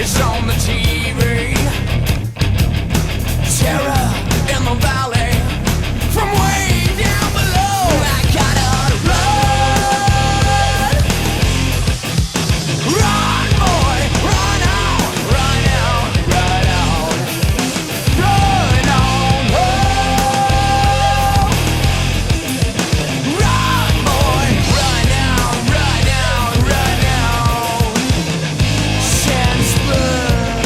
It's on the TV. Terror in the valley from way down below. I gotta run. Run, boy, run out, run out, run out. Run on home. Run, boy, run out, run out, run out. Sheds blood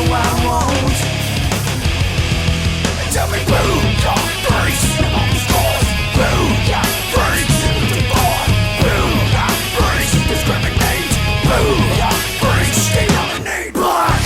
No, I won't. Tell me blue, dark face, on the stars. Blue, dark face, in the bar. Blue, dark face, discriminate. Blue, dark face, they dominate. Black.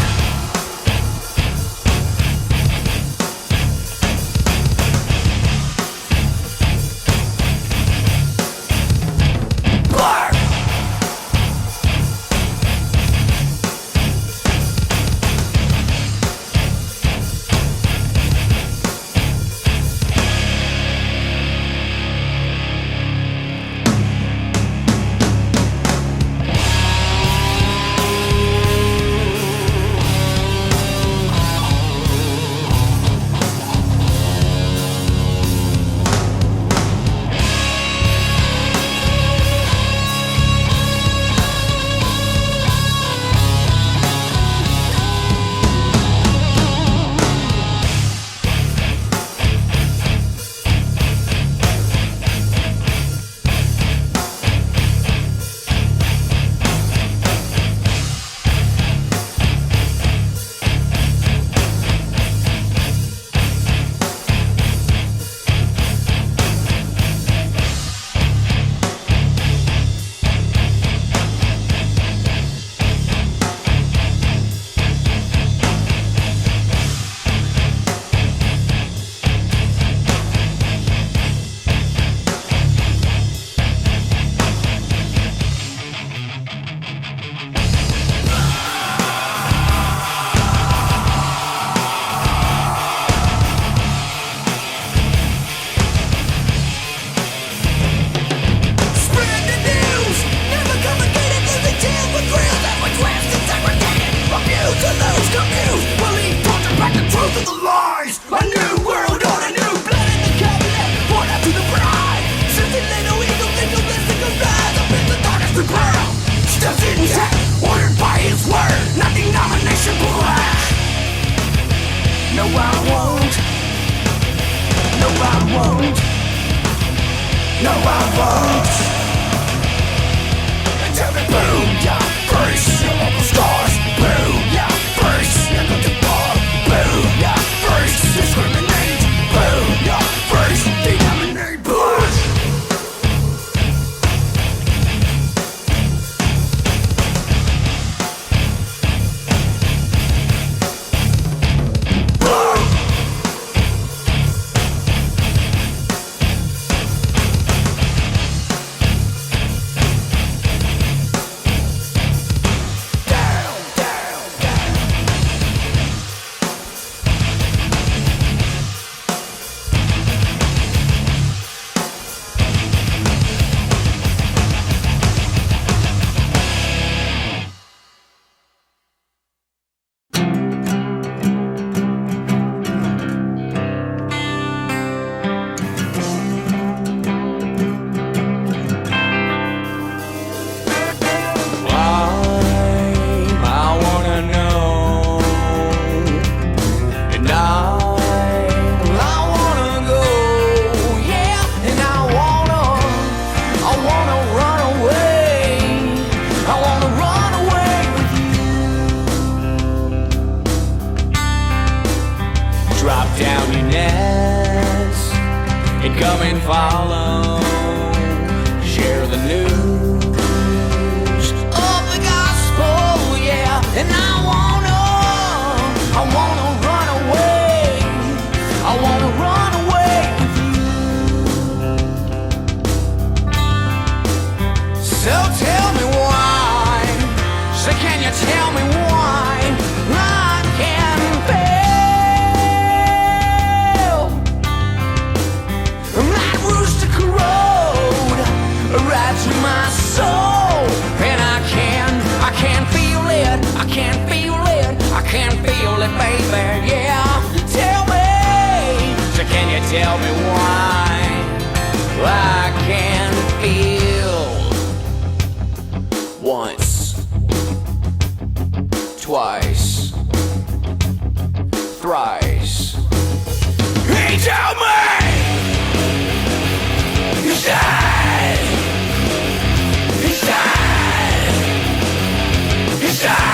Tell me why I can't feel once, twice, thrice. He tell me he's dead. He's dead. He's dead.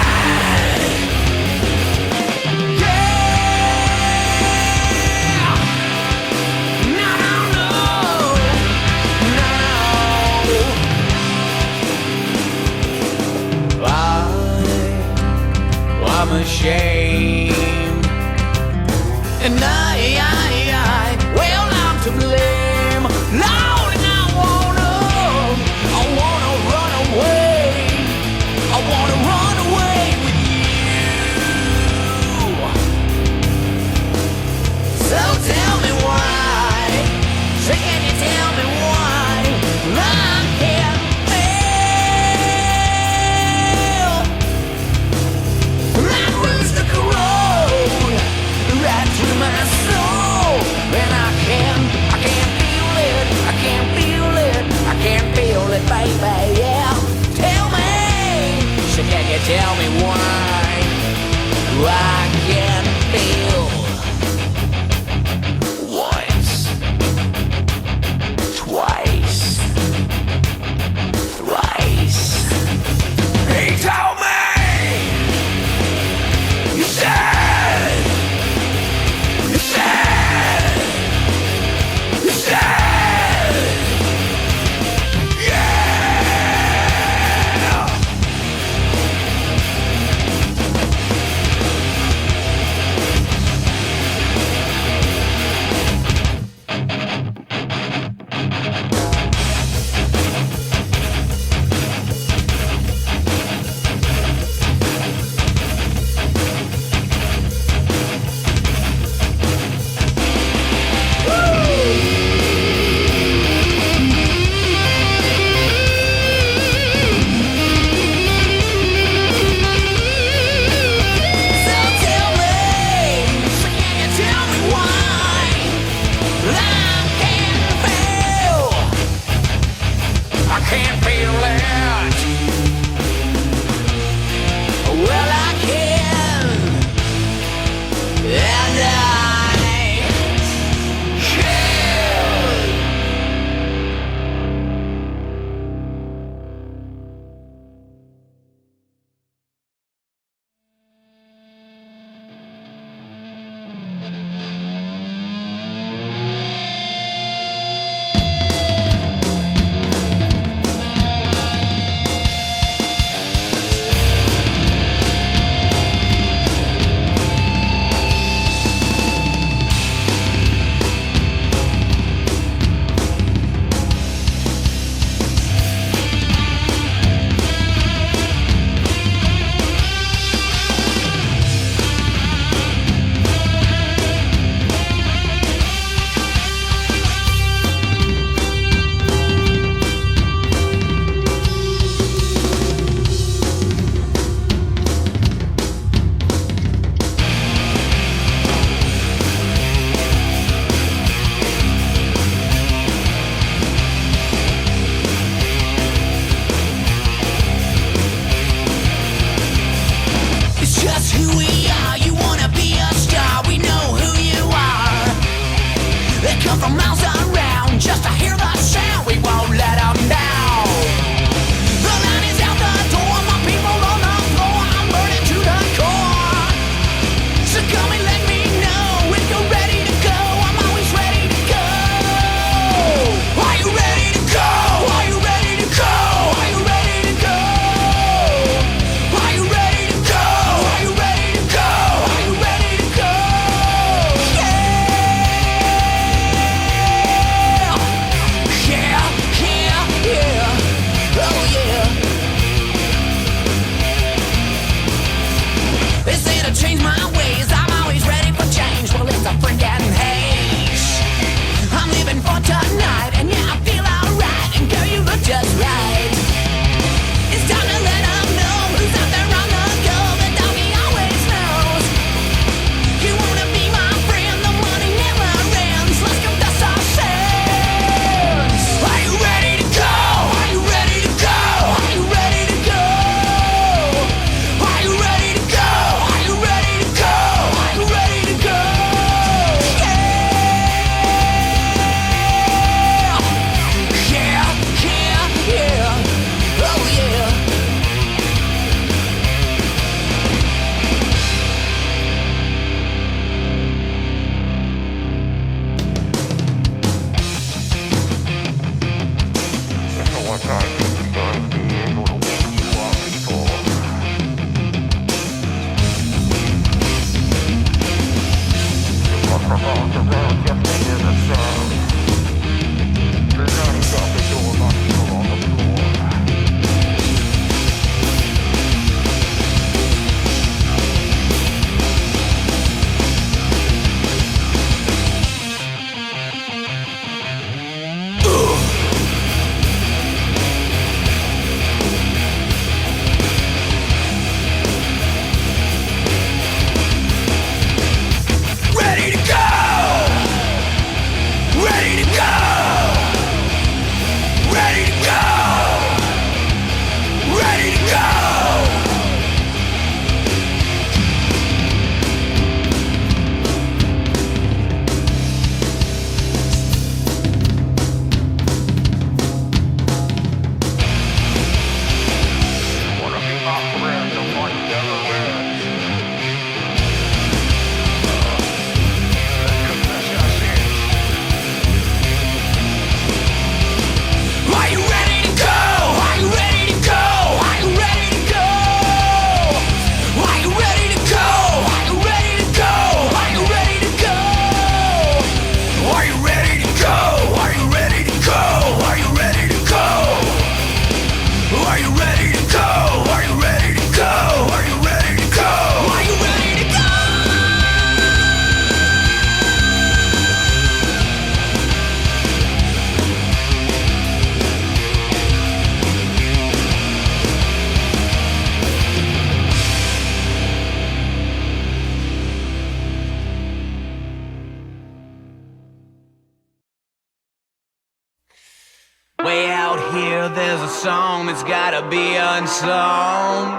here there's a song that's gotta be unsung.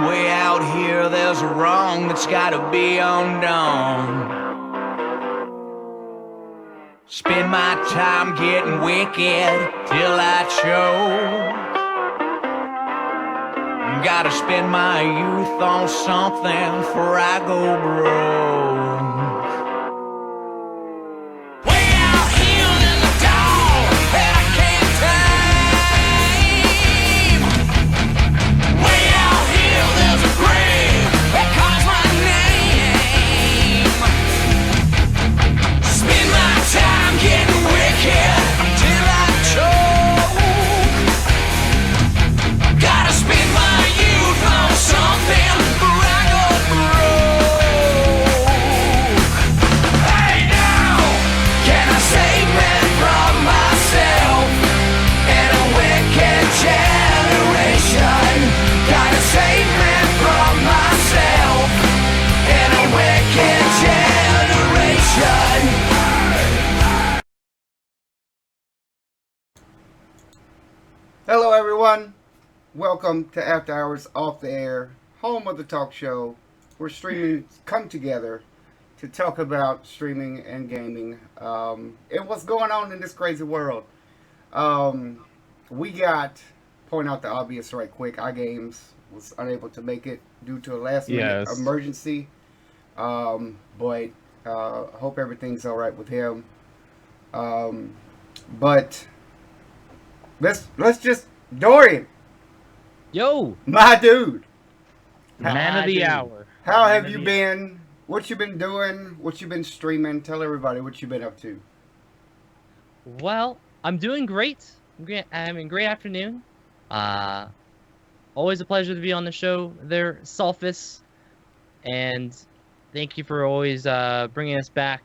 Way out here there's a wrong that's gotta be undone. Spend my time getting wicked till I choke. Gotta spend my youth on something before I go broke. Way out here there's a dog that I can't tame. Way out here there's a grave that calls my name. Spend my time getting wicked till I choke. Gotta spend my youth on something before I go broke. Hey now, can I save me from myself and a wicked generation? Gotta save me from myself and a wicked generation. Hello everyone, welcome to After Hours Off the Air, home of the talk show where streaming come together to talk about streaming and gaming and what's going on in this crazy world. We got, point out the obvious right quick, iGames was unable to make it due to a last minute emergency, but hope everything's alright with him. But let's just, Dorian, Yo, my dude, man of the hour. how have you been? What you been doing? What you been streaming? Tell everybody what you been up to. Well, I'm doing great. I'm having a great afternoon. Always a pleasure to be on the show there, Sulfus. And thank you for always bringing us back,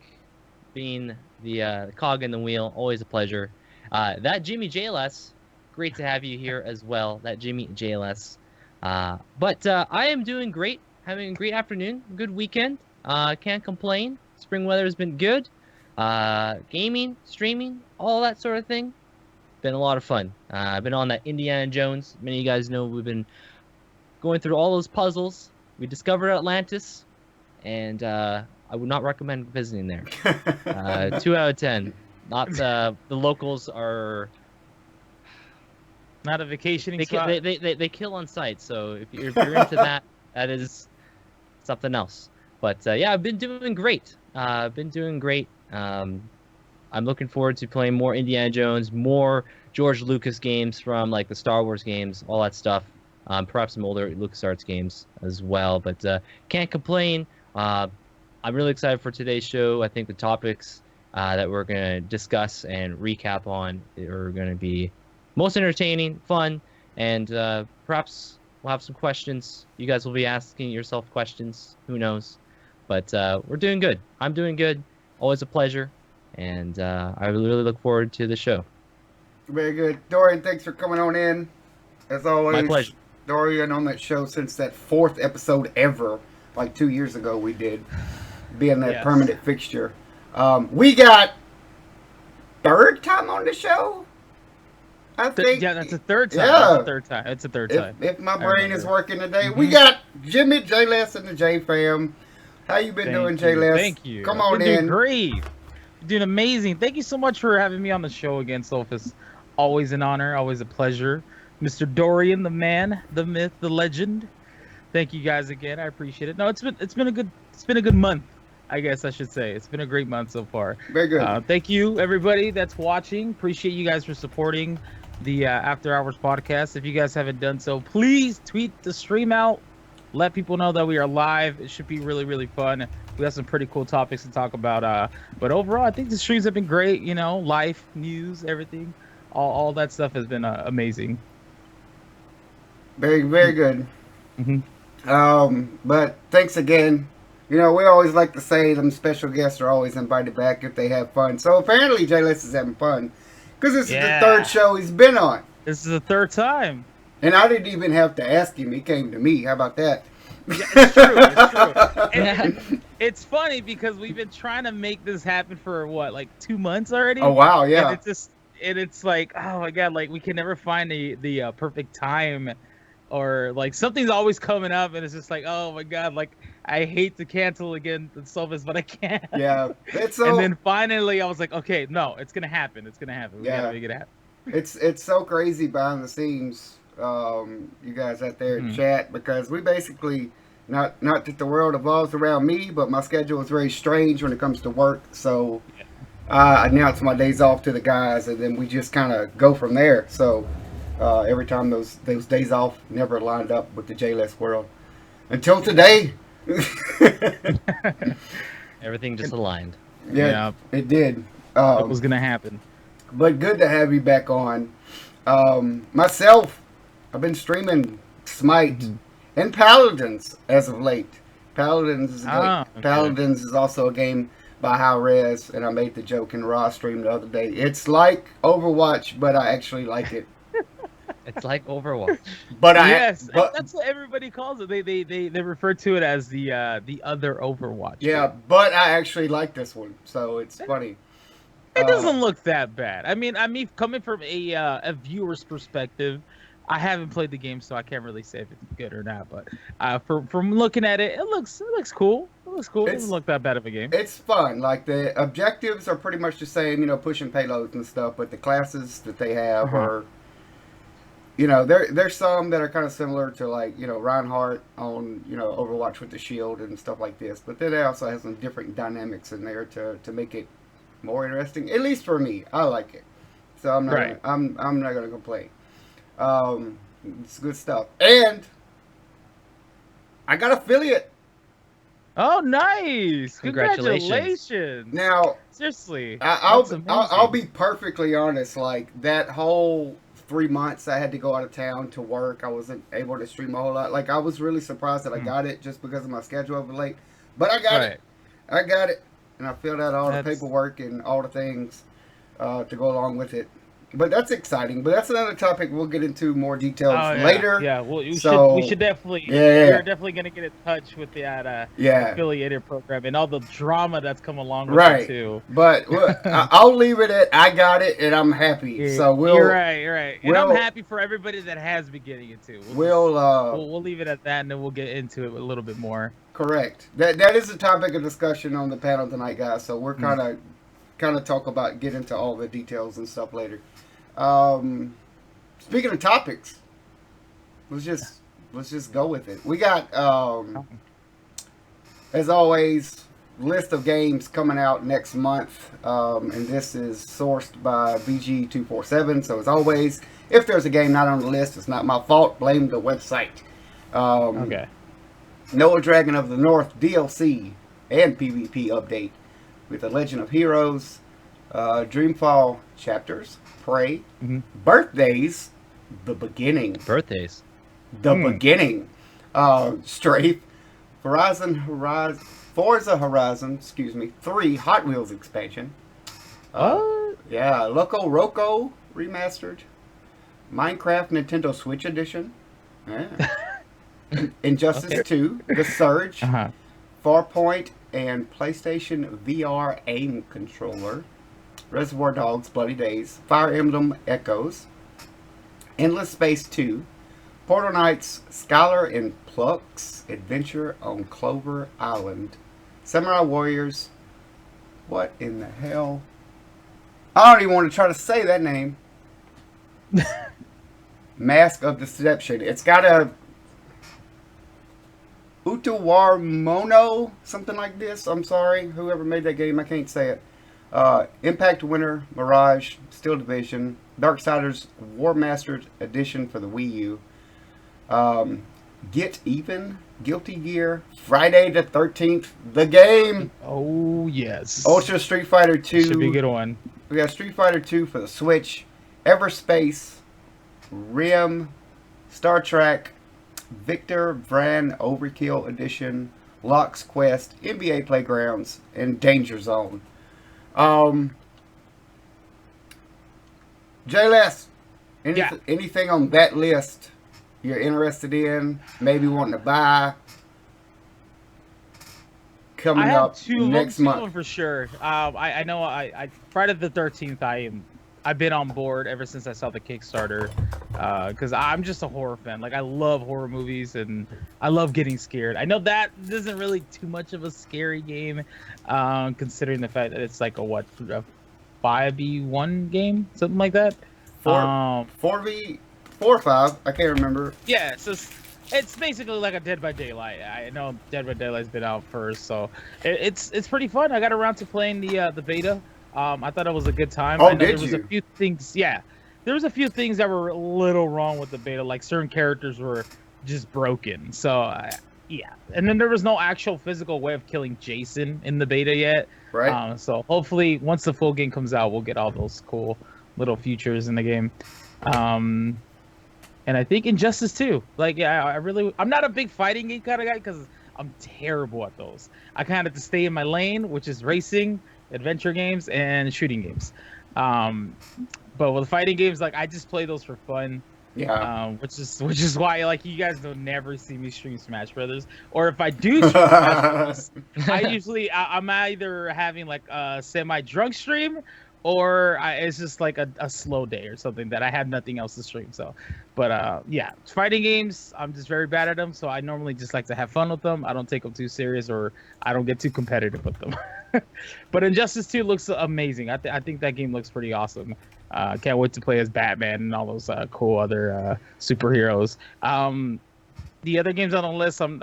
being the cog in the wheel. Always a pleasure. That Jimmy Jless, great to have you here as well. That Jimmy Jless. But I am doing great. Having a great afternoon. Good weekend. Can't complain. Spring weather has been good. Gaming, streaming, all that sort of thing. Been a lot of fun. I've been on that Indiana Jones. Many of you guys know we've been going through all those puzzles. We discovered Atlantis, and I would not recommend visiting there. 2 out of 10. Not the locals are not a vacationing they, spot. they kill on sight. So if you're into that, that is something else. But yeah, I've been doing great. I'm looking forward to playing more Indiana Jones, more George Lucas games from like the Star Wars games, all that stuff. Perhaps some older LucasArts games as well. But can't complain. I'm really excited for today's show. I think the topics that we're going to discuss and recap on are going to be most entertaining, fun, and perhaps we'll have some questions. You guys will be asking yourself questions. Who knows? But we're doing good. I'm doing good. Always a pleasure. And I really look forward to the show. Very good. Dorian, thanks for coming on in. As always, My pleasure. Dorian on that show since that 4th episode ever, like 2 years ago we did, being that permanent fixture. We got third time on the show, I think. Yeah, that's the third time. Yeah. That's the third time. It's the third time. If my brain is working today. We got Jimmy Jless and the J Fam. How you been doing, Jless? Thank you. Come on You're in. doing great. You're doing amazing. Thank you so much for having me on the show again, Sophus. Always an honor. Always a pleasure. Mr. Dorian, the man, the myth, the legend. Thank you guys again. I appreciate it. No, it's been a good month. I guess I should say it's been a great month so far. Very good. Thank you, everybody that's watching. Appreciate you guys for supporting the After Hours podcast. If you guys haven't done so, please tweet the stream out. Let people know that we are live. It should be really, really fun. We have some pretty cool topics to talk about. But overall, I think the streams have been great. You know, life, news, everything. All that stuff has been amazing. Very, very good. Mm-hmm. But thanks again. You know, we always like to say them special guests are always invited back if they have fun. So apparently Jless is having fun. Because this is the third show he's been on. This is the third time. And I didn't even have to ask him. He came to me. How about that? Yeah, it's true. It's true. it's funny because we've been trying to make this happen for what, like 2 months already. Oh wow, And yeah. it's just, and it's like, oh my god, like we can never find the perfect time, or like something's always coming up, and it's just like, oh my god, like I hate to cancel again the Sofas, but I can't. Yeah. It's And so then finally, I was like, okay, no, it's gonna happen. It's gonna happen. We Yeah. gotta make it happen. it's so crazy behind the scenes, you guys out there in Mhm. chat, because we basically, not that the world evolves around me, but my schedule is very strange when it comes to work. So I announce my days off to the guys, and then we just kind of go from there. So every time those days off never lined up with the Jless world until today. Everything just aligned. Yeah, it did. What was gonna happen? But good to have you back on. Myself, I've been streaming Smite Mhm. and Paladins as of late. Paladins is Ah, okay. Paladins is also a game by High Res, and I made the joke in Raw stream the other day. It's like Overwatch, but I actually like it. It's like Overwatch. But Yes, but that's what everybody calls it. They refer to it as the other Overwatch. yeah, game. but I actually like this one, so it's funny. It doesn't look that bad. I mean, coming from a viewer's perspective, I haven't played the game, so I can't really say if it's good or not. But from looking at it, it looks cool. It looks cool. It It's- doesn't look that bad of a game. It's fun. Like the objectives are pretty much the same, pushing payloads and stuff. But the classes that they have Uh-huh. are, there's some that are kind of similar to like Reinhardt on Overwatch with the shield and stuff like this. But then they also have some different dynamics in there to make it more interesting. At least for me, I like it. So I'm not Right. I'm not gonna complain. It's good stuff. And I got affiliate Oh, nice! Congratulations. Congratulations! now. Seriously, I'll that's I'll amazing. be perfectly honest. Like that whole 3 months, I had to go out of town to work. I wasn't able to stream a whole lot. Like I was really surprised that I got it just because of my schedule of late. But I got it. I got it, and I filled out all the That's- paperwork and all the things to go along with it. But that's exciting. But that's another topic we'll get into more details Oh, yeah. later. Yeah, well, So, we should definitely. yeah. We're definitely gonna get in touch with the Yeah. affiliated program and all the drama that's come along with Right. it too. But I'll leave it at I got it and I'm happy. So we'll You're right. You're right. And I'm we'll- happy for everybody that has been getting it too. we'll We'll leave it at that, and then we'll get into it a little bit more. correct. That is a topic of discussion on the panel tonight, guys. So we're kind of get into all the details and stuff later. Speaking of topics, let's just go with it. We got as always list of games coming out next month, and this is sourced by VG247. So as always, if there's a game not on the list, it's not my fault. Blame the website. Okay. Noah Dragon of the North DLC and PvP update with the Legend of Heroes, Dreamfall chapters, Prey, Mhm. Birthdays, The Beginning, Birthdays. Beginning, Strafe, Forza Horizon, 3 Hot Wheels expansion. Yeah, Loco Roco remastered, Minecraft Nintendo Switch edition. Yeah. Injustice Okay. 2, The Surge, Uh-huh. Farpoint, and PlayStation VR aim controller, Reservoir Dogs Bloody Days, Fire Emblem Echoes, Endless Space 2, Portal Knights, Scholar and Pluck's Adventure on Clover Island, Samurai Warriors, what in the hell? I don't even want to try to say that name. Mask of Deception. It's got a Utawarmono, something like this. I'm sorry, whoever made that game, I can't say it. Impact Winter, Mirage, Steel Division, Darksiders War Masters Edition for the Wii U. Get Even, Guilty Gear, Friday the 13th, the game. Oh yes. Ultra Street Fighter 2. Should be a good one. We got Street Fighter 2 for the Switch, Everspace, Rim, Star Trek, Victor Vran Overkill Edition, Locks Quest, NBA Playgrounds, and Danger Zone. Jless, Yeah. anything on that list you're interested in, maybe wanting to buy? coming I have up two next of them month. for sure. I know I Friday the 13th. I've been on board ever since I saw the Kickstarter, because I'm just a horror fan. Like I love horror movies and I love getting scared. I know that isn't really too much of a scary game, considering the fact that it's like a 5v1 game, something like that. Four, Um, 4v, 4 or 5, I can't remember. Yeah, so it's basically like a Dead by Daylight. I know Dead by Daylight's been out first, so it's pretty fun. I got around to playing the beta. I thought it was a good time. Oh, I know did there was you? a few things. Yeah, there was a few things that were a little wrong with the beta. Like certain characters were just broken. So yeah, and then there was no actual physical way of killing Jason in the beta yet. Right? So hopefully, once the full game comes out, we'll get all those cool little features in the game. And I think Injustice too. Like, yeah, I'm not a big fighting game kind of guy because I'm terrible at those. I kind of have to stay in my lane, which is racing, adventure games, and shooting games. But with fighting games, like I just play those for fun. Yeah. Which is why like you guys don't never see me stream Smash Brothers, or if I do stream Smash Brothers, I'm either having like a semi drunk stream, or it's just like a slow day or something that I have nothing else to stream. So, but yeah, fighting games, I'm just very bad at them. So I normally just like to have fun with them. I don't take them too serious, or I don't get too competitive with them. But Injustice 2 looks amazing. I think that game looks pretty awesome. Can't wait to play as Batman and all those cool other superheroes. The other games on the list, I'm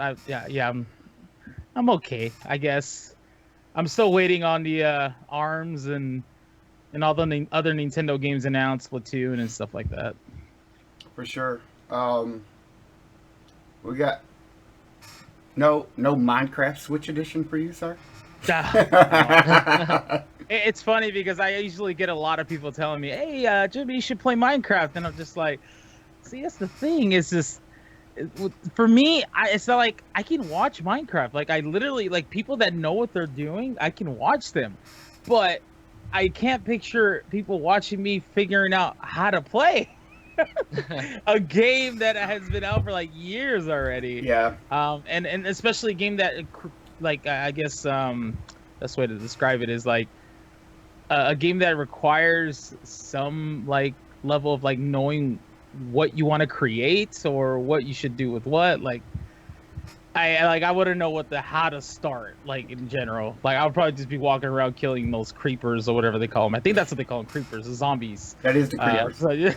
okay, I guess. I'm still waiting on the ARMS and all the other Nintendo games announced, Splatoon and stuff like that. For sure. We got no Minecraft Switch edition for you, sir? It's funny because I usually get a lot of people telling me, "Hey, Jimmy, you should play Minecraft," and I'm just like, "See, that's the thing. It's just for me. It's not like I can watch Minecraft. Like I literally like people that know what they're doing. I can watch them, but I can't picture people watching me figuring out how to play a game that has been out for like years already. Yeah. And especially a game that like I guess best way to describe it is like a game that requires some like level of like knowing what you want to create or what you should do with what. Like I wouldn't know how to start like in general. Like I would probably just be walking around killing those creepers or whatever they call them. I think that's what they call them, creepers, the zombies. That is the creepers. The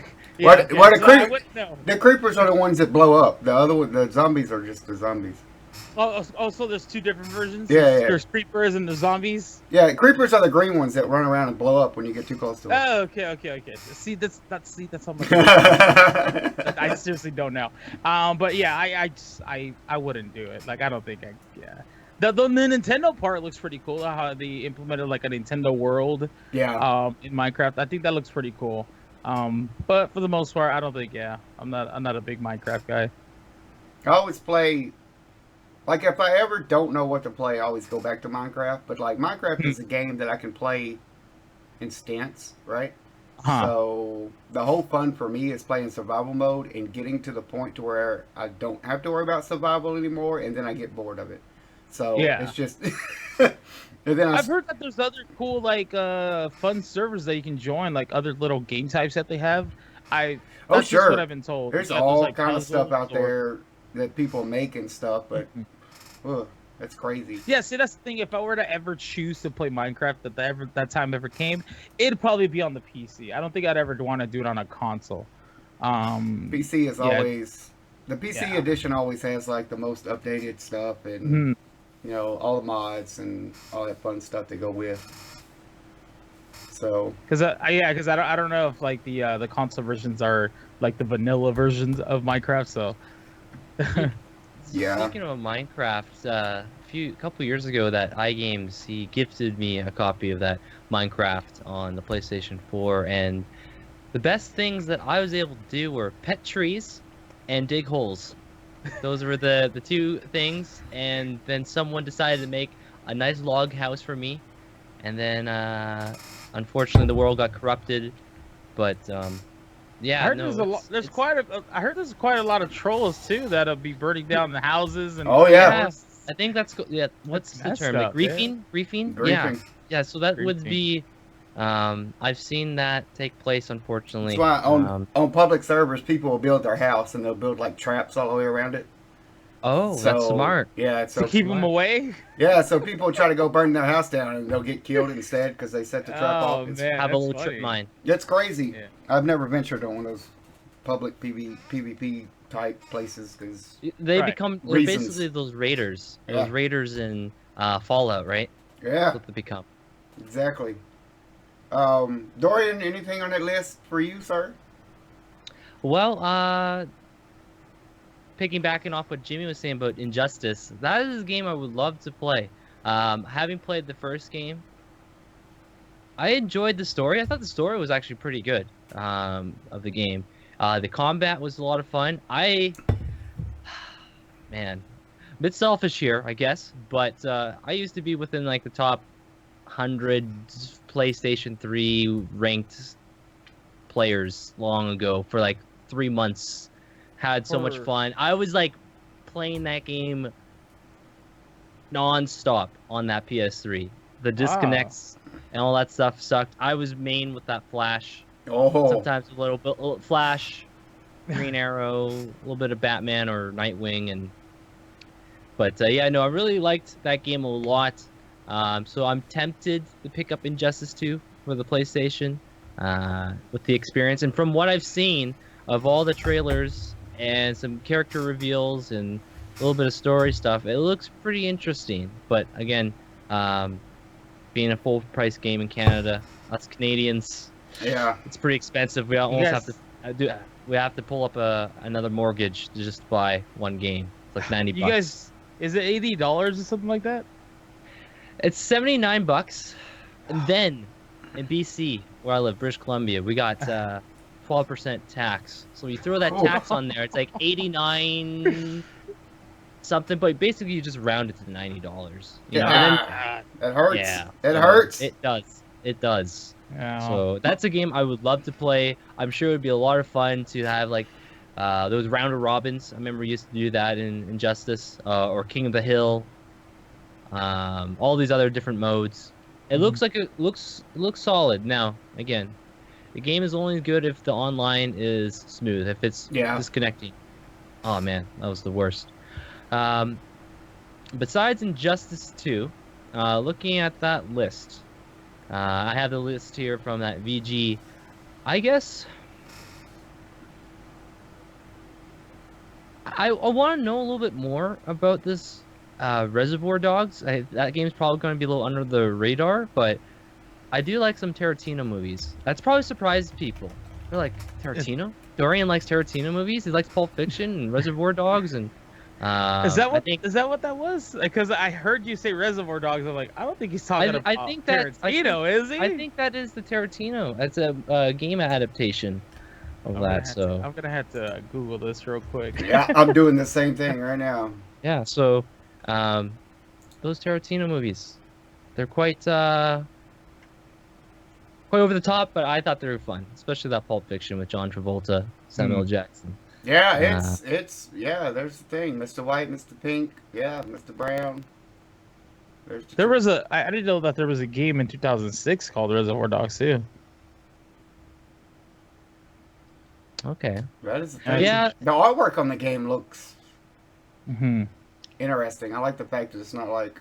The creepers are the ones that blow up. The other one, the zombies are just the zombies. Oh, so there's two different versions? Yeah. There's creepers and the zombies? Yeah, creepers are the green ones that run around and blow up when you get too close to them. Oh, okay. See, that's how much I seriously don't know. But yeah, I wouldn't do it. Like I don't think yeah. The Nintendo part looks pretty cool. How they implemented like a Nintendo world. Yeah. In Minecraft, I think that looks pretty cool. But for the most part, I don't think. Yeah, I'm not a big Minecraft guy. I always play. Like, if I ever don't know what to play, I always go back to Minecraft. But, like, Minecraft is a game that I can play in stints, right? So, the whole fun for me is playing survival mode and getting to the point to where I don't have to worry about survival anymore, and then I get bored of it. So, it's just... and then I've heard that there's other cool, like, fun servers that you can join, like, other little game types that they have. That's just what I've been told. There's all kind of stuff out there that people make and stuff, but that's crazy. Yeah, see, that's the thing. If I were to ever choose to play Minecraft, that time ever came, it'd probably be on the PC. I don't think I'd ever want to do it on a console. PC is always the PC edition always has like the most updated stuff and you know all the mods and all that fun stuff that go with. So because I don't know if like the console versions are like the vanilla versions of Minecraft, so. Yeah. Speaking of Minecraft, a couple years ago, that iGames, he gifted me a copy of that Minecraft on the PlayStation 4, and the best things that I was able to do were pet trees and dig holes. Those were the two things, and then someone decided to make a nice log house for me, and then unfortunately the world got corrupted, but yeah, I heard there's quite a lot of trolls too that'll be burning down the houses and. Oh yeah. I think that's yeah. What's That's the messed term? Like up, yeah. griefing? Griefing. Yeah, yeah. So that would Griefing. be. I've seen that take place, That's unfortunately. why on public servers, people will build their house and they'll build like traps all the way around it. Oh, that's So smart. yeah, To keep them smart. away. yeah, so people try to go burn their house down and they'll get killed instead because they set the trap Oh off. man, Have a that's little trip funny. mine. It's crazy. Yeah. I've never ventured on one of those public PvP type places because They Right. become they're Reasons. basically those raiders. Yeah. Those raiders in Fallout, right? That's yeah, what they become. exactly. Dorian, anything on that list for you, sir? Well, piggybacking off what Jimmy was saying about Injustice, that is a game I would love to play. Having played the first game, I enjoyed the story. I thought the story was actually pretty good of the game. The combat was a lot of fun. Man, a bit selfish here, I guess, but I used to be within like the top 100 PlayStation 3 ranked players long ago for like 3 months. Had so much For- fun. I was like playing that game non-stop on that PS3. The disconnects and all that stuff sucked. I was main with that Flash. Oh, Sometimes a little bit Flash, Green Arrow, a little bit of Batman or Nightwing, but yeah, no, I really liked that game a lot. So I'm tempted to pick up Injustice 2 for the PlayStation with the experience. And from what I've seen of all the trailers and some character reveals and a little bit of story stuff, it looks pretty interesting. But again, being a full price game in Canada, us Canadians, yeah. it's pretty expensive. We almost guys- have to we have to pull up another mortgage to just buy one game. It's like 90 You bucks. guys, is it $80 or something like that? It's $79, and then in BC, where I live, British Columbia, we got 12% tax. So you throw that Oh. tax on there, it's like 89 something, but basically you just round it to $90. You know, and then, That hurts. yeah, That so hurts. It does. It does. Yeah. So that's a game I would love to play. I'm sure it would be a lot of fun to have like those round of robins. I remember we used to do that in Injustice or King of the Hill. All these other different modes. It looks like it looks solid. Now, again, the game is only good if the online is smooth. If it's Yeah. disconnecting, oh man, that was the worst. Besides Injustice 2, looking at that list, I have the list here from that VG. I guess I want to know a little bit more about this Reservoir Dogs. That game's probably going to be a little under the radar, but I do like some Tarantino movies. That's probably surprised people. They're like, Tarantino? Dorian likes Tarantino movies. He likes Pulp Fiction and Reservoir Dogs, and Is that I what think that was? Because I heard you say Reservoir Dogs. I'm like, I don't think he's talking about I think that Tarantino, is he? I think that is the Tarantino. That's a game adaptation of that. So I'm gonna have to Google this real quick. Yeah, I'm doing the same thing right now. yeah, so those Tarantino movies, they're quite over the top, but I thought they were fun, especially that Pulp Fiction with John Travolta, Samuel L. Jackson. Yeah, it's yeah. There's the thing, Mr. White, Mr. Pink, yeah, Mr. Brown. There's the There was I didn't know that there was a game in 2006 called Reservoir Dogs too. Okay. that is the thing. Yeah. The artwork on the game looks Mm-hmm. interesting. I like the fact that it's not like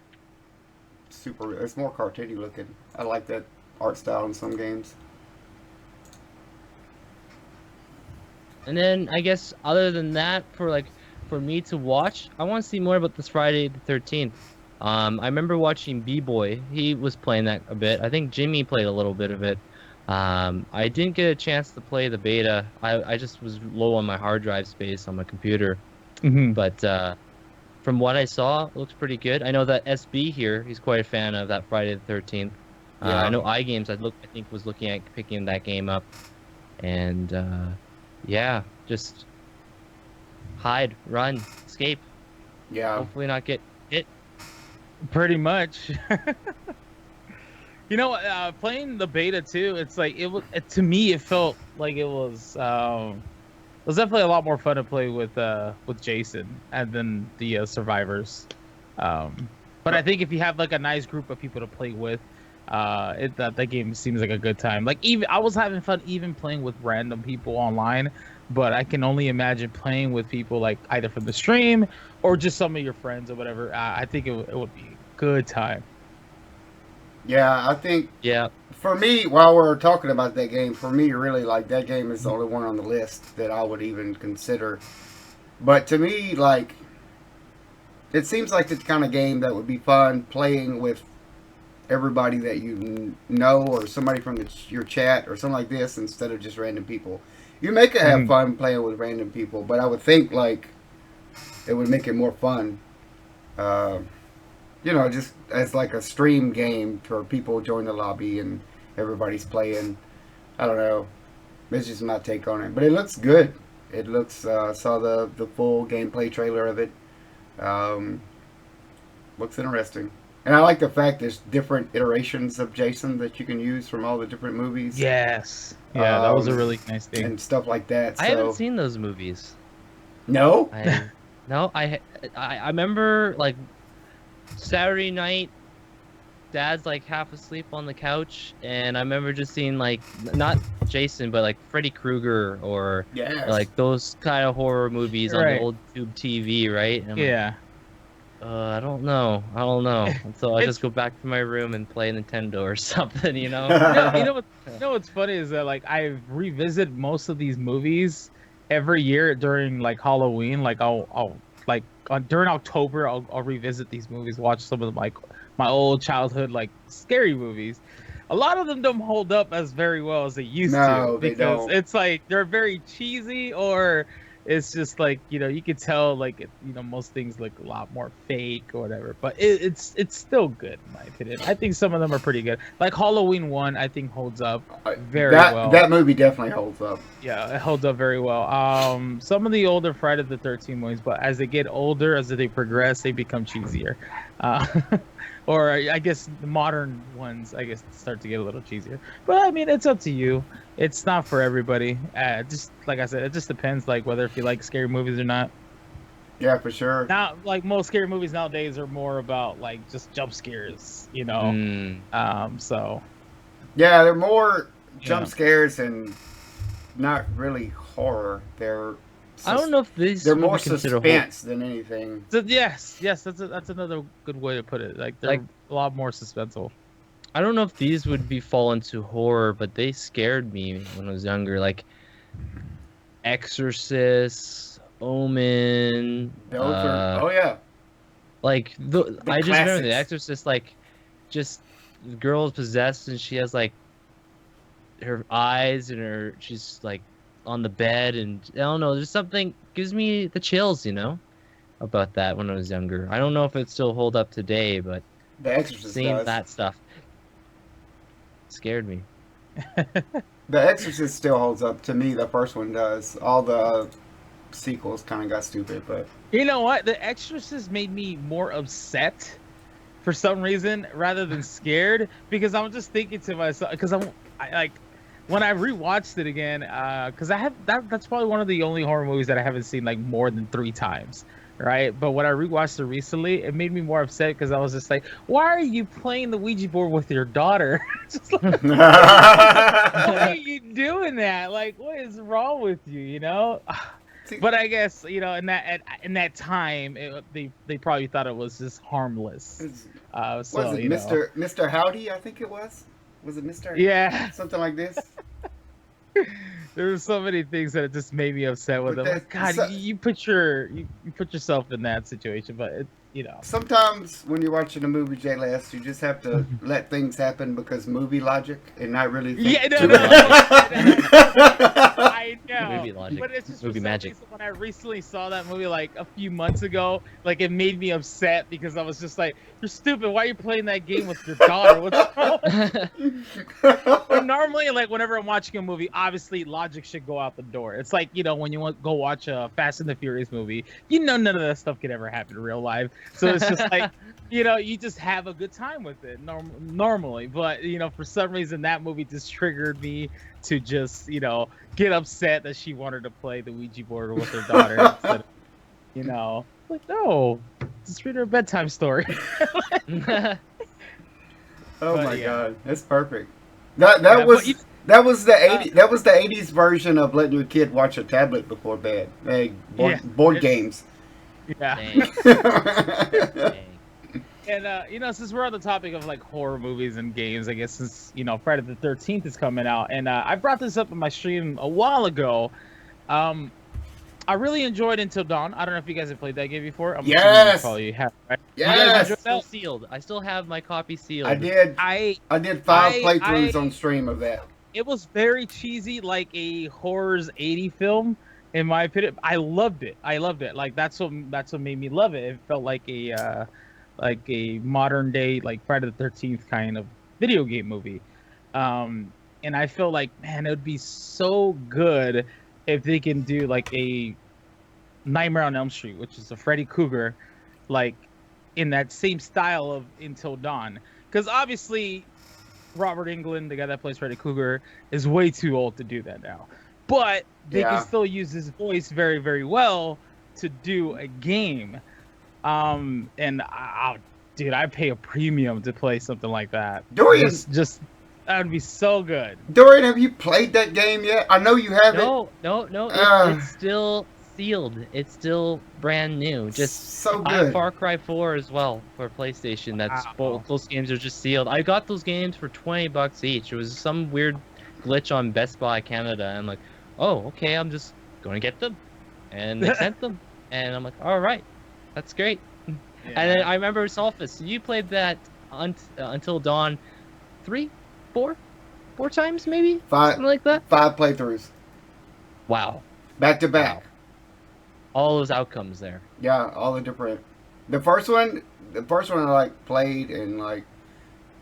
super. It's more cartoony looking. I like that art style in some games. And then I guess other than that, for me to watch, I want to see more about this Friday the 13th. I remember watching B-Boy. He was playing that a bit. I think Jimmy played a little bit of it. I didn't get a chance to play the beta. I just was low on my hard drive space on my computer. Mm-hmm. But from what I saw, it looks pretty good. I know that SB here, he's quite a fan of that Friday the 13th. Yeah. I know iGames, I think was looking at picking that game up. And yeah, just hide, run, escape. Yeah, Hopefully not get hit. Pretty much. You know, playing the beta too. It's like to me. It felt like it was. It was definitely a lot more fun to play with Jason and then the survivors. But I think if you have like a nice group of people to play with, that game seems like a good time. Like even I was having fun even playing with random people online, but I can only imagine playing with people like either from the stream or just some of your friends or whatever. I think it would be a good time. Yeah, I think Yeah. for me, while we're talking about that game, for me, really, like that game is the only one on the list that I would even consider. But to me, like, it seems like the kind of game that would be fun playing with everybody that you know or somebody from your chat or something like this instead of just random people. You make it have fun playing with random people, but I would think like it would make it more fun. Uh, just as like a stream game for people join the lobby and everybody's playing. I don't know. It's just my take on it, but it looks good. It looks. Saw the full gameplay trailer of it. Looks interesting, and I like the fact there's different iterations of Jason that you can use from all the different movies. Yes. Yeah, that was a really nice thing. And stuff like that. I haven't seen those movies. No. No, I remember like Saturday night, Dad's like half asleep on the couch, and I remember just seeing like not Jason, but like Freddy Krueger or Yes. like those kind of horror movies on Right. the old tube TV, right? And I'm like, Yeah. I don't know. So I just go back to my room and play Nintendo or something, You know what's funny is that like I revisit most of these movies every year during like Halloween. Like I'll like during October I'll revisit these movies, watch some of like my old childhood like scary movies. A lot of them don't hold up as very well as they used No, to they because don't. it's like they're very cheesy or it's just like you can tell like most things look a lot more fake or whatever, but it's still good in my opinion. I think some of them are pretty good. Like Halloween 1 I think holds up very well. That movie definitely holds up. Yeah, it holds up very well. Some of the older Friday the 13th movies, but as they get older, as they progress, they become cheesier. Or I guess the modern ones, I guess, start to get a little cheesier. But I mean, it's up to you. It's not for everybody. Just like I said, it just depends, like whether if you like scary movies or not. Yeah, for sure. Now, like most scary movies nowadays are more about like just jump scares, So Yeah, they're more jump Yeah. scares and not really horror. I don't know if these They're would more be considered suspense than anything. yes, that's another good way to put it. Like they're Like- a lot more suspenseful. I don't know if these would fall into horror, but they scared me when I was younger. Like Exorcist, Omen. Those are. Oh yeah. Like I just remember The classics. Exorcist. Like, just the girl is possessed and she has like her eyes and she's like on the bed and I don't know. There's something gives me the chills, about that when I was younger. I don't know if it still hold up today, but The Exorcist seeing does. that stuff scared me. The Exorcist still holds up to me. The first one does. All the sequels kind of got stupid, but You know what? The Exorcist made me more upset for some reason rather than scared because I'm just thinking to myself because I like when I rewatched it again because I have that's probably one of the only horror movies that I haven't seen like more than 3 times, right? But when I rewatched it recently, it made me more upset because I was just like, why are you playing the Ouija board with your daughter? Just like, why are you doing that? Like, what is wrong with you? But I guess in that time, they probably thought it was just harmless. was So, it Mr. Howdy? I think it was. Was it Mr. Yeah, Something like this. there were so many things that it just made me upset with But it. Like, God, so- you put yourself in that situation, but it. Sometimes when you're watching a movie, Jless, you just have to let things happen because movie logic and not really think Yeah, no, too no, much. I know. Movie logic, But it's just movie for some magic. reason when I recently saw that movie like a few months ago, like it made me upset because I was just like, "You're stupid. Why are you playing that game with your daughter? What's wrong?" But normally, like whenever I'm watching a movie, obviously logic should go out the door. It's like when you go watch a Fast and the Furious movie, none of that stuff could ever happen in real life. So it's just like you just have a good time with it normally. But for some reason that movie just triggered me to just get upset that she wanted to play the Ouija board with her daughter instead of, like, no, just read her a bedtime story. Oh But my yeah. god, that's perfect. That Yeah, was but you- that was the 80 that was the 80s version of letting your kid watch a tablet before bed. Hey, board, Yeah, board it's- games. Yeah. Dang. Yeah, Dang. And since we're on the topic of like horror movies and games, I guess since Friday the 13th is coming out, and I brought this up in my stream a while ago. I really enjoyed Until Dawn. I don't know if you guys have played that game before. I'm assuming you Yes! probably have. Right? You Yes! guys enjoyed Still that? sealed. I still have my copy sealed. I did. I I did 5 I- playthroughs I- on stream of that. It was very cheesy, like a horror's 80 film. In my opinion, I loved it. Like that's what made me love it. It felt like a modern day like Friday the 13th kind of video game movie. And I feel like, man, it would be so good if they can do like a Nightmare on Elm Street, which is a Freddy Krueger, like in that same style of Until Dawn. Because obviously, Robert Englund, the guy that plays Freddy Krueger, is way too old to do that now. But they Yeah. can still use his voice very, very well to do a game. Dude, I pay a premium to play something like that. Dorian! Just that would be so good. Dorian, have you played that game yet? I know you haven't. No. Ah. It's still sealed. It's still brand new. Just so I have good. Far Cry 4 as well for PlayStation. That's Wow. both those games are just sealed. I got those games for $20 each. It was some weird glitch on Best Buy Canada. I'm like, oh, okay, I'm just going to get them, and they sent them, and I'm like, all right, that's great. And then I remember Solfus. You played that Until Dawn, 4 times maybe, 5 something like that. 5 playthroughs Wow, back to back. Wow. All those outcomes there. Yeah, all the different. The first one I like played and like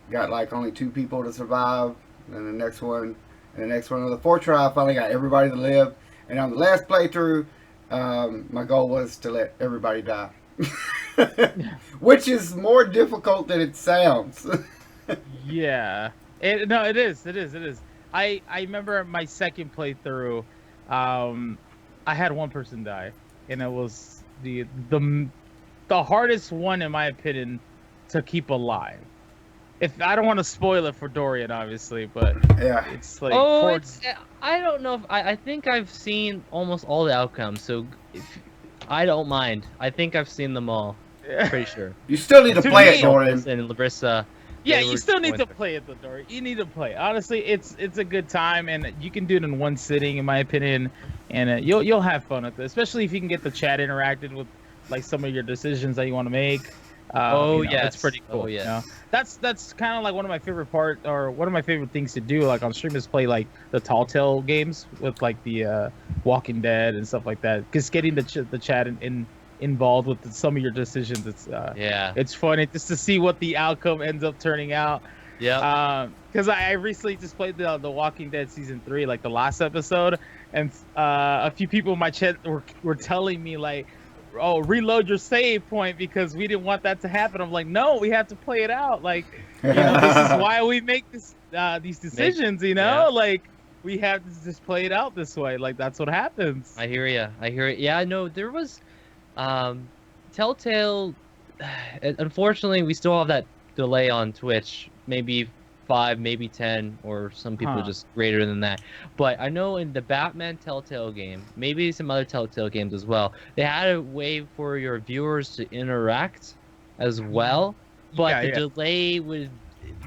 got like only 2 people to survive, and the next one, on the 4th try, I finally got everybody to live, and on the last playthrough, my goal was to let everybody die, which is more difficult than it sounds. Yeah. It is. I remember my second playthrough, I had one person die, and it was the hardest one in my opinion to keep alive. If I don't want to spoil it for Dorian, obviously, but Yeah. it's like Oh, I don't know if I think I've seen almost all the outcomes, so I don't mind. I think I've seen them all. Pretty sure. You still need to To play me- it, Dorian. And Larissa. Yeah, they you were still need going to through. play it, though, Dory. You need to play. Honestly, it's a good time, and you can do it in one sitting, in my opinion, and you'll have fun with it, especially if you can get the chat interacted with like some of your decisions that you want to make. Yes. it's pretty cool. Oh, yes. You know? That's kind of like one of my favorite things to do, like on stream, is play like the Tall Tale games with like the Walking Dead and stuff like that. Because getting the chat involved with some of your decisions, Yeah. it's funny just to see what the outcome ends up turning out. Yeah. Because I recently just played the Walking Dead season 3, like the last episode, and a few people in my chat were telling me like, "Oh, reload your save point because we didn't want that to happen." I'm like, "No, we have to play it out. Like, this is why we make these decisions. yeah. Like we have to just play it out this way. Like that's what happens." I hear you. Yeah, no, there was, Telltale. Unfortunately, we still have that delay on Twitch. Maybe 5, maybe 10, or some people Huh. just greater than that. But I know in the Batman Telltale game, maybe some other Telltale games as well, they had a way for your viewers to interact as well. But Yeah, the yeah. delay would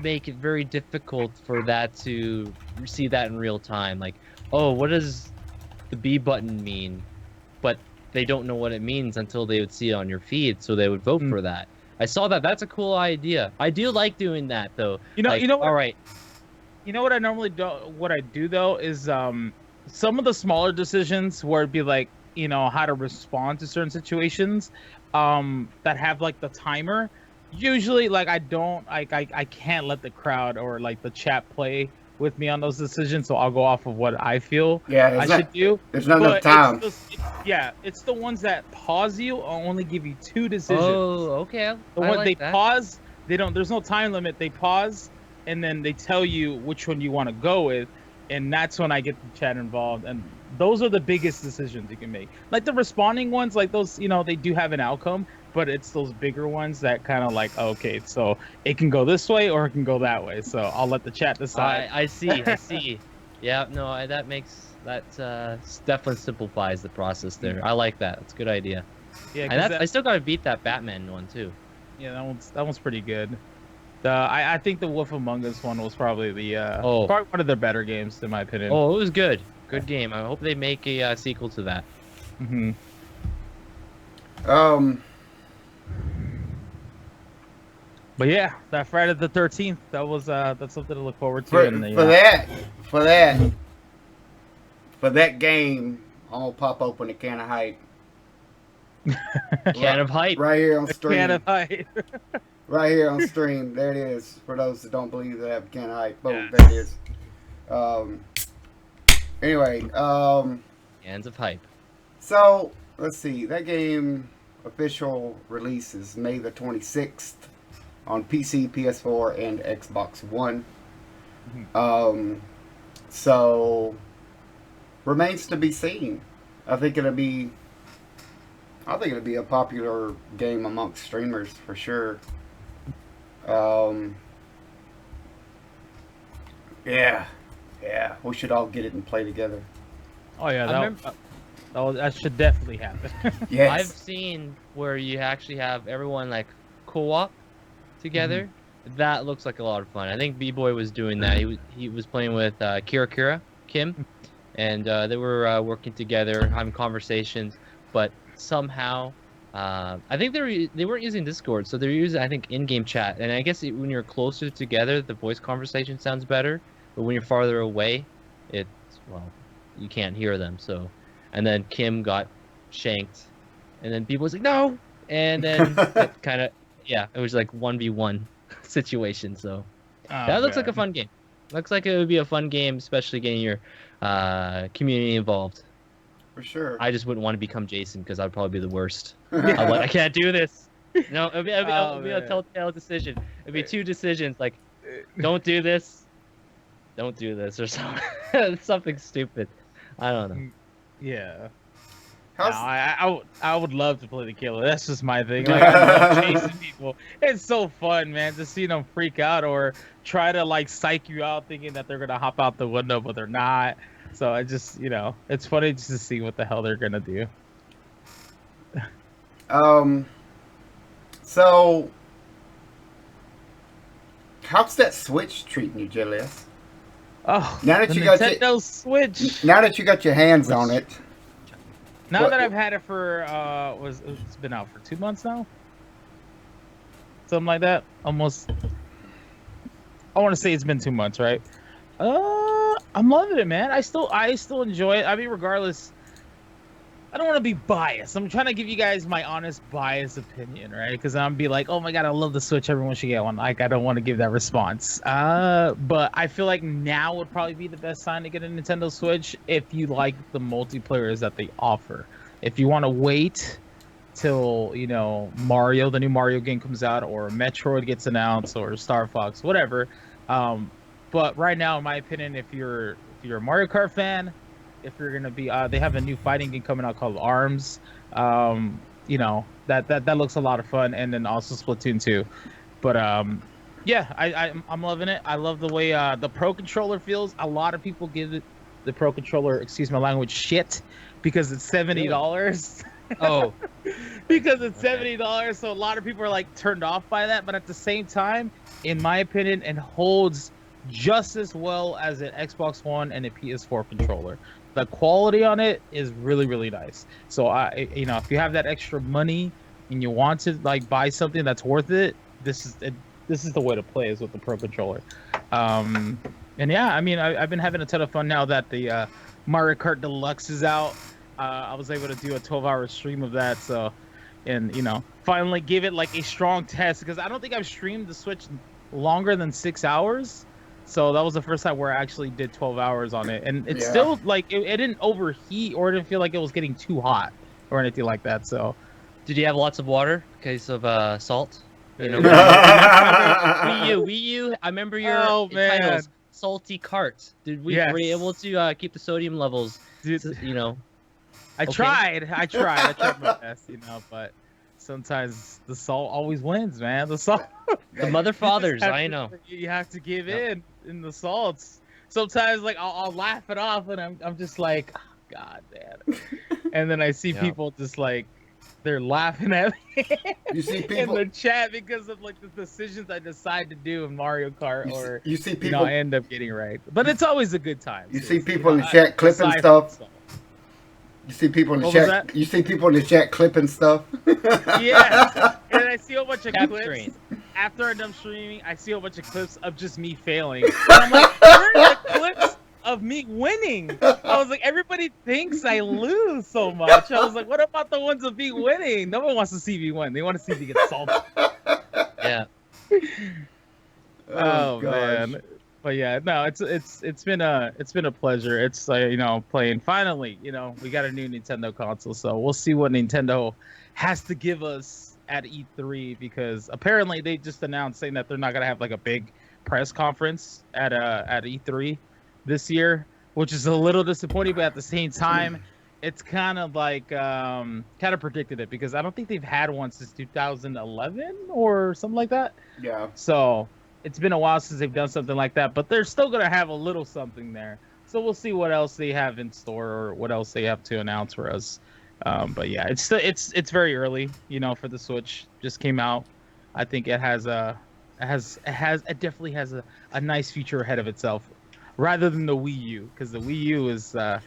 make it very difficult for that to see that in real time. Like, oh, what does the B button mean? But they don't know what it means until they would see it on your feed, so they would vote Mm. for that. I saw that. That's a cool idea. I do like doing that though. You know what? All right. You know what I normally do? What I do though is some of the smaller decisions where it'd be like, how to respond to certain situations that have like the timer. Usually, like I can't let the crowd or like the chat play with me on those decisions, so I'll go off of what I feel Yeah, I should do. there's not enough time. It's the ones that pause you. I'll only give you 2 decisions. Oh, okay. The I one like they that. pause, there's no time limit. They pause and then they tell you which one you want to go with. and that's when I get the chat involved. And those are the biggest decisions you can make. Like the responding ones, like those, they do have an outcome, but it's those bigger ones that kind of like, okay, so it can go this way or it can go that way. So I'll let the chat decide. I see. Yeah, no, that definitely simplifies the process there. I like that. It's a good idea. Yeah, And I still gotta beat that Batman one too. yeah, that one's pretty good. I think the Wolf Among Us one was probably probably one of their better games in my opinion. Oh, it was good. Good game. I hope they make a sequel to that. Mm-hmm. But yeah, that Friday the 13th, that's something to look forward to. For that game, I'm gonna pop open a can of hype. Can of hype. Right here on stream. Can of hype. Right here on stream. There it is. For those that don't believe that I have a can of hype. Boom, Yes. there it is. Anyway, Cans of hype. so let's see. That game official release is May the 26th on PC, PS4, and Xbox One. So remains to be seen. I think it'll be a popular game amongst streamers for sure. Yeah, we should all get it and play together. Oh yeah, remember- that should definitely happen. Yes. I've seen where you actually have everyone like co-op together. That looks like a lot of fun. I think B-Boy was doing that. He was playing with Kira Kim, and they were working together, having conversations. But somehow, I think they weren't using Discord, so they're using, I think, in-game chat. And I guess when you're closer together, the voice conversation sounds better. But when you're farther away, you can't hear them. So, and then Kim got shanked, and then B-Boy's like, no, and then it kind of, yeah, it was like 1v1 situation. So that looks like a fun game. Looks like it would be a fun game, especially getting your community involved. For sure. I just wouldn't want to become Jason because I'd probably be the worst. I'm like, I can't do this. No, it'd be a telltale decision. It'd be two decisions, like, don't do this, or something, something stupid. I don't know. Yeah. How's, No, I would love to play the killer. That's just my thing. Like, I love chasing people. It's so fun, man, to see them freak out or try to like psych you out thinking that they're gonna hop out the window, but they're not. So I just, it's funny just to see what the hell they're gonna do. So how's that Switch treating you, Jless? Oh, Now that the you got Nintendo Switch. Now that you got your hands on it, Now what- that I've had it for it's been out for 2 months now, something like that. Almost. I want to say it's been 2 months, right? I'm loving it, man. I still enjoy it. I mean, regardless, I don't want to be biased. I'm trying to give you guys my honest, biased opinion, right? Because I'm be like, oh my god, I love the Switch. Everyone should get one. Like, I don't want to give that response. But I feel like now would probably be the best time to get a Nintendo Switch if you like the multiplayers that they offer. If you want to wait till the new Mario game comes out, or Metroid gets announced, or Star Fox, whatever. But right now, in my opinion, if you're a Mario Kart fan, if you're gonna be, they have a new fighting game coming out called Arms. That looks a lot of fun, and then also Splatoon 2. But yeah, I'm loving it. I love the way the Pro Controller feels. A lot of people give the Pro Controller, excuse my language, shit because it's $70. Oh, Because it's $70, so a lot of people are like turned off by that. But at the same time, in my opinion, it holds just as well as an Xbox One and a PS4 controller. The quality on it is really, really nice. So if you have that extra money and you want to like buy something that's worth it, this is the way to play, is with the Pro Controller. And yeah, I mean, I've been having a ton of fun now that the Mario Kart Deluxe is out. I was able to do a 12-hour stream of that. So, and finally give it like a strong test, because I don't think I've streamed the Switch longer than 6 hours. So that was the first time where I actually did 12 hours on it, and it's still like it didn't overheat or it didn't feel like it was getting too hot or anything like that. So, did you have lots of water in case of salt? Wii U. I remember your Oh, man. titles. salty cart. Were Yes. you able to keep the sodium levels? Dude, You know, I okay. tried my best, but sometimes the salt always wins, man. The salt. The mother fathers. have I to- know. You have to give Yep. in the salts. Sometimes, like I'll laugh it off, and I'm just like, oh, God, man. And then I see Yeah. people just like they're laughing at me You see in people. the chat because of like the decisions I decide to do in Mario Kart, or You see I people. end up getting right. But it's always a good time. You see seriously, people in the chat clipping aside stuff. from You see people in the What was chat. that? You see people in the chat clipping stuff. Yes. And I see a bunch of Capturing. clips after I'm done streaming. I see a bunch of clips of just me failing. And I'm like, where are the clips of me winning? I was like, everybody thinks I lose so much. I was like, what about the ones of me winning? No one wants to see me win. They want to see me get salty. Yeah. Oh gosh. man. But yeah, no, it's been a pleasure. It's playing. Finally, we got a new Nintendo console, so we'll see what Nintendo has to give us at E3, because apparently they just announced saying that they're not gonna have like a big press conference at E3 this year, which is a little disappointing. But at the same time, it's kind of like kind of predicted it, because I don't think they've had one since 2011 or something like that. Yeah. So it's been a while since they've done something like that, but they're still gonna have a little something there. So we'll see what else they have in store, or what else they have to announce for us. But yeah, it's very early, for the Switch. Just came out. I think it definitely has a nice future ahead of itself, rather than the Wii U, because the Wii U is that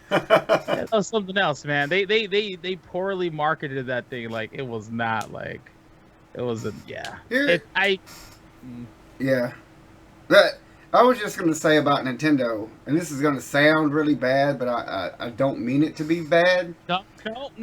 was something else, man. They poorly marketed that thing. Like it was not like it wasn't. Yeah. Here- Yeah. That I was just gonna say about Nintendo, and this is gonna sound really bad, but I don't mean it to be bad. No,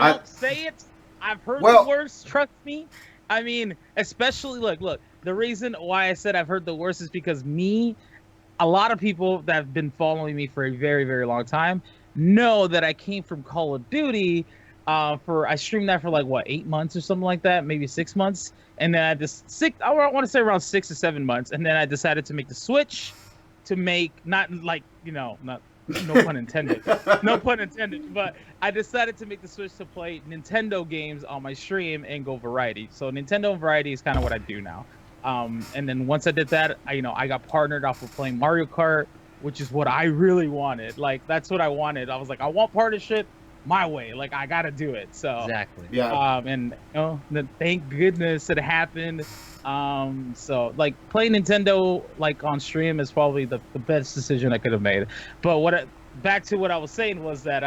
I- say it. I've heard Well- the worst. Trust me. I mean, especially look. The reason why I said I've heard the worst is because a lot of people that have been following me for a very, very long time know that I came from Call of Duty. I streamed that for like 8 months or something like that, maybe 6 months, and then I want to say around 6 to 7 months, and then I decided to make the switch to make not no pun intended, no pun intended, but I decided to make the switch to play Nintendo games on my stream and go variety. So Nintendo and variety is kind of what I do now. And then once I did that, I got partnered off with playing Mario Kart, which is what I really wanted. Like that's what I wanted. I was like, I want partnership my way. Like I gotta do it. So Exactly. Yeah. and thank goodness it happened. So like playing Nintendo like on stream is probably the best decision I could have made. But back to what I was saying was that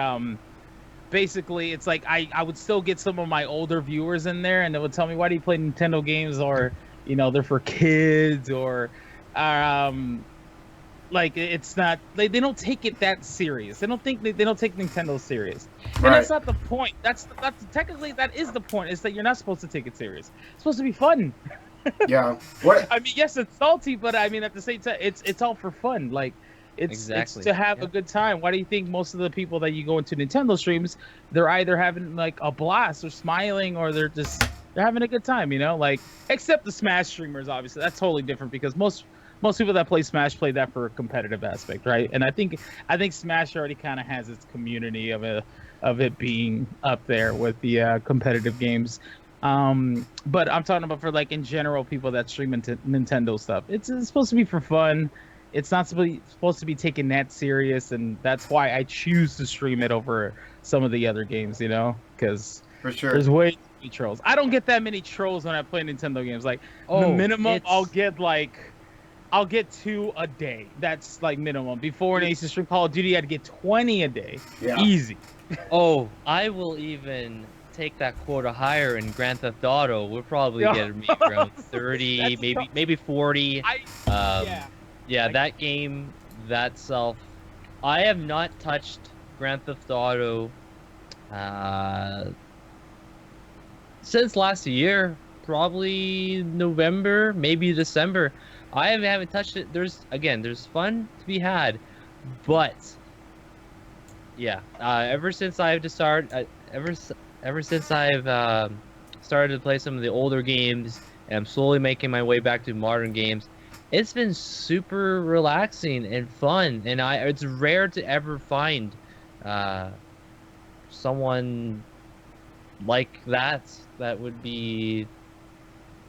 basically it's like I would still get some of my older viewers in there, and they would tell me, why do you play Nintendo games, or they're for kids, or like it's not they don't take it that serious. They don't take Nintendo serious. And Right. that's not the point. That's technically that is the point, is that you're not supposed to take it serious. It's supposed to be fun. Yeah. What? I mean, yes, it's salty, but I mean at the same time it's all for fun. Like it's Exactly. to have Yeah. a good time. Why do you think most of the people that you go into Nintendo streams, they're either having like a blast or smiling, or they're having a good time, like except the Smash streamers, obviously. That's totally different, because most people that play Smash play that for a competitive aspect, right? And I think Smash already kind of has its community of it being up there with the competitive games. But I'm talking about for like in general people that stream into Nintendo stuff. It's supposed to be for fun. It's not supposed to be taken that serious, and that's why I choose to stream it over some of the other games, because For sure. there's way too many trolls. I don't get that many trolls when I play Nintendo games. Like the minimum I'll get 2 a day. That's like minimum. Before, when I used to stream Call of Duty, I'd get 20 a day. Yeah. Easy. Oh, I will even take that quota higher in Grand Theft Auto. We'll probably Yeah. get maybe around 30, That's maybe 40. Yeah. Yeah, Like- that game, that self. I have not touched Grand Theft Auto since last year, probably November, maybe December. I haven't touched it. There's fun to be had, but yeah, ever since I've started, ever since I've started to play some of the older games, and I'm slowly making my way back to modern games, It's been super relaxing and fun, and it's rare to ever find uh someone like that would be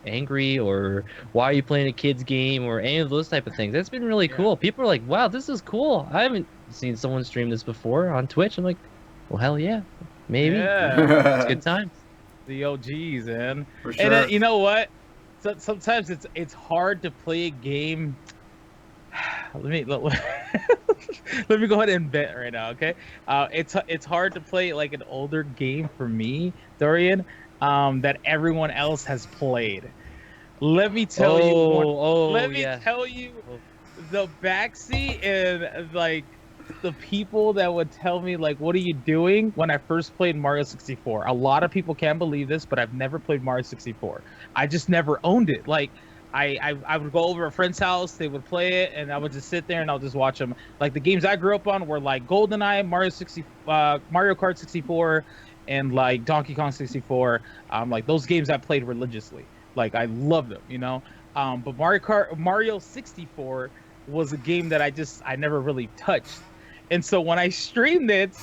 angry or why are you playing a kid's game or any of those type of things. That's been really Yeah. cool. People are like, wow, this is cool. I haven't seen someone stream this before on Twitch. I'm like, well, hell yeah, maybe. Yeah, It's good times. the OGs, man. For And then, sure. you know what? So, sometimes it's hard to play a game. Let me go ahead and bet right now, okay? It's hard to play like an older game for me, Dorian, that everyone else has played. Let me tell you. Let me Yeah. tell you, Oh. the backseat and like the people that would tell me like, "What are you doing?" When I first played Mario 64. A lot of people can't believe this, but I've never played Mario 64. I just never owned it. Like, I would go over a friend's house, they would play it, and I would just sit there and I'll just watch them. Like the games I grew up on were like GoldenEye, Mario Kart 64, and like Donkey Kong 64. Like those games I played religiously. Like I loved them, you know. But Mario 64 was a game that I never really touched. And so when I streamed it,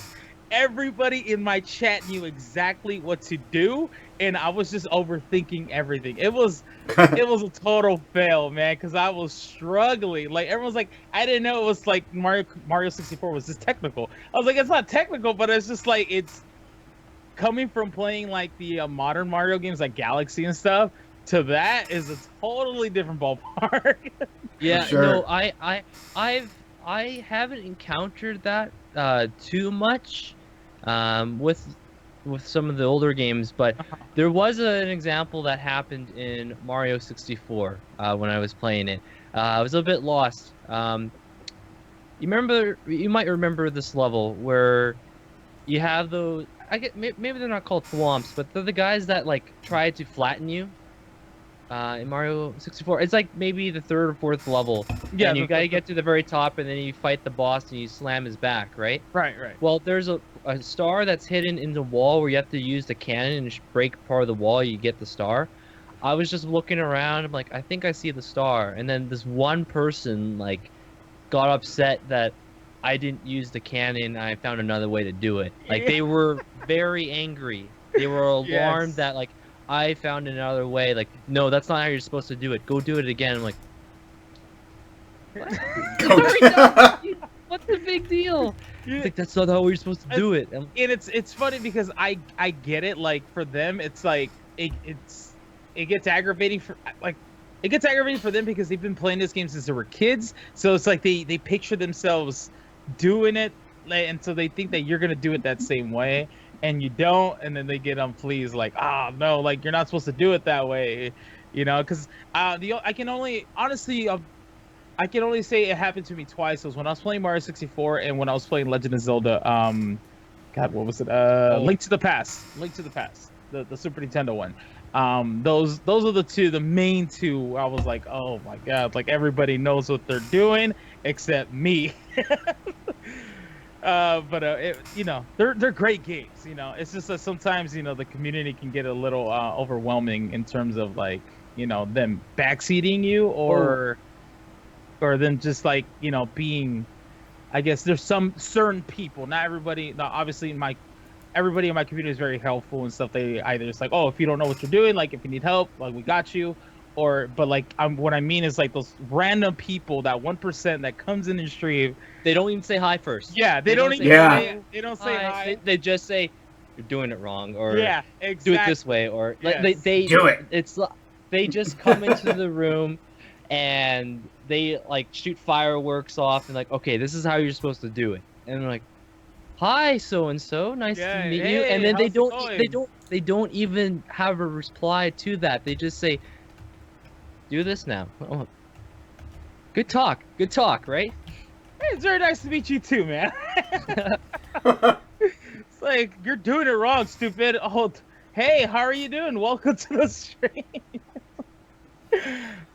everybody in my chat knew exactly what to do, and I was just overthinking everything. It was a total fail, man, because I was struggling. Like everyone's like, I didn't know it was like Mario 64 was this technical. I was like, it's not technical, but it's just like it's coming from playing like the modern Mario games like Galaxy and stuff to that is a totally different ballpark. Yeah, sure. no, I haven't encountered that too much with some of the older games, but there was an example that happened in Mario 64 when I was playing it. I was a bit lost. You might remember this level where you have those. Maybe they're not called thwomps, but they're the guys that like try to flatten you. In Mario 64, it's like maybe the third or fourth level. Yeah, and you gotta get to the very top, and then you fight the boss, and you slam his back, right? right. Well, there's a star that's hidden in the wall where you have to use the cannon and break part of the wall. You get the star. I was just looking around. I'm like, I think I see the star, and then this one person like got upset that I didn't use the cannon. And I found another way to do it. Like they were very angry. They were alarmed Yes. that like I found another way. Like, no, that's not how you're supposed to do it. Go do it again. I'm like, what's the big deal? Yeah. It's like that's not how we're supposed to do it. And it's funny because I get it. Like for them, it's like it gets aggravating for like it gets aggravating for them because they've been playing this game since they were kids. So it's like they picture themselves doing it, and so they think that you're gonna do it that same way, and you don't, and then they get unpleased. Like, ah, no, like you're not supposed to do it that way, you know? Because I can only honestly. I can only say it happened to me twice. It was when I was playing Mario 64 and when I was playing Legend of Zelda. God, what was it? Link to the Past. Link to the Past. The Super Nintendo one. Those are the main two. I was like, oh my god, like everybody knows what they're doing except me. You know, they're great games. You know, it's just that sometimes you know the community can get a little overwhelming in terms of like you know them backseating you or them just like you know being. I guess there's some certain people, not everybody. Not obviously everybody in my community is very helpful and stuff. They either it's like, oh, if you don't know what you're doing, like if you need help, like we got you, but like what I mean is like those random people, that 1% that comes in and stream. They don't even say hi first. Yeah, they don't even. Yeah. They don't say hi. They just say you're doing it wrong, or Yeah, do exactly. it this way, or like, Yes. they Do it. It's they just come into the room and they like shoot fireworks off and like, okay, this is how you're supposed to do it, and they're like, hi, so and so, nice Yeah, to meet you, hey, and then how's it going? they don't even have a reply to that. They just say, do this now. Oh, good talk, right? Hey, it's very nice to meet you too, man. It's like you're doing it wrong, stupid. Oh, hey, how are you doing? Welcome to the stream.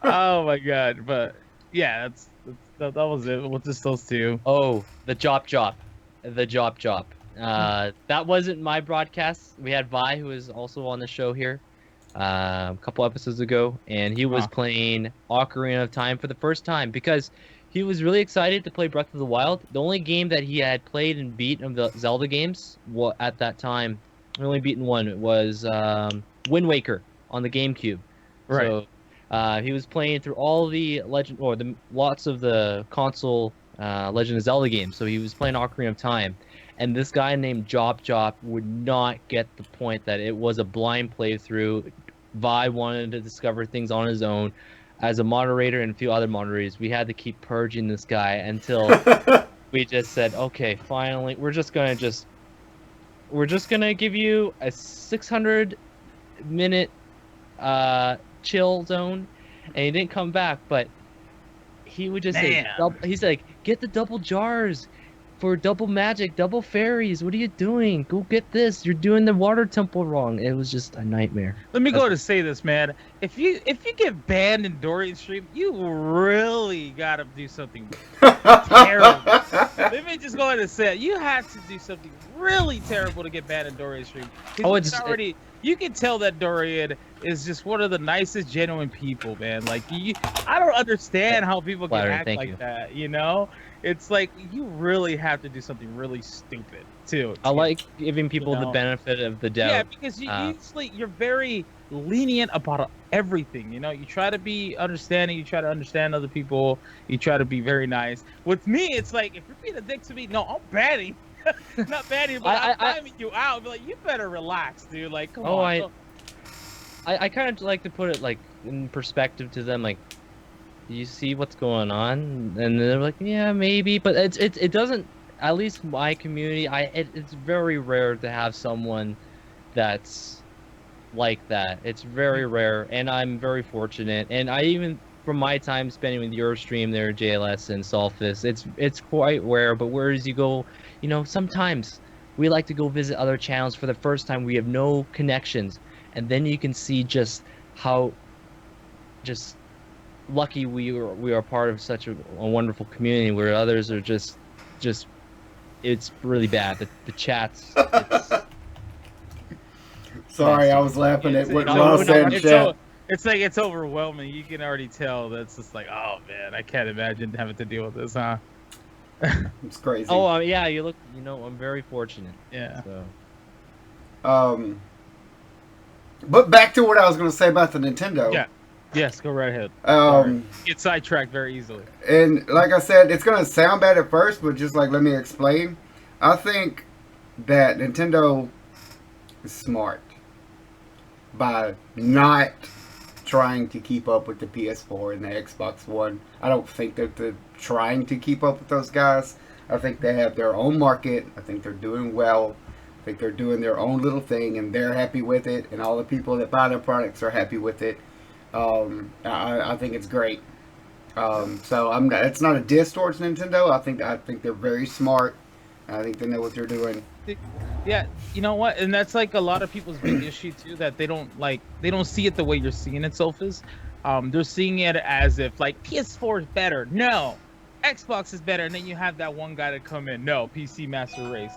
Oh my god, but yeah, that was it. With just those two. Oh, the Jop. That wasn't my broadcast. We had Vi, who is also on the show here. a couple episodes ago, and he was Huh. playing Ocarina of Time for the first time because he was really excited to play Breath of the Wild. The only game that he had played and beaten of the Zelda games at that time, only beaten one, it was Wind Waker on the GameCube. Right. So he was playing through all the Legend or the lots of the console Legend of Zelda games. So he was playing Ocarina of Time. And this guy named Jop would not get the point that it was a blind playthrough. Vi wanted to discover things on his own. As a moderator and a few other moderators, we had to keep purging this guy until we just said, okay, finally, we're just gonna give you a 600-minute chill zone, and he didn't come back, but he would just say, Man. he's like, get the double jars for double magic, double fairies. What are you doing? Go get this. You're doing the water temple wrong. It was just a nightmare. Let me go to say this, man. If you get banned in Dorian stream, you really gotta do something terrible. Let me just go ahead and say it. You have to do something really terrible to get banned in Dorian stream. 'Cause Oh, you can tell that Dorian is just one of the nicest, genuine people, man. Like I don't understand how people can Flattering, act thank like you. that. You know, it's like you really have to do something really stupid too. I like giving people the know. benefit of the Yeah, doubt. because Uh, you're very lenient about everything. You know, you try to be understanding. You try to understand other people. You try to be very nice. With me, it's like if you're being a dick to me, no, I'm banning. Not banning, but I'm timing you out. Be like, you better relax, dude. Like, come Oh, on. I- I kind of like to put it like in perspective to them, like, do you see what's going on? And they're like, yeah, maybe, but it doesn't. At least my community, it's very rare to have someone that's like that. It's very rare, and I'm very fortunate. And I even from my time spending with your stream there, JLS and Solfus, it's quite rare. But whereas you go, sometimes we like to go visit other channels for the first time. We have no connections, and then you can see just how just lucky we are part of such a wonderful community where others are just it's really bad. The chats. Sorry, I was laughing at what no, Ross no, said in it's chat. it's like it's overwhelming. You can already tell that's just like, oh man, I can't imagine having to deal with this, huh? It's crazy. Oh yeah, you look. I'm very fortunate. Yeah. So But back to what I was going to say about the Nintendo. Yeah. Yes, go right ahead. Get sidetracked very easily. And like I said, it's going to sound bad at first, but just like let me explain. I think that Nintendo is smart by not trying to keep up with the PS4 and the Xbox One. I don't think that they're trying to keep up with those guys. I think they have their own market. I think they're doing well. I think they're doing their own little thing, and they're happy with it, and all the people that buy their products are happy with it. I think it's great. So it's not a diss towards Nintendo. I think they're very smart. I think they know what they're doing. Yeah, you know what? And that's like a lot of people's big issue too, that they don't see it the way you're seeing it, Sophus. They're seeing it as if like PS4 is better. No. Xbox is better, and then you have that one guy to come in. No, PC Master Race.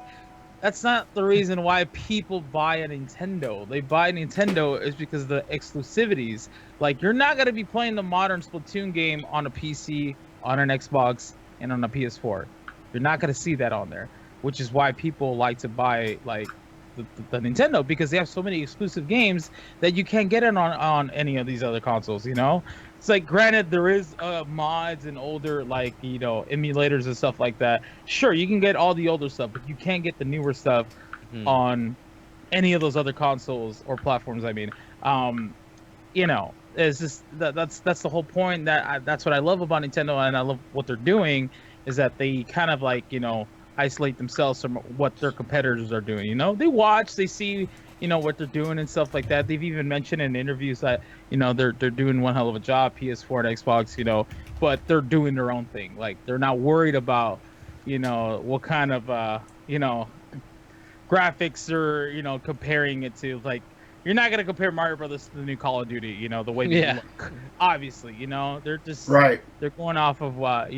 That's not the reason why people buy a Nintendo. They buy a Nintendo is because of the exclusivities. Like, you're not going to be playing the modern Splatoon game on a PC, on an Xbox, and on a PS4. You're not going to see that on there, which is why people like to buy, like, the Nintendo, because they have so many exclusive games that you can't get it on any of these other consoles, you know? It's like, granted, there is mods and older, like, emulators and stuff like that. Sure, you can get all the older stuff, but you can't get the newer stuff on any of those other consoles or platforms. I mean, it's just that's the whole point. That's what I love about Nintendo, and I love what they're doing, is that they kind of like isolate themselves from what their competitors are doing. They watch, they see what they're doing and stuff like that. They've even mentioned in interviews that they're doing one hell of a job, PS4 and Xbox, but they're doing their own thing. Like, they're not worried about what kind of graphics are comparing it to. Like, you're not gonna compare Mario Brothers to the new Call of Duty, the way they look. Obviously, they're just Right. They're going off of what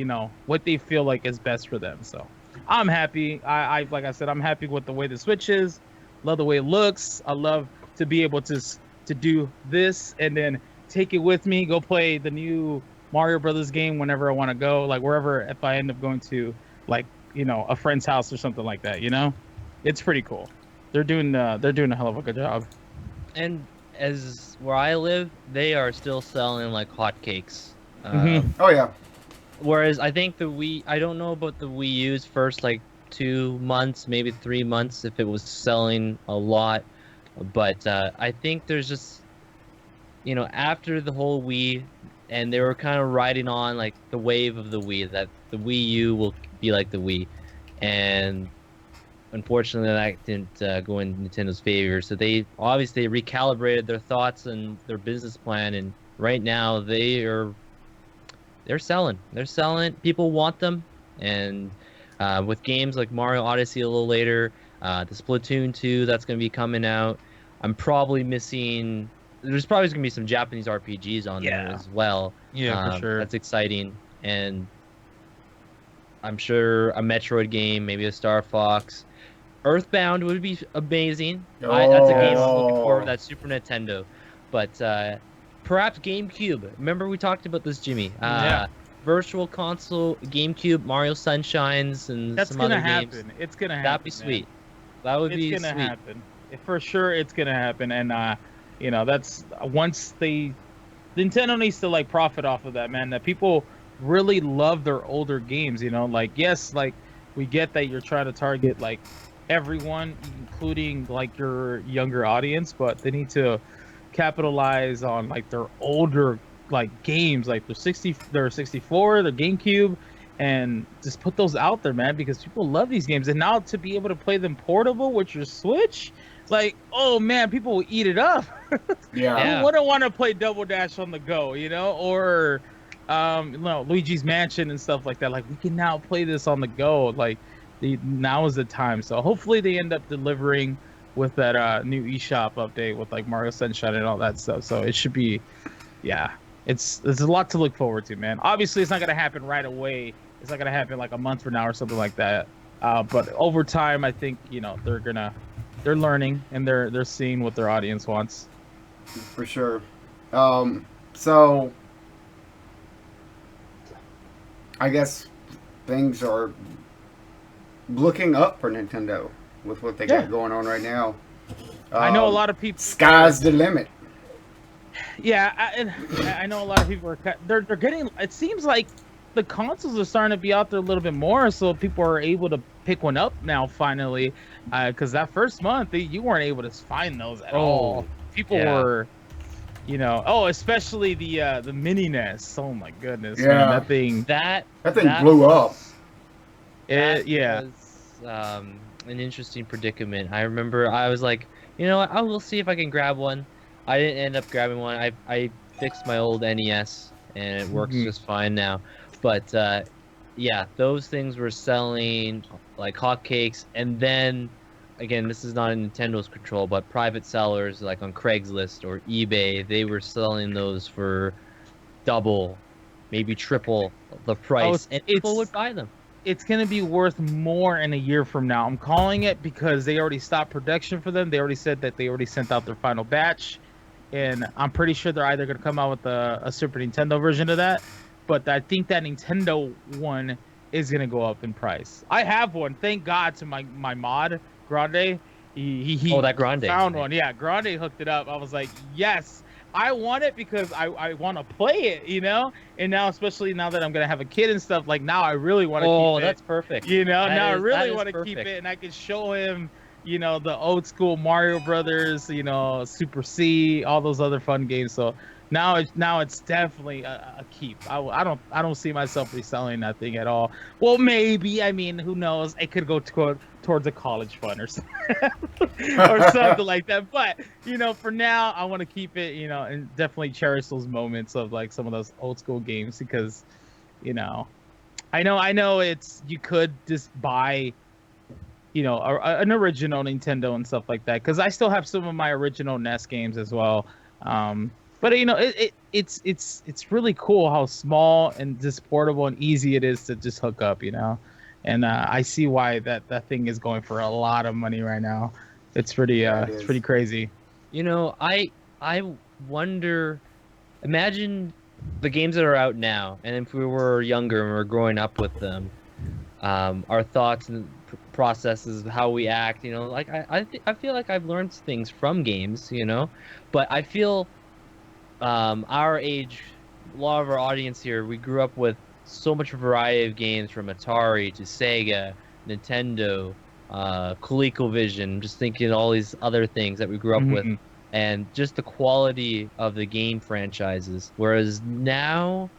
they feel like is best for them. So I'm happy. Like I said, I'm happy with the way the Switch is. Love the way it looks. I love to be able to to do this and then take it with me, go play the new Mario Brothers game whenever I want to go, like wherever, if I end up going to like, a friend's house or something like that, it's pretty cool. They're doing a hell of a good job. And as where I live, they are still selling like hotcakes. Mhm. Oh yeah. Whereas I think I don't know about the Wii U's first like 2 months, maybe 3 months, if it was selling a lot. But I think there's just, after the whole Wii, and they were kind of riding on like the wave of the Wii, that the Wii U will be like the Wii. And unfortunately, that didn't go in Nintendo's favor. So they obviously recalibrated their thoughts and their business plan, and right now they're selling. They're selling. People want them, and with games like Mario Odyssey a little later, the Splatoon 2 that's going to be coming out. I'm probably missing. There's probably going to be some Japanese RPGs on there Yeah. as well. Yeah, for sure. That's exciting, and I'm sure a Metroid game, maybe a Star Fox. Earthbound would be amazing. That's a game I'm looking forward to. Oh. That Super Nintendo, but perhaps GameCube. Remember we talked about this, Jimmy? Yeah. Virtual console, GameCube, Mario Sunshines, and That's some gonna other happen. games. It's gonna happen. That'd be man. sweet. That would be It's gonna sweet. happen. For sure, it's gonna happen. And that's once Nintendo needs to like profit off of that, man. That people really love their older games. Like yes, like we get that you're trying to target like everyone, including like your younger audience, but they need to capitalize on like their older like games, like their 64, their GameCube, and just put those out there, man, because people love these games. And now to be able to play them portable with your Switch, like, oh man, people will eat it up. Yeah. Yeah. Who wouldn't want to play Double Dash on the go, or Luigi's Mansion and stuff like that? Like we can now play this on the go. Like now is the time. So hopefully they end up delivering with that new eShop update with like Mario Sunshine and all that stuff. So it should be, yeah, there's a lot to look forward to, man. Obviously it's not gonna happen right away. It's not gonna happen like a month from now or something like that. But over time, I think they're learning and they're seeing what their audience wants. For sure. So I guess things are looking up for Nintendo with what they Yeah. got going on right now. I know a lot of people. Sky's the limit. Yeah, I know a lot of people are. They're getting. It seems like the consoles are starting to be out there a little bit more, so people are able to pick one up now finally. Because that first month, you weren't able to find those at all. People yeah. were, especially the mini NES. Oh my goodness, Yeah. man, that thing. That That thing blew up. Yeah. was an interesting predicament. I remember I was like, I will see if I can grab one. I didn't end up grabbing one. I fixed my old NES and it works Mhm. just fine now. But yeah, those things were selling like hotcakes. And then again, this is not in Nintendo's control, but private sellers like on Craigslist or eBay, they were selling those for double, maybe triple the price, and people would buy them. It's going to be worth more in a year from now. I'm calling it because they already stopped production for them. They already said that they already sent out their final batch. And I'm pretty sure they're either going to come out with a Super Nintendo version of that. But I think that Nintendo one is going to go up in price. I have one. Thank God to my mod, Grande. He That Grande. found one. Yeah, Grande hooked it up. I was like, yes. I want it because I want to play it, And now, especially now that I'm going to have a kid and stuff, like now I really want to keep it. That's perfect. Now I That really is want to keep perfect. it, and I can show him, the old school Mario Brothers, Super C, all those other fun games. So now it's definitely a keep. I don't see myself reselling that thing at all. Well, maybe. I mean, who knows? It could go towards a college fund or something, or something like that. But for now, I want to keep it. And definitely cherish those moments of like some of those old school games because, I know you could just buy, an original Nintendo and stuff like that. Because I still have some of my original NES games as well. But it's really cool how small and just portable and easy it is to just hook up, And I see why that thing is going for a lot of money right now. It's pretty Yeah, it it's is. pretty crazy. I I wonder. Imagine the games that are out now, and if we were younger and we were growing up with them, our thoughts and processes, how we act. Like I feel like I've learned things from games. But I feel our age, a lot of our audience here, we grew up with so much variety of games from Atari to Sega, Nintendo, ColecoVision. Just thinking all these other things that we grew up with, Mhm. and just the quality of the game franchises. Whereas now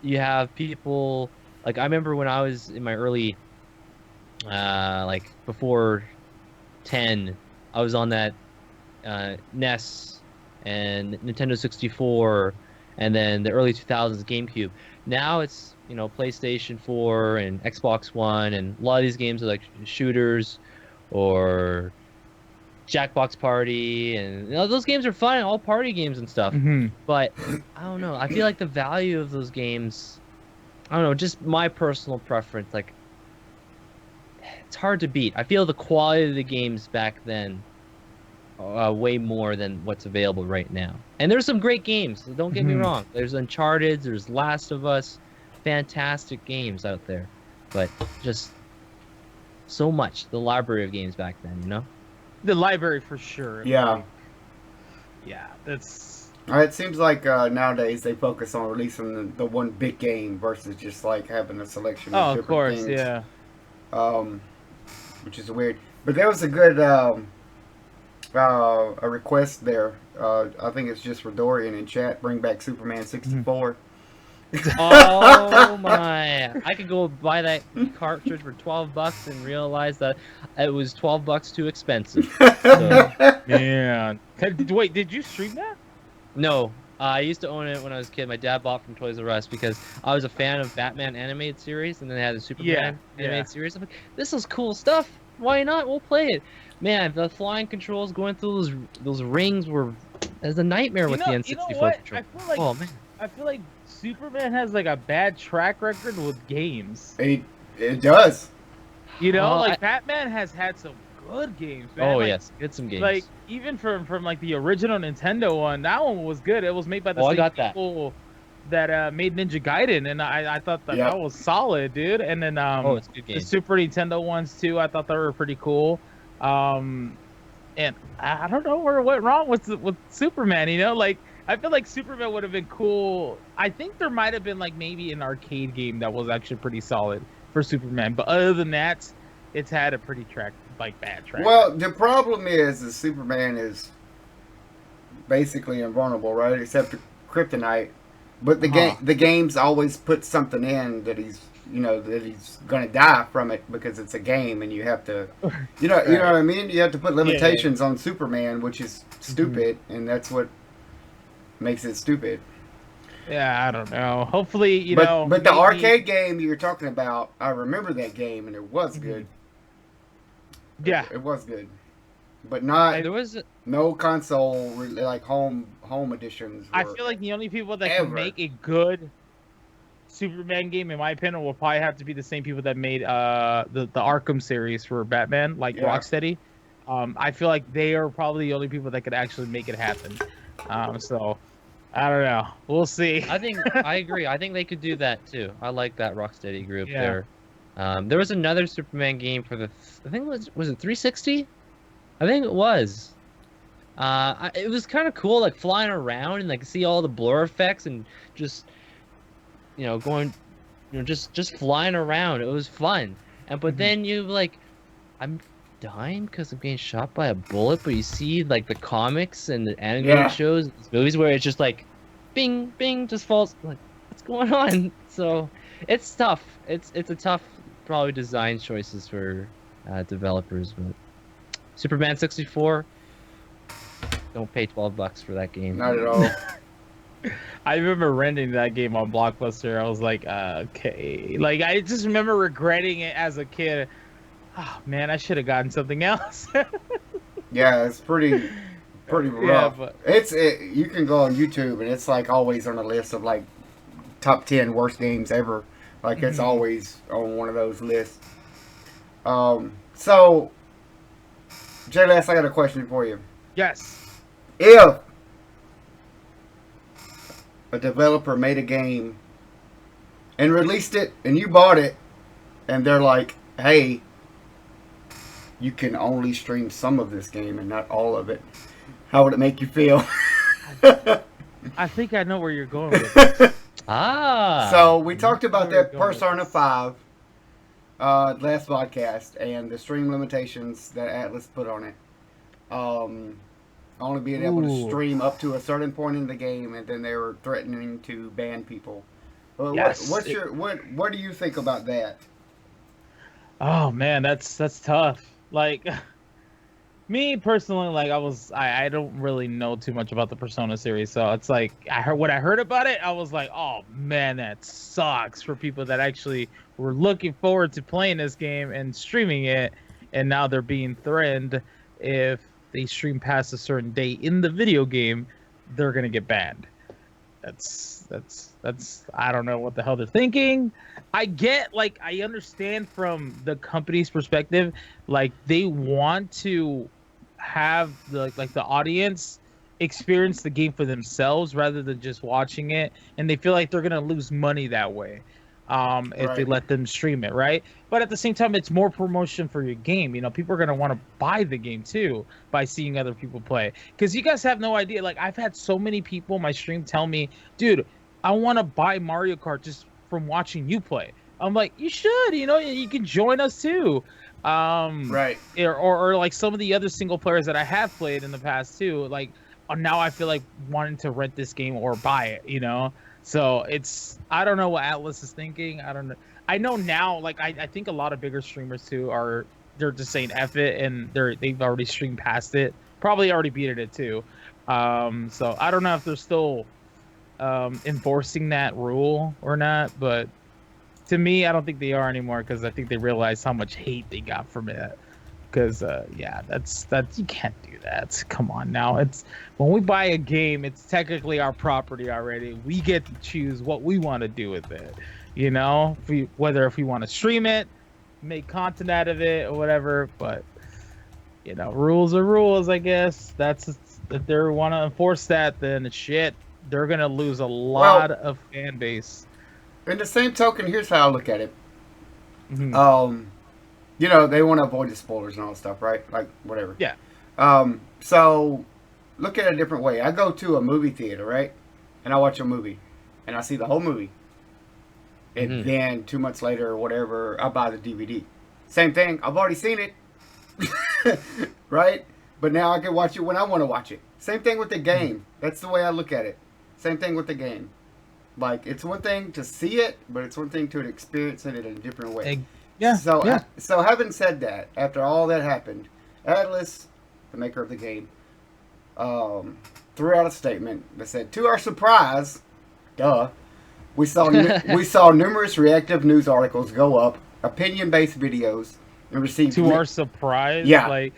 you have people like I remember when I was in my early, like before 10, I was on that NES and Nintendo 64, and then the early 2000s GameCube. Now it's, PlayStation 4 and Xbox One, and a lot of these games are like shooters or Jackbox Party, and those games are fun, all party games and stuff. Mhm. But I don't know. I feel like the value of those games, I don't know, just my personal preference, like it's hard to beat. I feel the quality of the games back then way more than what's available right now. And there's some great games. So don't get me Mhm. wrong. There's Uncharted. There's Last of Us. Fantastic games out there, but just so much. The library of games back then. The library for sure. Yeah. Like, yeah, that's. It seems like nowadays they focus on releasing the one big game versus just like having a selection of Oh, of different course, things. yeah. Which is weird. But there was a good a request there. I think it's just for Dorian in chat. Bring back Superman 64. Oh my! I could go buy that cartridge for $12 and realize that it was $12 too expensive. So, Man. Wait, did you stream that? no, I used to own it when I was a kid. My dad bought from Toys R Us because I was a fan of Batman animated series, and then they had the Superman animated series. I'm like, this is cool stuff. Why not? We'll play it. Man, the flying controls going through those rings were as a nightmare with the N64 You know what? control. I feel like Superman has like a bad track record with games. It does. Well, Like Batman has had some good games, man. Oh Like, yes, get some games. Like even from like the original Nintendo one, that one was good. It was made by the I same got that. people that made Ninja Gaiden, and I thought that Yep. that was solid, dude. And then it's a good the game. Super Nintendo ones too, I thought they were pretty cool. And I don't know where it went wrong with Superman. Like I feel like Superman would have been cool. I think there might have been like maybe an arcade game that was actually pretty solid for Superman, but other than that, it's had a pretty bad track. Well, the problem is that Superman is basically invulnerable, right? Except for kryptonite. But the games always put something in that he's gonna die from it because it's a game, and you have to, you know what I mean. You have to put limitations on Superman, which is stupid, and that's what makes it stupid. Yeah, I don't know. Hopefully, But the maybe- arcade game you're talking about, I remember that game, and it was good. Yeah, It was good, but not There was no console like home editions. I were- feel like the only people that ever. can make a good Superman game, in my opinion, will probably have to be the same people that made the Arkham series for Batman, like Yeah. Rocksteady. I feel like they are probably the only people that could actually make it happen. So I don't know. We'll see. I agree. I think they could do that too. I like that Rocksteady group Yeah. there. There was another Superman game for I think it was it 360? I think it was. It was kind of cool, like flying around and like see all the blur effects and just going, just flying around. It was fun. But then I'm dying because I'm getting shot by a bullet. But you see like the comics and the animated shows, these movies where it's just like, bing, bing, just falls. Like, what's going on? So it's tough. It's a tough probably design choices for developers. But Superman 64, don't pay $12 for that game. Not at all. I remember renting that game on Blockbuster. I was like, okay. Like, I just remember regretting it as a kid. Oh, man, I should have gotten something else. Yeah, it's pretty rough. but You can go on YouTube and it's like always on a list of like top 10 worst games ever. Like it's always on one of those lists. So, Jless, I got a question for you. yes. If a developer made a game and released it, and you bought it, and they're like, "Hey, you can only stream some of this game and not all of it." How would it make you feel? I think I know where you're going with this. Ah. So we talked about Where that you're going with Persona this. 5 last podcast and the stream limitations that Atlas put on it. Only being able to Ooh. stream up to a certain point in the game, and then they were threatening to ban people. Well, Yes. what do you think about that? Oh man, that's tough. Like me personally, like I don't really know too much about the Persona series, so it's like I heard about it, I was like, oh man, that sucks for people that actually were looking forward to playing this game and streaming it, and now they're being threatened if they stream past a certain date in the video game, they're gonna get banned. That's I don't know what the hell they're thinking. I understand from the company's perspective, like they want to have the audience experience the game for themselves rather than just watching it, and they feel like they're gonna lose money that way if they Right. let them stream it, right? But at the same time, it's more promotion for your game. People are gonna want to buy the game too by seeing other people play, because you guys have no idea. Like, I've had so many people in my stream tell me, dude, I want to buy Mario Kart just from watching you play. I'm like, you should, you can join us too. Right. Or like some of the other single players that I have played in the past too. Like, now I feel like wanting to rent this game or buy it. So I don't know what Atlas is thinking. I don't know. I know now, like I think a lot of bigger streamers too they're just saying F it, and they've already streamed past it. Probably already beat it too. So I don't know if they're still enforcing that rule or not, but to me, I don't think they are anymore, because I think they realize how much hate they got from it. Because yeah, that's you can't do that. Come on now. It's when we buy a game, it's technically our property already. We get to choose what we want to do with it. Whether if we want to stream it, make content out of it, or whatever. But rules are rules, I guess. If they want to enforce that, then shit, they're gonna lose a lot of fan base. In the same token, here's how I look at it. Mhm. They want to avoid the spoilers and all that stuff, right? Like, whatever. Yeah. So look at it a different way. I go to a movie theater, right? And I watch a movie. And I see the whole movie. And Mhm. then 2 months later or whatever, I buy the DVD. Same thing. I've already seen it. Right? But now I can watch it when I want to watch it. Same thing with the game. That's the way I look at it. Same thing with the game. Like, it's one thing to see it, but it's one thing to experience it in a different way. Yeah. So, yeah. so having said that, after all that happened, Atlas, the maker of the game, threw out a statement that said, "To our surprise, we saw we saw numerous reactive news articles go up, opinion-based videos, and received To our surprise, yeah.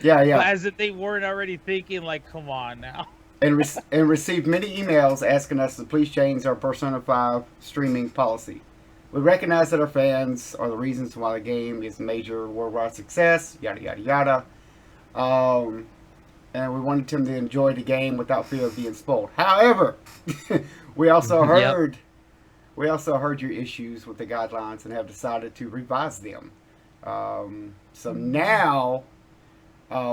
as if they weren't already thinking, like, come on now. and received many emails asking us to please change our Persona 5 streaming policy. We recognize that our fans are the reasons why the game is a major worldwide success, yada, yada, yada. And we wanted them to enjoy the game without fear of being spoiled. However, we also heard your issues with the guidelines and have decided to revise them. So now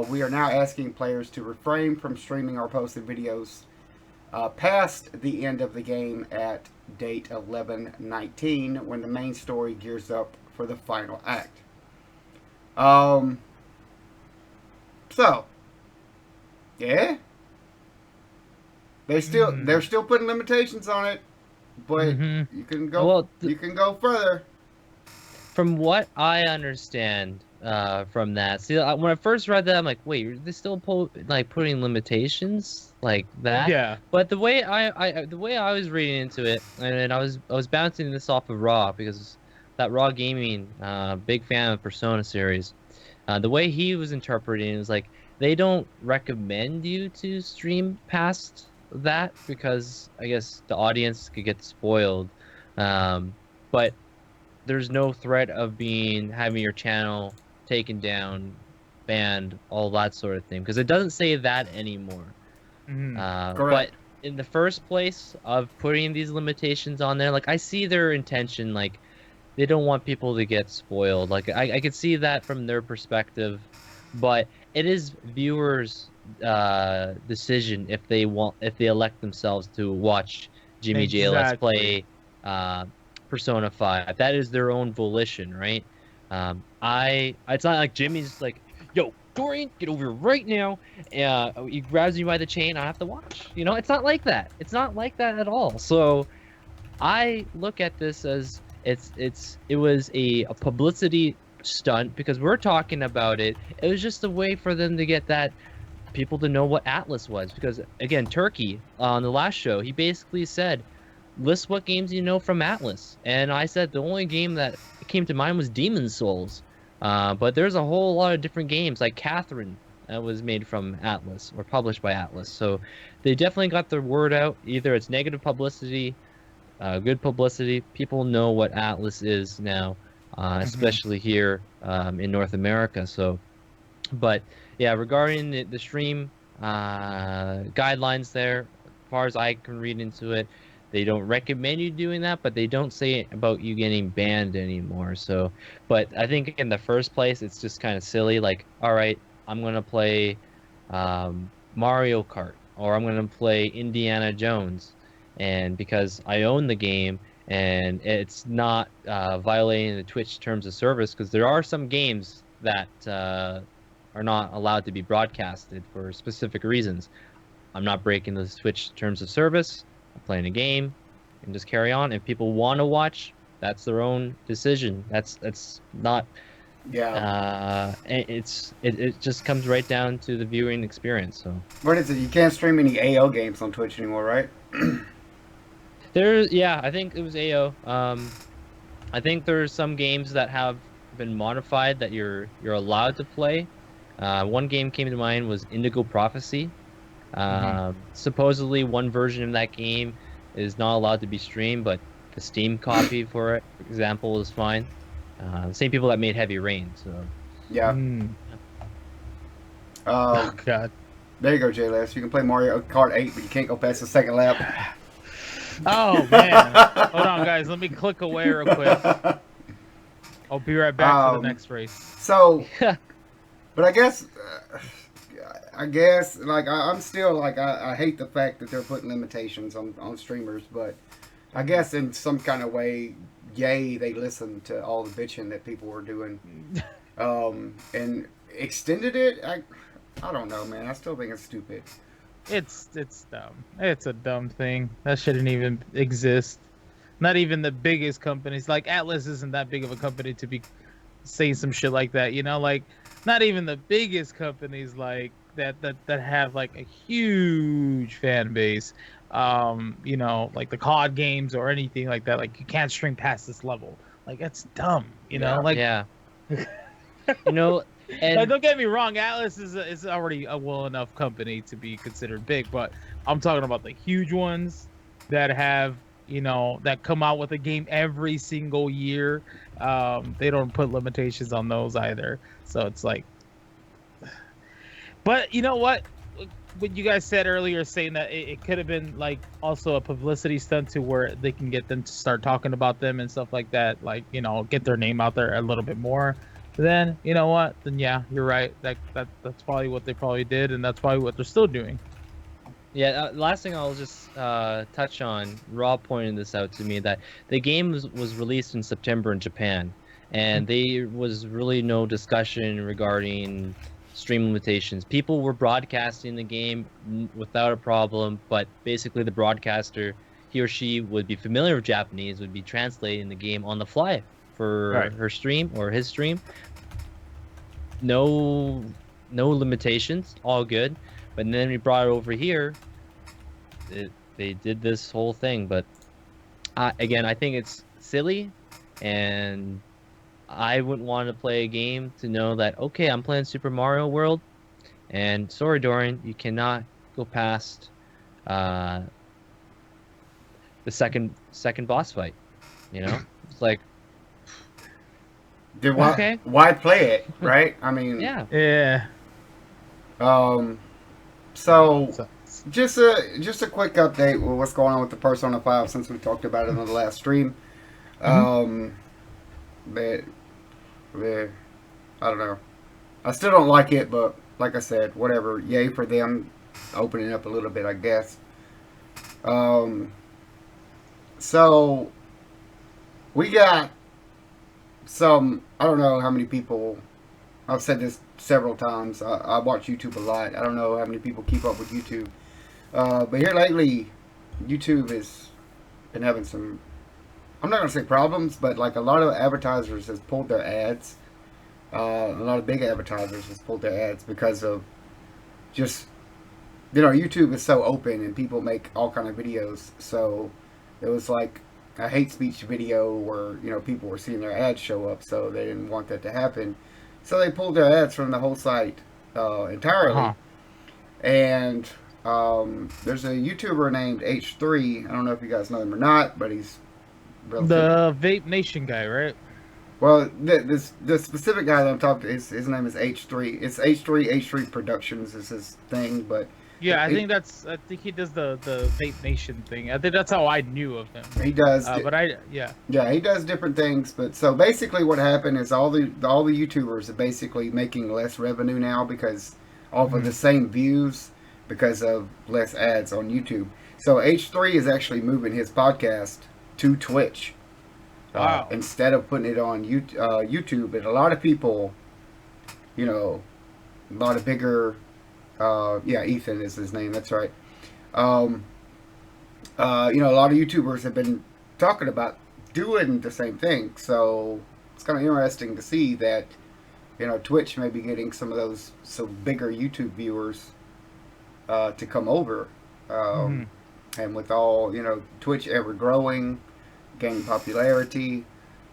we are now asking players to refrain from streaming our posted videos past the end of the game at date 11/19, when the main story gears up for the final act. So yeah, they're still putting limitations on it, but you can go further. From what I understand from that, see, when I first read that, I'm like, wait, are they still putting limitations like that? Yeah. But the way I was reading into it, and I was bouncing this off of Raw, because that Raw Gaming, big fan of Persona series. The way he was interpreting it was like, they don't recommend you to stream past that, because I guess the audience could get spoiled. But there's no threat of having your channel taken down, banned, all that sort of thing, because it doesn't say that anymore. Mhm. Correct. in the first place of putting these limitations on there, like I see their intention, like they don't want people to get spoiled. Like I could see that from their perspective, but it is viewers' decision if they elect themselves to watch Jimmy Jless Exactly. play uh, Persona 5. That is their own volition, right? It's not like Jimmy's like, yo, Dorian, get over here right now. He grabs me by the chain. I have to watch. You know, it's not like that. It's not like that at all. So I look at this as it was a publicity stunt because we're talking about it. It was just a way for them to get that people to know what Atlas was. Because again, Turkey on the last show, he basically said, "List what games you know from Atlas," and I said the only game that came to mind was Demon Souls. But there's a whole lot of different games like Catherine that was made from Atlas or published by Atlas. So they definitely got the word out. Either it's negative publicity, good publicity. People know what Atlas is now, especially here in North America. So, but yeah, regarding the stream guidelines there, as far as I can read into it, they don't recommend you doing that, but they don't say about you getting banned anymore. So, but I think in the first place, it's just kind of silly. Like, all right, I'm gonna play Mario Kart, or I'm gonna play Indiana Jones, and because I own the game and it's not violating the Twitch terms of service, because there are some games that are not allowed to be broadcasted for specific reasons. I'm not breaking the Twitch terms of service. I'm playing a game and just carry on. If people want to watch, that's their own decision. That's not. Yeah. It just comes right down to the viewing experience. So What is it? You can't stream any AO games on Twitch anymore, right? yeah, I think it was AO. I think there's some games that have been modified that you're allowed to play. One game came to mind was Indigo Prophecy. Supposedly, one version of that game is not allowed to be streamed, but the Steam copy for it, for example, is fine. The same people that made Heavy Rain, so Yeah. Oh God. There you go, Jless. You can play Mario Kart 8, but you can't go past the second lap. Oh man. Hold on, guys. Let me click away real quick. I'll be right back to the next race. So, but I guess, like, I'm still, like, I hate the fact that they're putting limitations on streamers, but I guess in some kind of way, yay, they listened to all the bitching that people were doing, and extended it. I don't know, man. I still think it's stupid. It's dumb. It's a dumb thing. That shouldn't even exist. Not even the biggest companies. Like Atlas isn't that big of a company to be saying some shit like that. You know, like not even the biggest companies like that have like a huge fan base. You know, like the COD games or anything like that. Like you can't stream past this level. Like that's dumb. You know, like yeah. You know, Now, and don't get me wrong, Atlas is already a well enough company to be considered big, but I'm talking about the huge ones that have, you know, that come out with a game every single year. They don't put limitations on those either. So it's like, but you know what? What you guys said earlier, saying that it could have been like also a publicity stunt to where they can get them to start talking about them and stuff like that, like, you know, get their name out there a little bit more. Then you know what? Then yeah, you're right. That's probably what they probably did, and that's probably what they're still doing. yeah, last thing I'll just touch on. Rob pointed this out to me that the game was released in September in Japan, and there was really no discussion regarding stream limitations. People were broadcasting the game without a problem, but basically the broadcaster, he or she would be familiar with Japanese, would be translating the game on the fly for Right. her stream or his stream. No limitations, all good. But then we brought it over here. They did this whole thing, but again, I think it's silly, and I wouldn't want to play a game to know that, okay, I'm playing Super Mario World, and sorry, Dorian, you cannot go past the second boss fight. You know, it's like, Then why, Okay. why play it, right? I mean, yeah, Yeah. So just a quick update with what's going on with the Persona 5 since we talked about it on the last stream. Um, they, they, I don't know. I still don't like it, but like I said, whatever. Yay for them opening up a little bit, I guess. Um, so we got some. I don't know how many people. I've said this several times. I watch YouTube a lot. I don't know how many people keep up with YouTube. But here lately, YouTube has been having some. I'm not gonna say problems, but like a lot of advertisers has pulled their ads. A lot of big advertisers has pulled their ads because of just YouTube is so open and people make all kind of videos. So it was like a hate speech video where people were seeing their ads show up, so they didn't want that to happen. So they pulled their ads from the whole site entirely. Uh-huh. And there's a YouTuber named H3. I don't know if you guys know him or not, but he's The Vape Nation guy, right? well. The specific guy that I'm talking to, his name is H3. It's H3 Productions is his thing, but Yeah, I He- think he does the Vape Nation thing. I think that's how I knew of him. he does. Yeah. He does different things, but so basically, what happened is all the YouTubers are basically making less revenue now because off of the same views because of less ads on YouTube. So H3 is actually moving his podcast to Twitch Wow. instead of putting it on YouTube. And a lot of people, a lot of bigger, Ethan is his name. That's right. A lot of YouTubers have been talking about doing the same thing. So it's kind of interesting to see that, Twitch may be getting some of those bigger YouTube viewers to come over. And with all, Twitch ever growing, gaining popularity,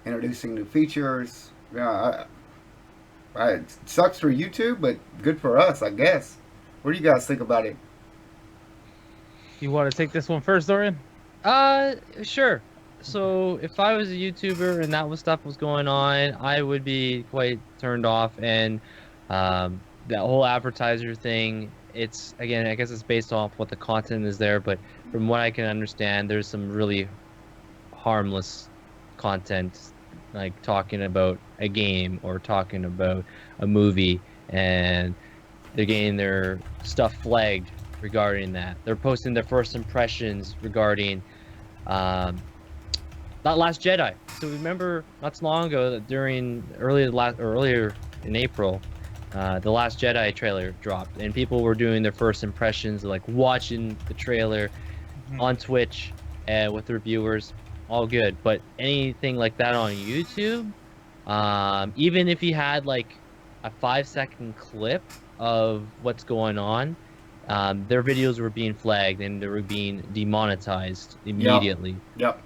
introducing new features, it sucks for YouTube, but good for us, I guess. What do you guys think about it? You want to take this one first, Dorian? Sure. So if I was a YouTuber and that was stuff was going on, I would be quite turned off. And that whole advertiser thing, it's again, I guess it's based off what the content is there. But from what I can understand, there's some really harmless content, like talking about a game or talking about a movie, and they're getting their stuff flagged regarding that. They're posting their first impressions regarding that Last Jedi. So remember not so long ago that earlier in April, the Last Jedi trailer dropped, and people were doing their first impressions, like watching the trailer on Twitch and with their viewers. All good, but anything like that on YouTube, even if you had like a 5-second clip of what's going on, their videos were being flagged and they were being demonetized immediately. Yep.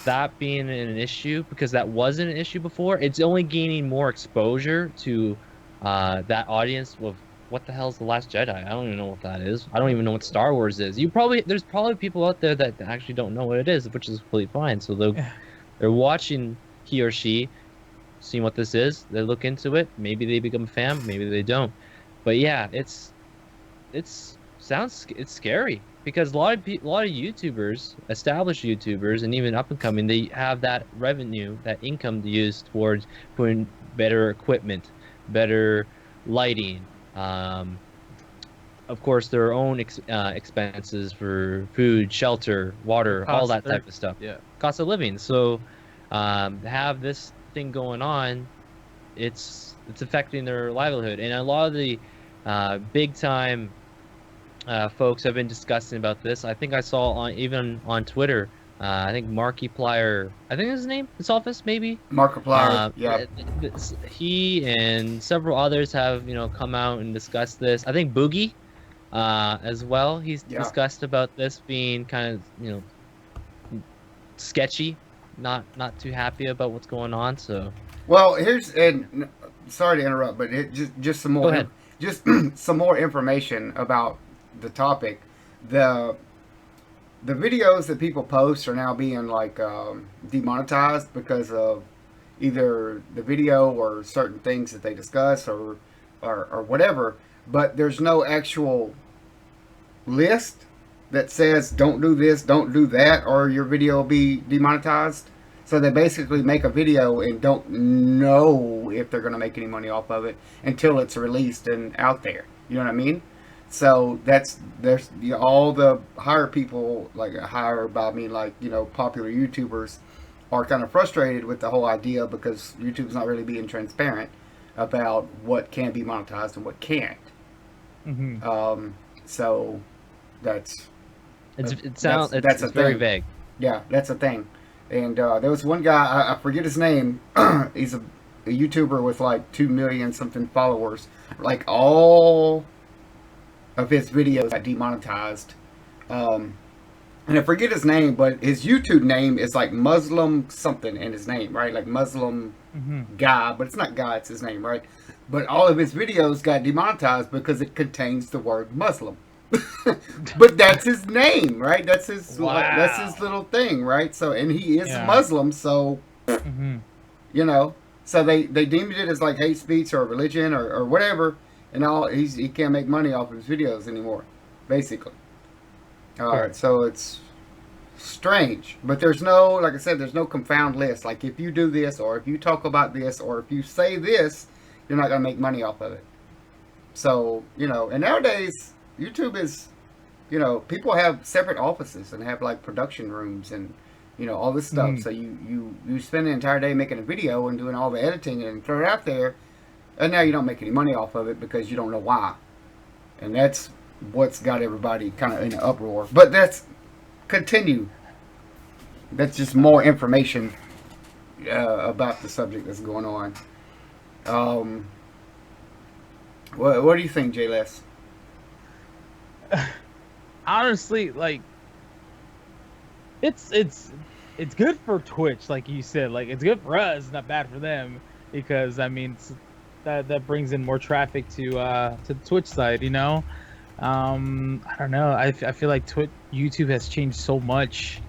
That being an issue, because that wasn't an issue before, it's only gaining more exposure to that audience of what the hell's The Last Jedi? I don't even know what that is. I don't even know what Star Wars is. There's probably people out there that actually don't know what it is, which is completely fine. So they're watching he or she, seeing what this is. They look into it. Maybe they become a fan. Maybe they don't. But yeah, it's scary because a lot of YouTubers, established YouTubers, and even up and coming, they have that revenue, that income to use towards putting better equipment, better lighting. Of course, their own expenses for food, shelter, water, all that type of stuff. Yeah. Cost of living. So, to have this thing going on, it's affecting their livelihood, and a lot of the big time folks have been discussing about this. I think I saw even on Twitter. I think Markiplier, I think is his name, his office maybe. Markiplier, yeah. He and several others have come out and discussed this. I think Boogie, as well. He's discussed about this being kind of sketchy, not too happy about what's going on. So. Well, and sorry to interrupt, but just some more. Go ahead. Just some more information about the topic. The videos that people post are now being like demonetized because of either the video or certain things that they discuss or whatever. But there's no actual list that says don't do this, don't do that, or your video will be demonetized. So they basically make a video and don't know if they're going to make any money off of it until it's released and out there. You know what I mean? So there's all the higher people, like higher by I mean like popular YouTubers, are kind of frustrated with the whole idea because YouTube's not really being transparent about what can be monetized and what can't. So that's it's very vague. Yeah, that's a thing. And there was one guy, I forget his name. He's a YouTuber with like 2 million something followers. Like all of his videos got demonetized. And I forget his name, but his YouTube name is like Muslim something in his name, right? Like Muslim guy, but it's not guy, it's his name, right? But all of his videos got demonetized because it contains the word Muslim. But that's his name, right? That's his little thing, right? So, and he is Muslim, so so they deemed it as like hate speech or religion or whatever, and he can't make money off of his videos anymore, basically. So it's strange, but there's no, like I said, there's no confound list. Like if you do this, or if you talk about this, or if you say this, you're not gonna make money off of it. So and nowadays YouTube is, people have separate offices and have like production rooms and all this stuff. So you spend the entire day making a video and doing all the editing and throw it out there, and now you don't make any money off of it because you don't know why, and that's what's got everybody kind of in an uproar. But that's just more information about the subject that's going on. What do you think, Jless? Honestly, like it's good for Twitch, like you said. Like it's good for us, not bad for them, because I mean that brings in more traffic to the Twitch side. I don't know. I feel like YouTube has changed so much.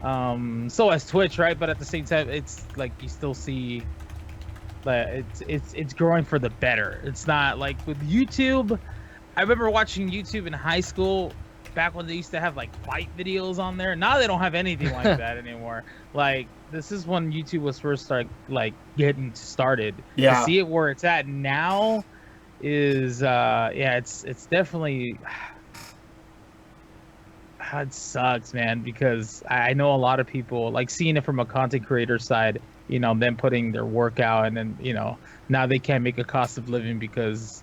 So has Twitch, right? But at the same time, it's like you still see that it's growing for the better. It's not like with YouTube. I remember watching YouTube in high school back when they used to have like fight videos on there. Now they don't have anything like that anymore. Like this is when YouTube was first getting started. Yeah. To see it where it's at now is it's definitely it sucks, man, because I know a lot of people like seeing it from a content creator side, them putting their work out, and then now they can't make a cost of living because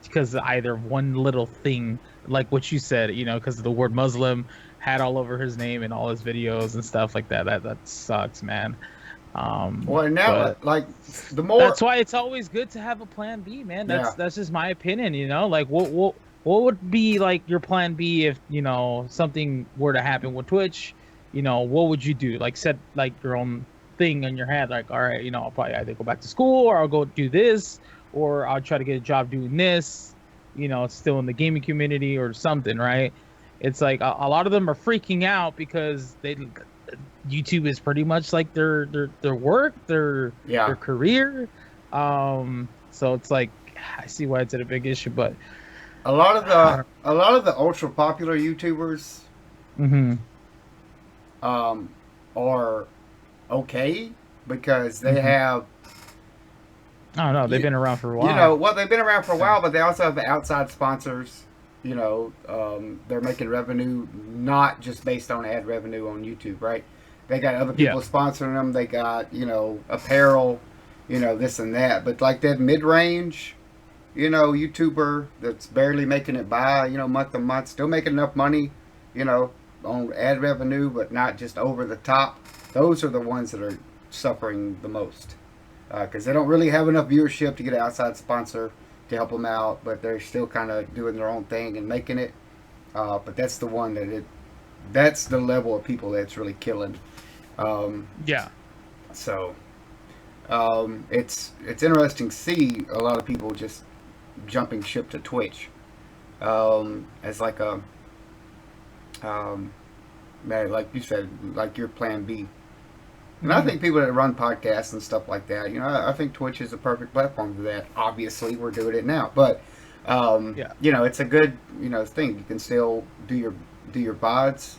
because either one little thing, like what you said, because the word Muslim had all over his name and all his videos and stuff like that. That sucks, man. Well, now, like the more that's why it's always good to have a plan B, man. That's just my opinion. Like what would be like your plan B if something were to happen with Twitch? What would you do? Like set like your own thing in your head, like, all right, I'll probably either go back to school or I'll go do this, or I'll try to get a job doing this, still in the gaming community or something, right? It's like a lot of them are freaking out because YouTube is pretty much like their work, their career. So it's like I see why it's a big issue, but a lot of the ultra popular YouTubers are okay because they have. I don't know. They've been around for a while. They've been around for a while, but they also have outside sponsors. They're making revenue not just based on ad revenue on YouTube, right? They got other people sponsoring them. They got, apparel, this and that. But like that mid-range, YouTuber that's barely making it by, month to month, still making enough money, on ad revenue, but not just over the top. Those are the ones that are suffering the most. Because they don't really have enough viewership to get an outside sponsor to help them out, but they're still kind of doing their own thing and making it. But that's the one that's the level of people that's really killing. So it's interesting to see a lot of people just jumping ship to Twitch as like a like you said, like your plan B. And I think people that run podcasts and stuff like that, I think Twitch is a perfect platform for that. Obviously, we're doing it now. But Yeah. You know, it's a good, you know, thing. You can still do your VODs.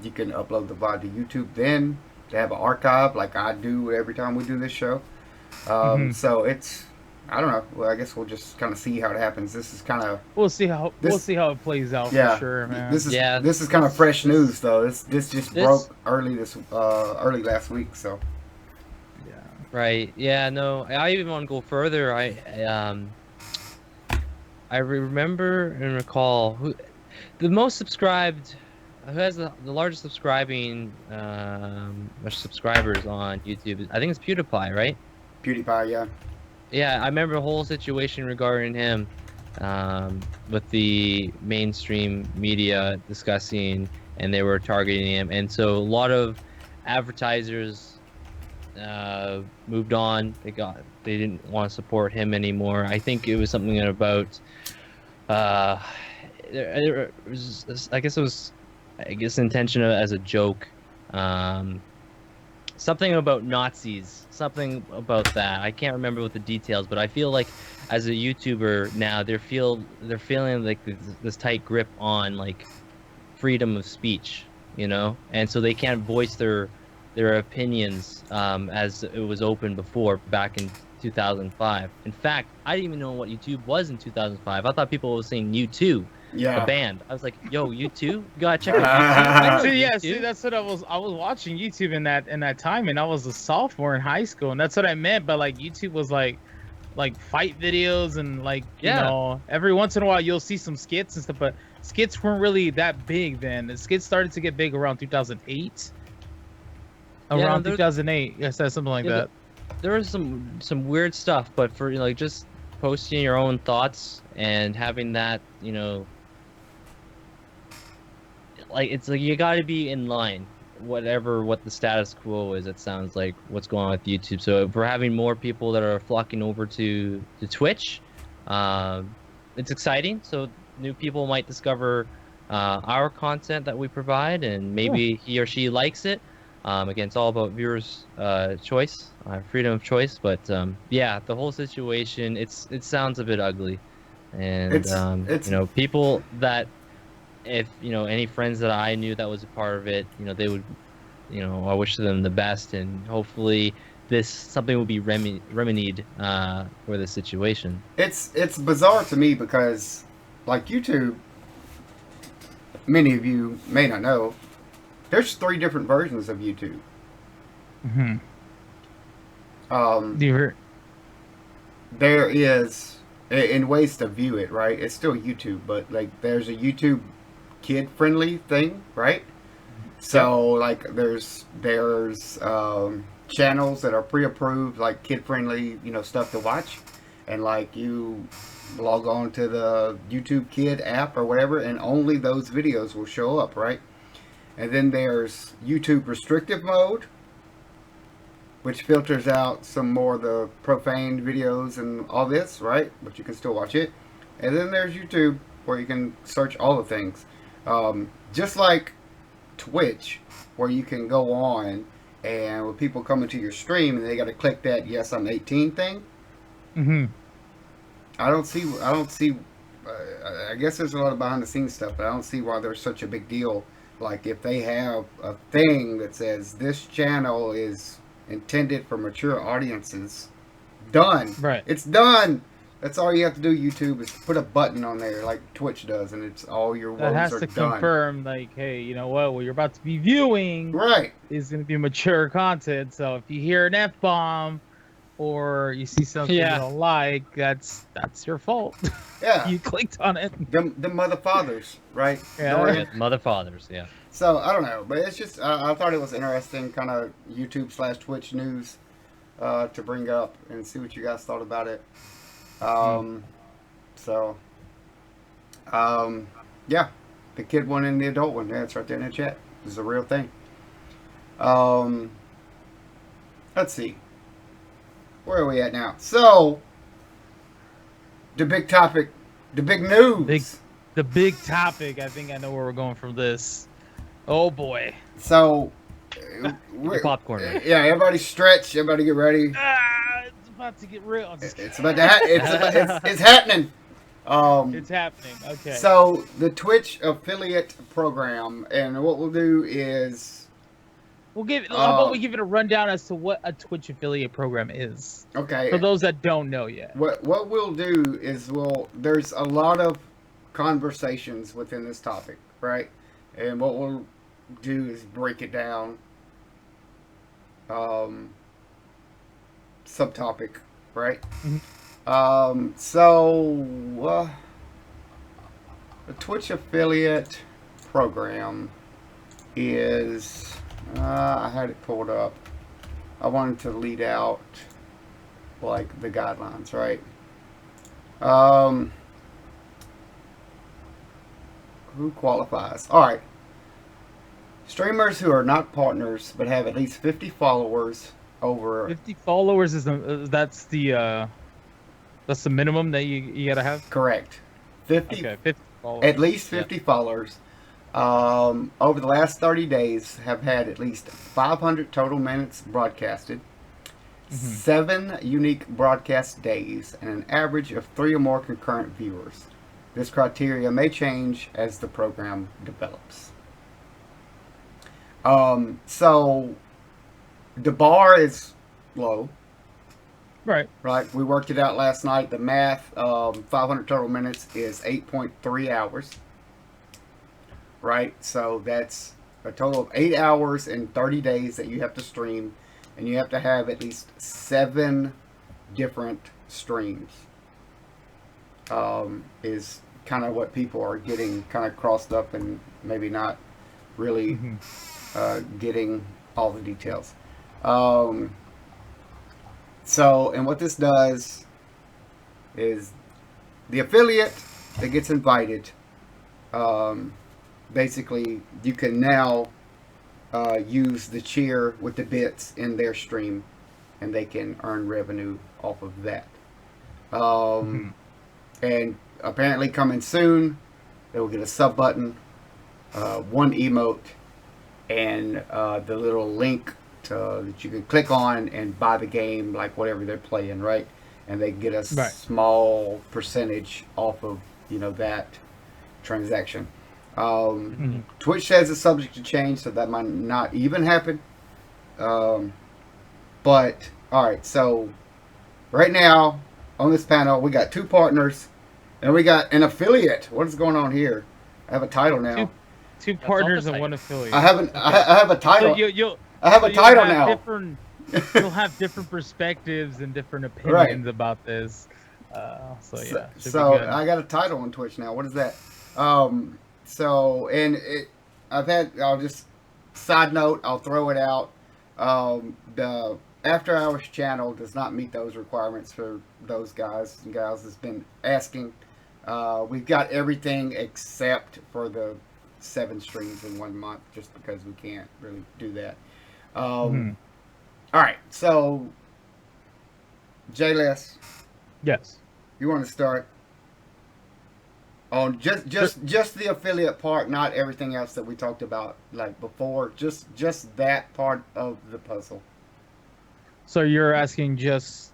You can upload the VOD to YouTube. Then they have an archive, like I do every time we do this show. Mhm. So it's, I don't know. Well, I guess we'll just kind of see how it happens. This is kind of, We'll see how This- it plays out yeah. for sure, man. This is Yeah, this is kind of fresh this- news though. This just this- broke early last week. So Yeah. Right. Yeah. No. I even want to go further. I remember and recall who the most subscribed, who has the largest subscribing subscribers on YouTube. I think it's PewDiePie, right? PewDiePie, yeah. Yeah, I remember the whole situation regarding him, with the mainstream media discussing, and they were targeting him, and so a lot of advertisers moved on. They didn't want to support him anymore. I think it was something about there was, I guess it was, intention as a joke. Something about Nazis, something about that. I can't remember what the details, but I feel like as a YouTuber now, they're feeling like this tight grip on like freedom of speech, you know, and so they can't voice their opinions as it was open before back in 2005. In fact, I didn't even know what YouTube was in 2005. I thought people were saying U2, Yeah. a band. I was like, yo, U2, you gotta check out U2. I know See, yeah, U2. see, that's what I was watching YouTube in that time, and I was a sophomore in high school, and that's what I meant. But like YouTube was like fight videos, and like you Yeah. know, every once in a while you'll see some skits and stuff, but skits weren't really that big then. The skits started to get big around 2008. Yeah, Around there- 2008, yes, that's something like Yeah, that. There was some weird stuff, but for like just posting your own thoughts and having that, you know, like it's like you got to be in line, what the status quo is. It sounds like what's going on with YouTube. So if we're having more people that are flocking over to Twitch, it's exciting. So new people might discover our content that we provide, and maybe he or she likes it. Again, it's all about viewers' choice, freedom of choice. But yeah, the whole situation, it sounds a bit ugly, and It's- you know, people that, if you know any friends that I knew that was a part of it, you know, they would, you know, I wish them the best, and hopefully something will be remedied for this situation. It's bizarre to me because, like YouTube, many of you may not know, there's 3 different versions of YouTube. Mm-hmm. Um, You heard? there is in ways to view it, right? It's still YouTube, but like there's a YouTube kid-friendly thing, right? So like there's channels that are pre-approved, like kid-friendly, you know, stuff to watch, and like you log on to the YouTube Kid app or whatever, and only those videos will show up, right? And then there's YouTube restrictive mode, which filters out some more of the profane videos and all this, right? But you can still watch it. And then there's YouTube, where you can search all the things. Just like Twitch, where you can go on and when people come into your stream and they got to click that "Yes, I'm 18" thing. Mm-hmm. I don't see. I guess there's a lot of behind the scenes stuff, but I don't see why there's such a big deal. Like if they have a thing that says this channel is intended for mature audiences, done. Right. It's done. That's all you have to do. YouTube is put a button on there like Twitch does, and it's all your That woes has are to done. confirm, like, hey, you know what you're about to be viewing Right. is going to be mature content. So if you hear an F-bomb or you see something Yeah. you don't like, that's your fault. Yeah. You clicked on it. The mother fathers, right? Yeah. Dorian? Yeah, mother fathers, yeah. So I don't know, but it's just I thought it was interesting, kind of YouTube/Twitch news to bring up and see what you guys thought about it. So yeah, the kid one and the adult one, yeah, it's right there in the chat. This is a real thing. Let's see, where are we at now? So the big topic, the big news. The big topic, I think I know where we're going from this. Oh boy. So Your popcorn. Right? yeah, everybody stretch, everybody get ready. It's about to get real. I'm just kidding. It's about to it's happening. It's happening. Okay. So the Twitch affiliate program, and what we'll do is We'll give. How about we give it a rundown as to what a Twitch affiliate program is okay. for those that don't know yet. What we'll do is there's a lot of conversations within this topic, right? And what we'll do is break it down, subtopic, right? So the Twitch affiliate program is I had it pulled up. I wanted to lead out like the guidelines, right? Who qualifies? All right. Streamers who are not partners but have at least 50 followers over 50 followers is that's the minimum that you gotta have. correct. 50 Okay, 50 followers. at least 50 followers over the last 30 days have had at least 500 total minutes broadcasted, 7 unique broadcast days, and an average of 3 or more concurrent viewers. This criteria may change as the program develops. So the bar is low, Right. right? We worked it out last night. The math, 500 total minutes is 8.3 hours, right? So that's a total of 8 hours in 30 days that you have to stream, and you have to have at least 7 different streams. Is kind of what people are getting kind of crossed up and maybe not really getting all the details. So, and what this does is the affiliate that gets invited, basically you can now use the cheer with the bits in their stream, and they can earn revenue off of that. And apparently coming soon, they will get a sub button, one emote, and the little link that you can click on and buy the game, like whatever they're playing, right? And they get a small percentage off of that transaction. Twitch says it's subject to change, so that might not even happen. But all right, so right now on this panel we got 2 partners and we got an affiliate. What is going on here? I have a title now. Two partners and one affiliate. I have a title. So I have a title now. You'll have different perspectives and different opinions about this. So yeah. So I got a title on Twitch now. What is that? So and I'll just side note. I'll throw it out. The After Hours channel does not meet those requirements for those guys and gals that's been asking. We've got everything except for the 7 streams in 1 month, just because we can't really do that. All right, so Jless, yes, you want to start on just the affiliate part, not everything else that we talked about like before. Just that part of the puzzle. So you're asking just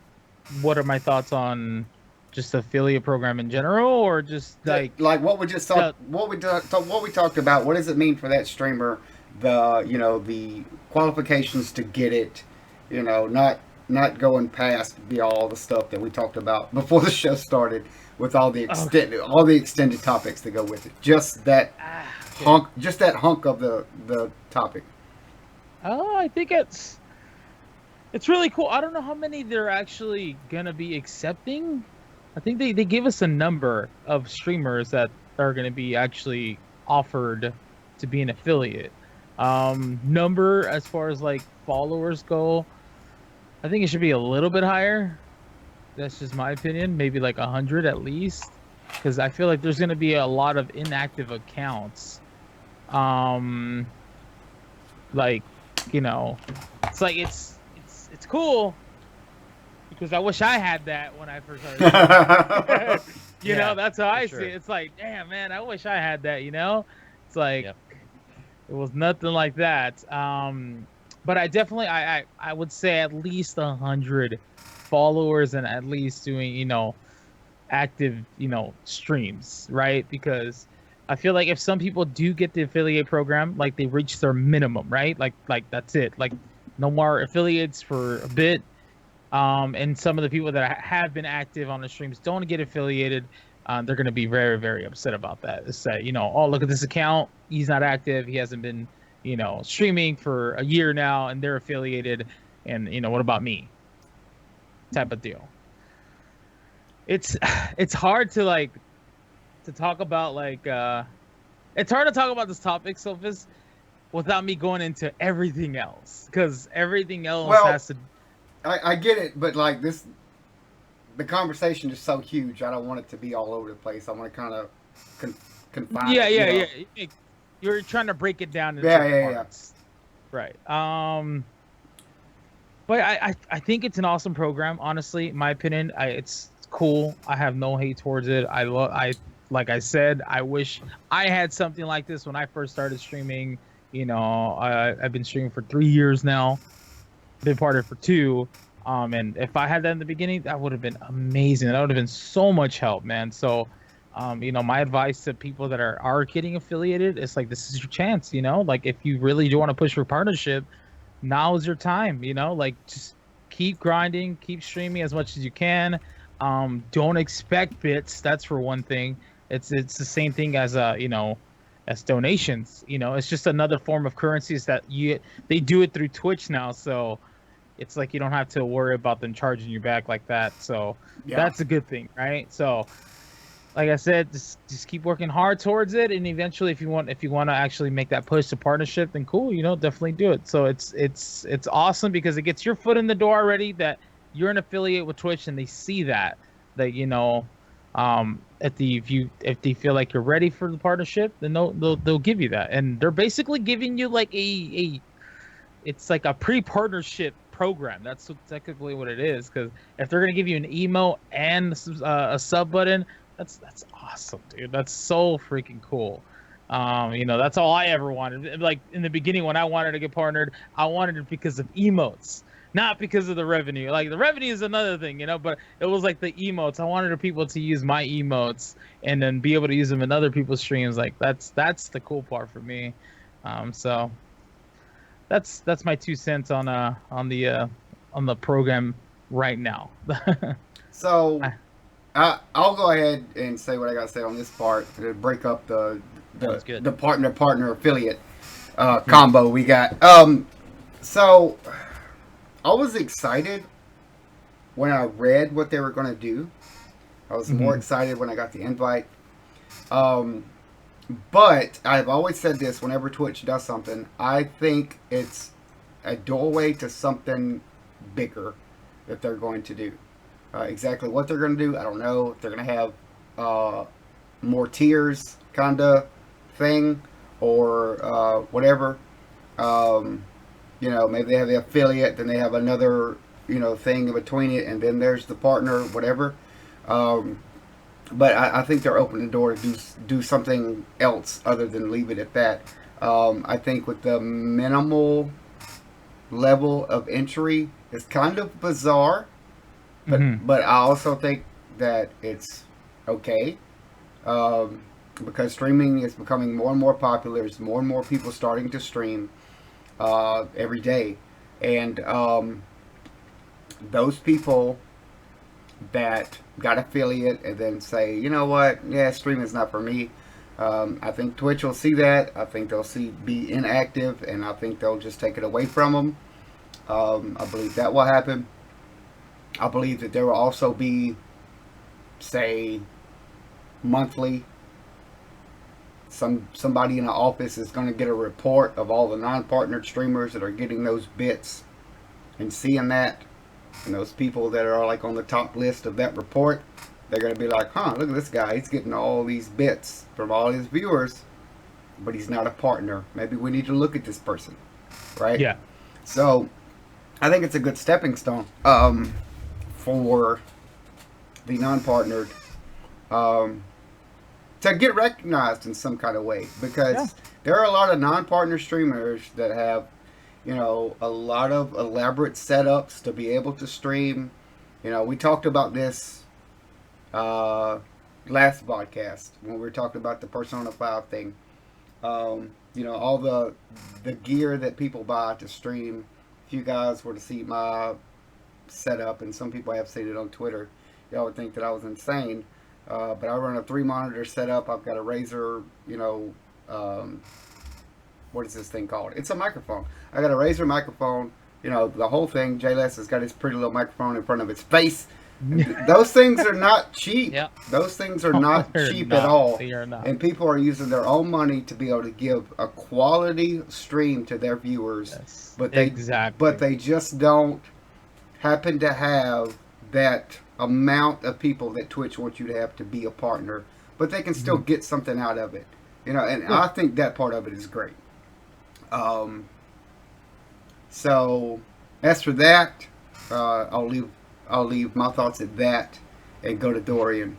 what are my thoughts on just the affiliate program in general, or just like what we just talked, what we talked about? What does it mean for that streamer? The qualifications to get it. Not going past all the stuff that we talked about before the show started with all the extended topics that go with it. Just that hunk of the topic. Oh, I think it's really cool. I don't know how many they're actually gonna be accepting. I think they give us a number of streamers that are gonna be actually offered to be an affiliate. Number as far as like followers go, I think it should be a little bit higher. That's just my opinion. Maybe like 100 at least, because I feel like there's gonna be a lot of inactive accounts. Like, it's like it's cool because I wish I had that when I first started. That's how I see it. It's like, damn man, I wish I had that. It's like it was nothing like that. But I definitely, I would say at least 100 followers and at least doing, active, streams, right? Because I feel like if some people do get the affiliate program, like they reach their minimum, right? Like that's it. Like no more affiliates for a bit. And some of the people that have been active on the streams don't get affiliated. They're going to be very, very upset about that. It's that, oh, look at this account. He's not active. He hasn't been, streaming for a year now, and they're affiliated. And, what about me? Type of deal. It's it's hard to to talk about it's hard to talk about this topic, Sophus, without me going into everything else, because everything else Well, has to. I get it, but like this, the conversation is so huge. I don't want it to be all over the place. I want to kind of confine Yeah, it. You yeah, know? yeah. You're trying to break it down into Yeah, certain yeah, yeah. parts. Right. But I think it's an awesome program. Honestly, in my opinion, it's cool. I have no hate towards it. I like I said, I wish I had something like this when I first started streaming. I've been streaming for 3 years now. Been part of it for two. And if I had that in the beginning, that would have been amazing. That would have been so much help, man. So, my advice to people that are getting affiliated is like, this is your chance. Like if you really do want to push for partnership, now is your time. Like just keep grinding, keep streaming as much as you can. Don't expect bits. That's for one thing. It's the same thing as as donations. It's just another form of currencies that they do it through Twitch now. So it's like you don't have to worry about them charging you back like that. So Yeah. that's a good thing, right? So like I said, just keep working hard towards it, and eventually, if you want to actually make that push to partnership, then cool, definitely do it. So it's awesome because it gets your foot in the door already, that you're an affiliate with Twitch, and they see that if they feel like you're ready for the partnership, then they'll give you that, and they're basically giving you like it's like a pre-partnership program. That's technically what it is, because if they're gonna give you an emote and a sub button, that's awesome, dude. That's so freaking cool. That's all I ever wanted. Like in the beginning when I wanted to get partnered, I wanted it because of emotes, not because of the revenue. Like the revenue is another thing, but it was like the emotes. I wanted people to use my emotes and then be able to use them in other people's streams. Like that's the cool part for me. So that's my 2 cents on the program right now. So I'll go ahead and say what I got to say on this part to break up the Sounds good. the partner affiliate combo we got. So I was excited when I read what they were going to do. I was more excited when I got the invite. But I've always said this: whenever Twitch does something, I think it's a doorway to something bigger that they're going to do. Exactly what they're going to do, I don't know. If they're going to have more tiers kind of thing or whatever. Maybe they have the affiliate, then they have another, thing in between it, and then there's the partner, whatever. But I think they're opening the door to do something else other than leave it at that. I think with the minimal level of entry, it's kind of bizarre. But I also think that it's okay because streaming is becoming more and more popular. There's more and more people starting to stream every day. And those people that got affiliate and then say, you know what, yeah, streaming is not for me. I think Twitch will see that. I think they'll be inactive, and I think they'll just take it away from them. I believe that will happen. I believe that there will also be, say, monthly, somebody in the office is going to get a report of all the non-partnered streamers that are getting those bits and seeing that. And those people that are like on the top list of that report, they're going to be like, huh, look at this guy. He's getting all these bits from all his viewers, but he's not a partner. Maybe we need to look at this person, right? Yeah. So I think it's a good stepping stone for the non-partnered to get recognized in some kind of way, because there are a lot of non-partner streamers that have, a lot of elaborate setups to be able to stream. We talked about this uh, last podcast when we were talking about the Persona 5 thing. All the gear that people buy to stream. If you guys were to see my setup, and some people have seen it on Twitter, y'all would think that I was insane. But I run a 3 monitor setup. I've got a Razer, what is this thing called? It's a microphone. I got a Razer microphone. The whole thing. Jless has got his pretty little microphone in front of its face. Those things are not cheap. Yep. Those things are not They're cheap not. at all. They are not. And people are using their own money to be able to give a quality stream to their viewers. Yes, But they exactly. but they just don't happen to have that amount of people that Twitch wants you to have to be a partner. But they can still get something out of it. And I think that part of it is great. So as for that, I'll leave my thoughts at that and go to Dorian.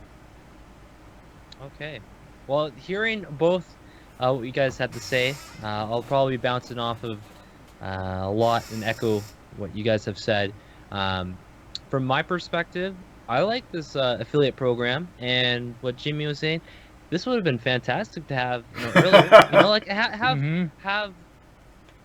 Okay. Well, hearing both what you guys have to say, I'll probably be bouncing off of a lot and echo what you guys have said. From my perspective, I like this affiliate program, and what Jimmy was saying, this would have been fantastic to have earlier. Like have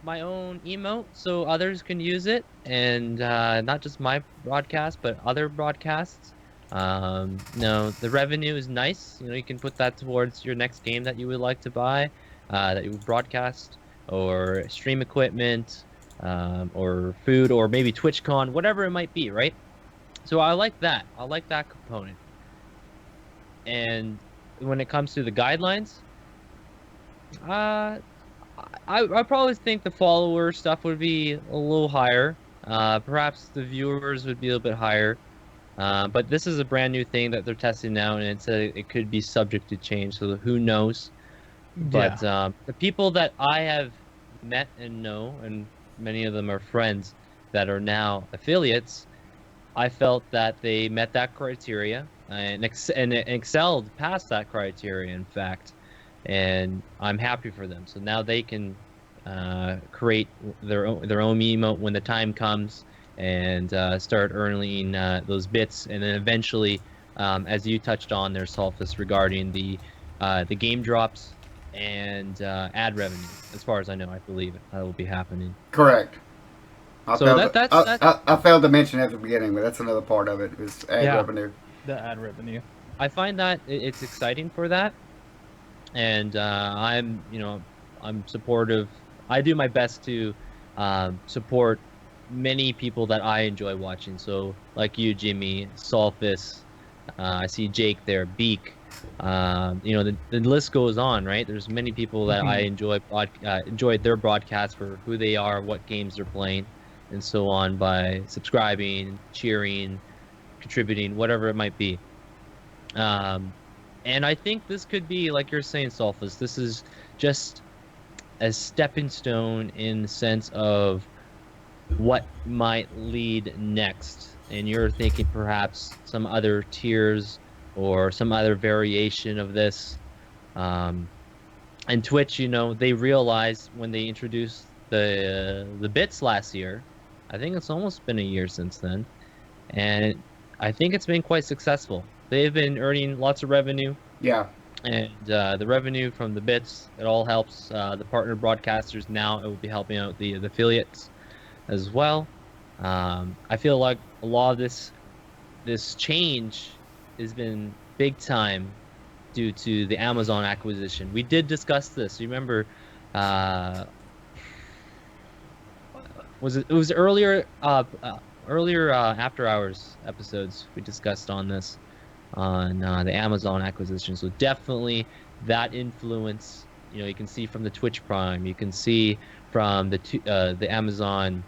my own emote so others can use it, and not just my broadcast but other broadcasts. The revenue is nice. You can put that towards your next game that you would like to buy, that you would broadcast, or stream equipment, or food, or maybe TwitchCon, whatever it might be, right? So I like that. I like that component. And when it comes to the guidelines, I probably think the follower stuff would be a little higher. Perhaps the viewers would be a little bit higher. But this is a brand new thing that they're testing now, and it could be subject to change. So who knows? But the people that I have met and know, and many of them are friends that are now affiliates, I felt that they met that criteria and excelled past that criteria, in fact. And I'm happy for them. So now they can create their own emote when the time comes, and start earning those bits, and then eventually, as you touched on there, Solfus, regarding the game drops and ad revenue. As far as I know, I believe that will be happening. Correct. I failed to mention at the beginning, but that's another part of it, is ad revenue. The ad revenue. I find that it's exciting for that, and I'm supportive. I do my best to support many people that I enjoy watching. So like you, Jimmy, Solfus, I see Jake there, Beak. The list goes on, right? There's many people that I enjoy their broadcasts for who they are, what games they're playing, and so on, by subscribing, cheering, contributing, whatever it might be. And I think this could be, like you're saying, Solfus, this is just a stepping stone in the sense of what might lead next. And you're thinking perhaps some other tiers or some other variation of this. And Twitch, they realized when they introduced the bits last year, I think it's almost been a year since then, and I think it's been quite successful. They've been earning lots of revenue. Yeah. And the revenue from the bits, it all helps the partner broadcasters. Now it will be helping out the affiliates as well. I feel like a lot of this change has been big time due to the Amazon acquisition. We did discuss this. You remember? It was earlier after hours episodes we discussed on this, on the Amazon acquisition. So definitely that influence. You can see from the Twitch Prime. You can see from the Amazon.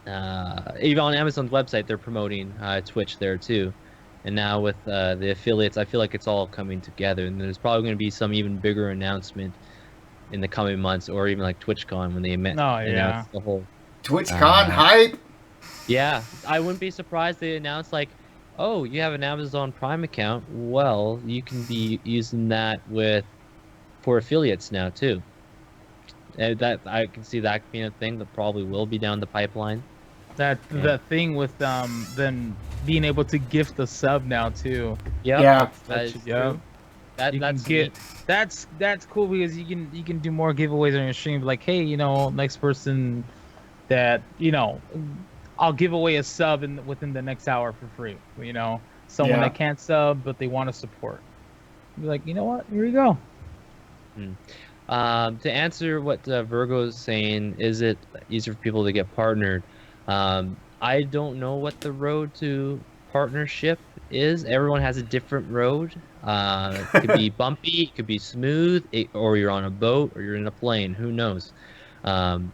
Even on Amazon's website, they're promoting Twitch there too. And now with the affiliates, I feel like it's all coming together. And there's probably going to be some even bigger announcement in the coming months, or even like TwitchCon when they announce the whole TwitchCon hype. Yeah, I wouldn't be surprised they announced like, oh, you have an Amazon Prime account. Well, you can be using that for affiliates now too. That I can see that being a thing that probably will be down the pipeline. That Yeah. the thing with them being able to gift a sub now too. Yep, Yeah. that That's is yeah. true. That You can that's get neat. that's cool because you can do more giveaways on your stream. Like, hey, next person that I'll give away a sub within the next hour for free. Someone Yeah. that can't sub but they want to support. Be like, you know what? Here you go. To answer what Virgo is saying, is it easier for people to get partnered? I don't know what the road to partnership is. Everyone has a different road. It could be bumpy, it could be smooth, or you're on a boat, or you're in a plane. Who knows? Um,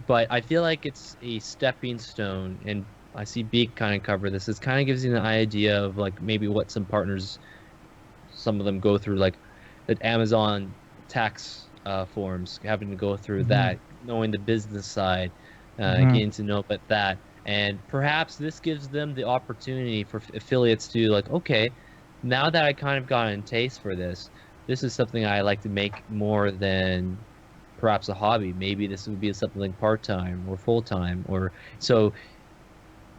but I feel like it's a stepping stone, and I see Beak kind of cover this. It kind of gives you an idea of like maybe what some partners, some of them go through, like the Amazon tax forms, having to go through Mhm. that, knowing the business side, Mhm. getting to know about that. And perhaps this gives them the opportunity for affiliates to like, okay, now that I kind of gotten a taste for this, this is something I like to make more than perhaps a hobby. Maybe this would be something like part-time or full-time or so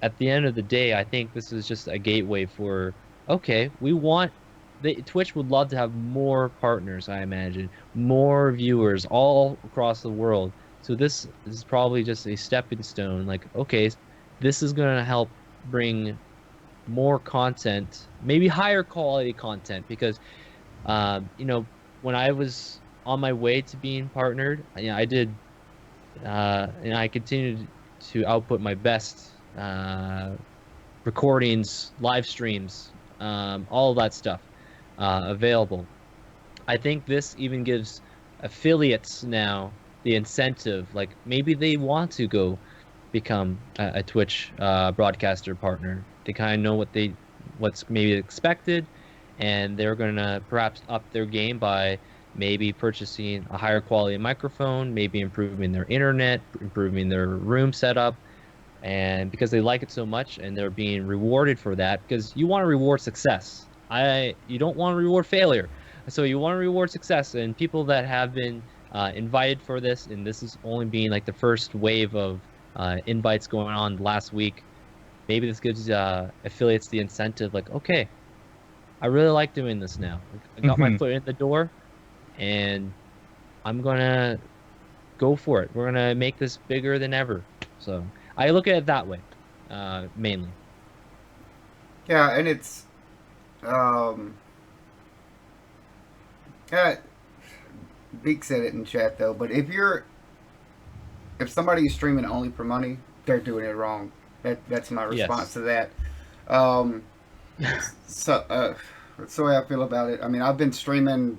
at the end of the day, I think this is just a gateway for, okay, Twitch would love to have more partners, I imagine, more viewers all across the world. So this is probably just a stepping stone. Like, okay, this is going to help bring more content, maybe higher quality content, because, when I was on my way to being partnered, I did, and I continued to output my best recordings, live streams, all of that stuff available. I think this even gives affiliates now the incentive, like maybe they want to go become a Twitch broadcaster partner. They kind of know what's maybe expected, and they're gonna perhaps up their game by maybe purchasing a higher quality microphone, maybe improving their internet, improving their room setup, and because they like it so much and they're being rewarded for that, because you want to reward success. You don't want to reward failure. So you want to reward success, and people that have been invited for this, and this is only being like the first wave of invites going on last week. Maybe this gives affiliates the incentive, like, okay, I really like doing this now. Like, I got my Mhm. foot in the door, and I'm gonna go for it. We're gonna make this bigger than ever. So I look at it that way, mainly. Yeah, and it's um yeah, Beak said it in chat though, but if somebody is streaming only for money, they're doing it wrong. That's my response Yes. to that. Um so that's the way I feel about it. I mean, I've been streaming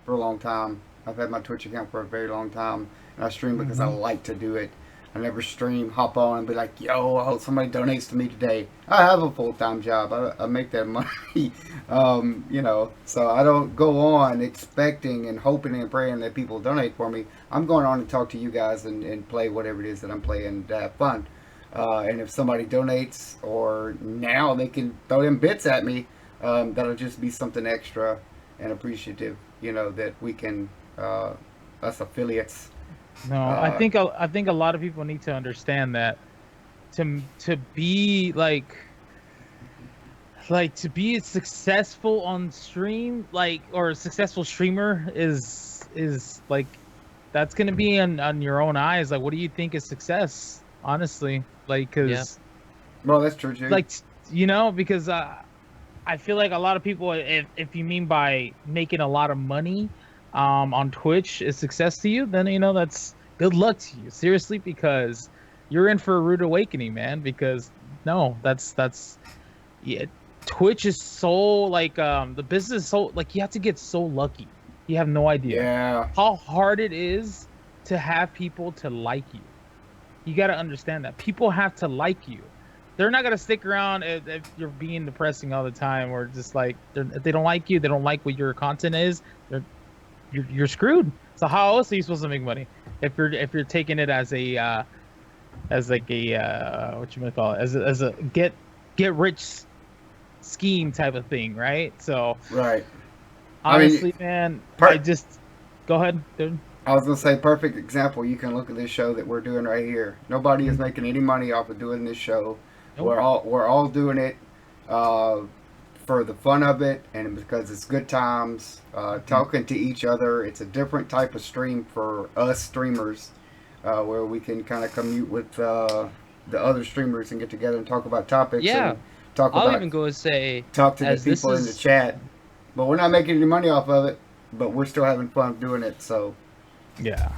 for a long time. I've had my Twitch account for a very long time, and I stream because I Mhm. like to do it. I never stream, hop on, and be like, "Yo, I hope somebody donates to me today." I have a full time job. I make that money, So I don't go on expecting and hoping and praying that people donate for me. I'm going on to talk to you guys and play whatever it is that I'm playing to have fun. And if somebody donates, or now they can throw them bits at me, that'll just be something extra and appreciative, that we can, us affiliates. No, Uh, I think a lot of people need to understand that to be to be successful on stream, or a successful streamer is like that's gonna be on your own eyes. Like, what do you think is success? Honestly, Yeah. because well, that's true too. like because I feel like a lot of people, if you mean by making a lot of money on Twitch is success to you, then that's good luck to you. Seriously, because you're in for a rude awakening, man. Because no, that's yeah, Twitch is so the business is so you have to get so lucky. You have no idea Yeah, how hard it is to have people to like you. You got to understand that people have to like you. They're not gonna stick around if you're being depressing all the time, or just if they don't like you, they don't like what your content is. They're, you're screwed. So how else are you supposed to make money if you're taking it as a as like a what you might call it, as a get rich scheme type of thing, right? So right. I mean, honestly, man, I per- just go ahead, dude. I was gonna say, perfect example. You can look at this show that we're doing right here. Nobody is making any money off of doing this show. Nope. We're all doing it uh, for the fun of it and because it's good times. Talking to each other. It's a different type of stream for us streamers, where we can kind of commute with the other streamers and get together and talk about topics. Yeah. And talk I'll about even go and say, talk to the as this people in the is- chat. But we're not making any money off of it. But we're still having fun doing it. So. Yeah.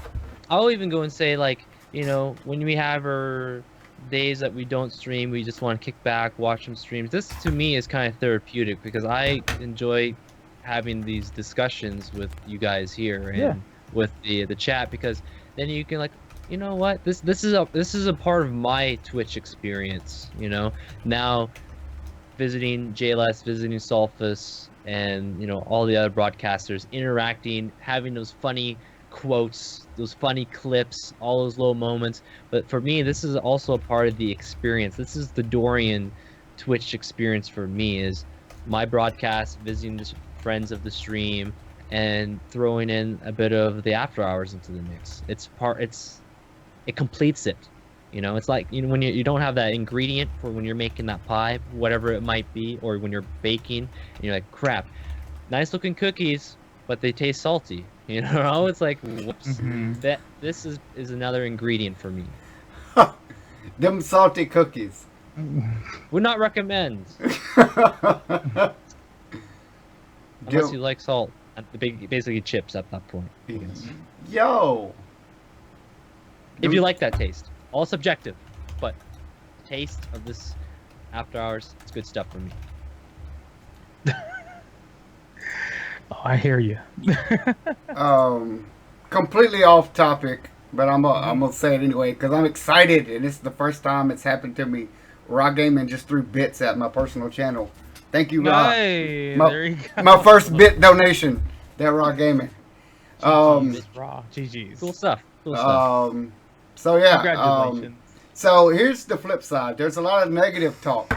I'll even go and say, like, you know, when we have our days that we don't stream, we just want to kick back, watch some streams. This to me is kind of therapeutic because I enjoy having these discussions with you guys here and Yeah. with the chat, because then you can, like, you know what, this is a part of my Twitch experience. You know, now visiting Jless, visiting Solfus, and you know all the other broadcasters, interacting, having those funny quotes, those funny clips, all those little moments. But for me, this is also a part of the experience. This is the Dorian Twitch experience for me, is my broadcast, visiting the friends of the stream, and throwing in a bit of the after hours into the mix. It completes it. You know, it's like, you know, when you don't have that ingredient for when you're making that pie, whatever it might be, or when you're baking, and you're like, crap, nice looking cookies, but they taste salty. You know, it's like, whoops. Mhm. That this is another ingredient for me. Them salty cookies. Would not recommend unless you like salt. Basically chips at that point. I guess. Yo. If you like that taste, all subjective, but the taste of this after hours, it's good stuff for me. Oh, I hear you. Completely off topic, but I'm gonna say it anyway because I'm excited, and this is the first time it's happened to me. Raw Gaming just threw bits at my personal channel. Thank you, Raw. Hey, My- there you go. My first bit donation. That Raw Gaming. GG's, raw. GG's. Cool stuff. Cool stuff. So yeah. Congratulations. So here's the flip side. There's a lot of negative talk.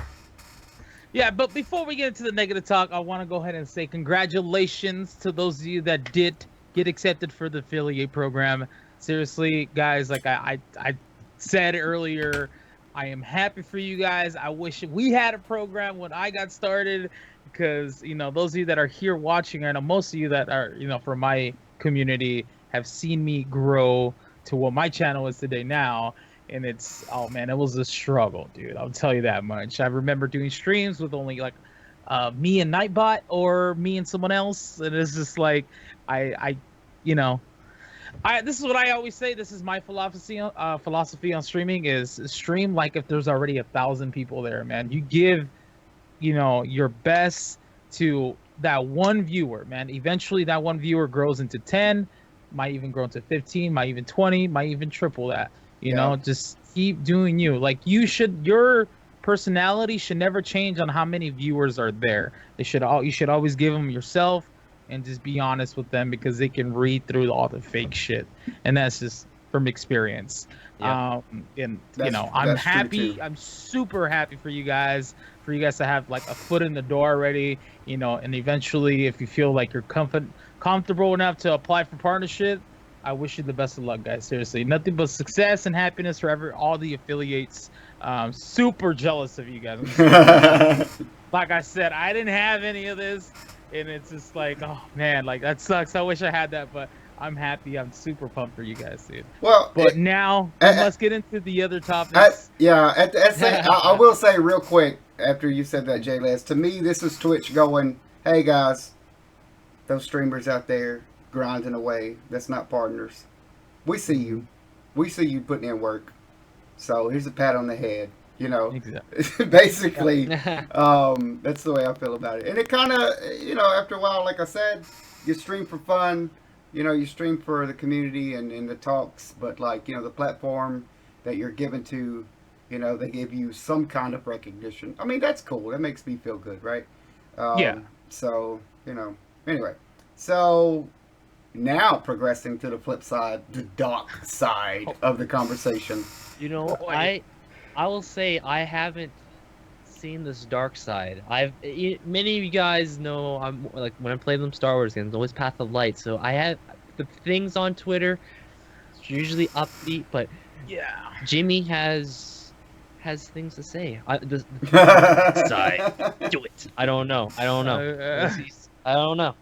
Yeah, but before we get into the negative talk, I want to go ahead and say congratulations to those of you that did get accepted for the affiliate program. Seriously, guys, like I said earlier, I am happy for you guys. I wish we had a program when I got started, because, you know, those of you that are here watching, I know most of you that are, you know, from my community have seen me grow to what my channel is today now. And it's, oh man, it was a struggle, dude. I'll tell you that much. I remember doing streams with only like me and Nightbot, or me and someone else, and it's just like you know, this is what I always say. This is my philosophy on streaming: is stream like if there's already 1,000 people there, man. You give, you know, your best to that one viewer, man. Eventually, that one viewer grows into 10, might even grow into 15, might even 20, might even triple that. You know, just keep doing you. Like, your personality should never change on how many viewers are there. You should always give them yourself and just be honest with them, because they can read through all the fake shit. And that's just from experience. Yeah. And That's- you know, I'm that's true, happy. too. I'm super happy for you guys to have like a foot in the door already, you know, and eventually if you feel like you're comfortable enough to apply for partnership, I wish you the best of luck, guys. Seriously, nothing but success and happiness for all the affiliates. Super jealous of you guys. Like I said, I didn't have any of this, and it's just like, oh man, like that sucks. I wish I had that, but I'm happy. I'm super pumped for you guys, dude. Well, But now let's get into the other topics. I will say real quick after you said that, Jless, to me, this is Twitch going, hey guys, those streamers out there grinding away, that's not partners. We see you. We see you putting in work. So here's a pat on the head, you know. Exactly. Basically, that's the way I feel about it. And it kind of, you know, after a while, like I said, you stream for fun. You know, you stream for the community and the talks, but like, you know, the platform that you're given to, you know, they give you some kind of recognition. I mean, that's cool. That makes me feel good, right? Yeah. So, you know, anyway. So, now progressing to the flip side, the dark side of the conversation. You know, Boy. I will say I haven't seen this dark side. Many of you guys know I'm like, when I play them Star Wars games, always Path of Light. So the things on Twitter. It's usually upbeat, but Yeah. Jimmy has things to say. The side, do it. I don't know. I don't know. I don't know.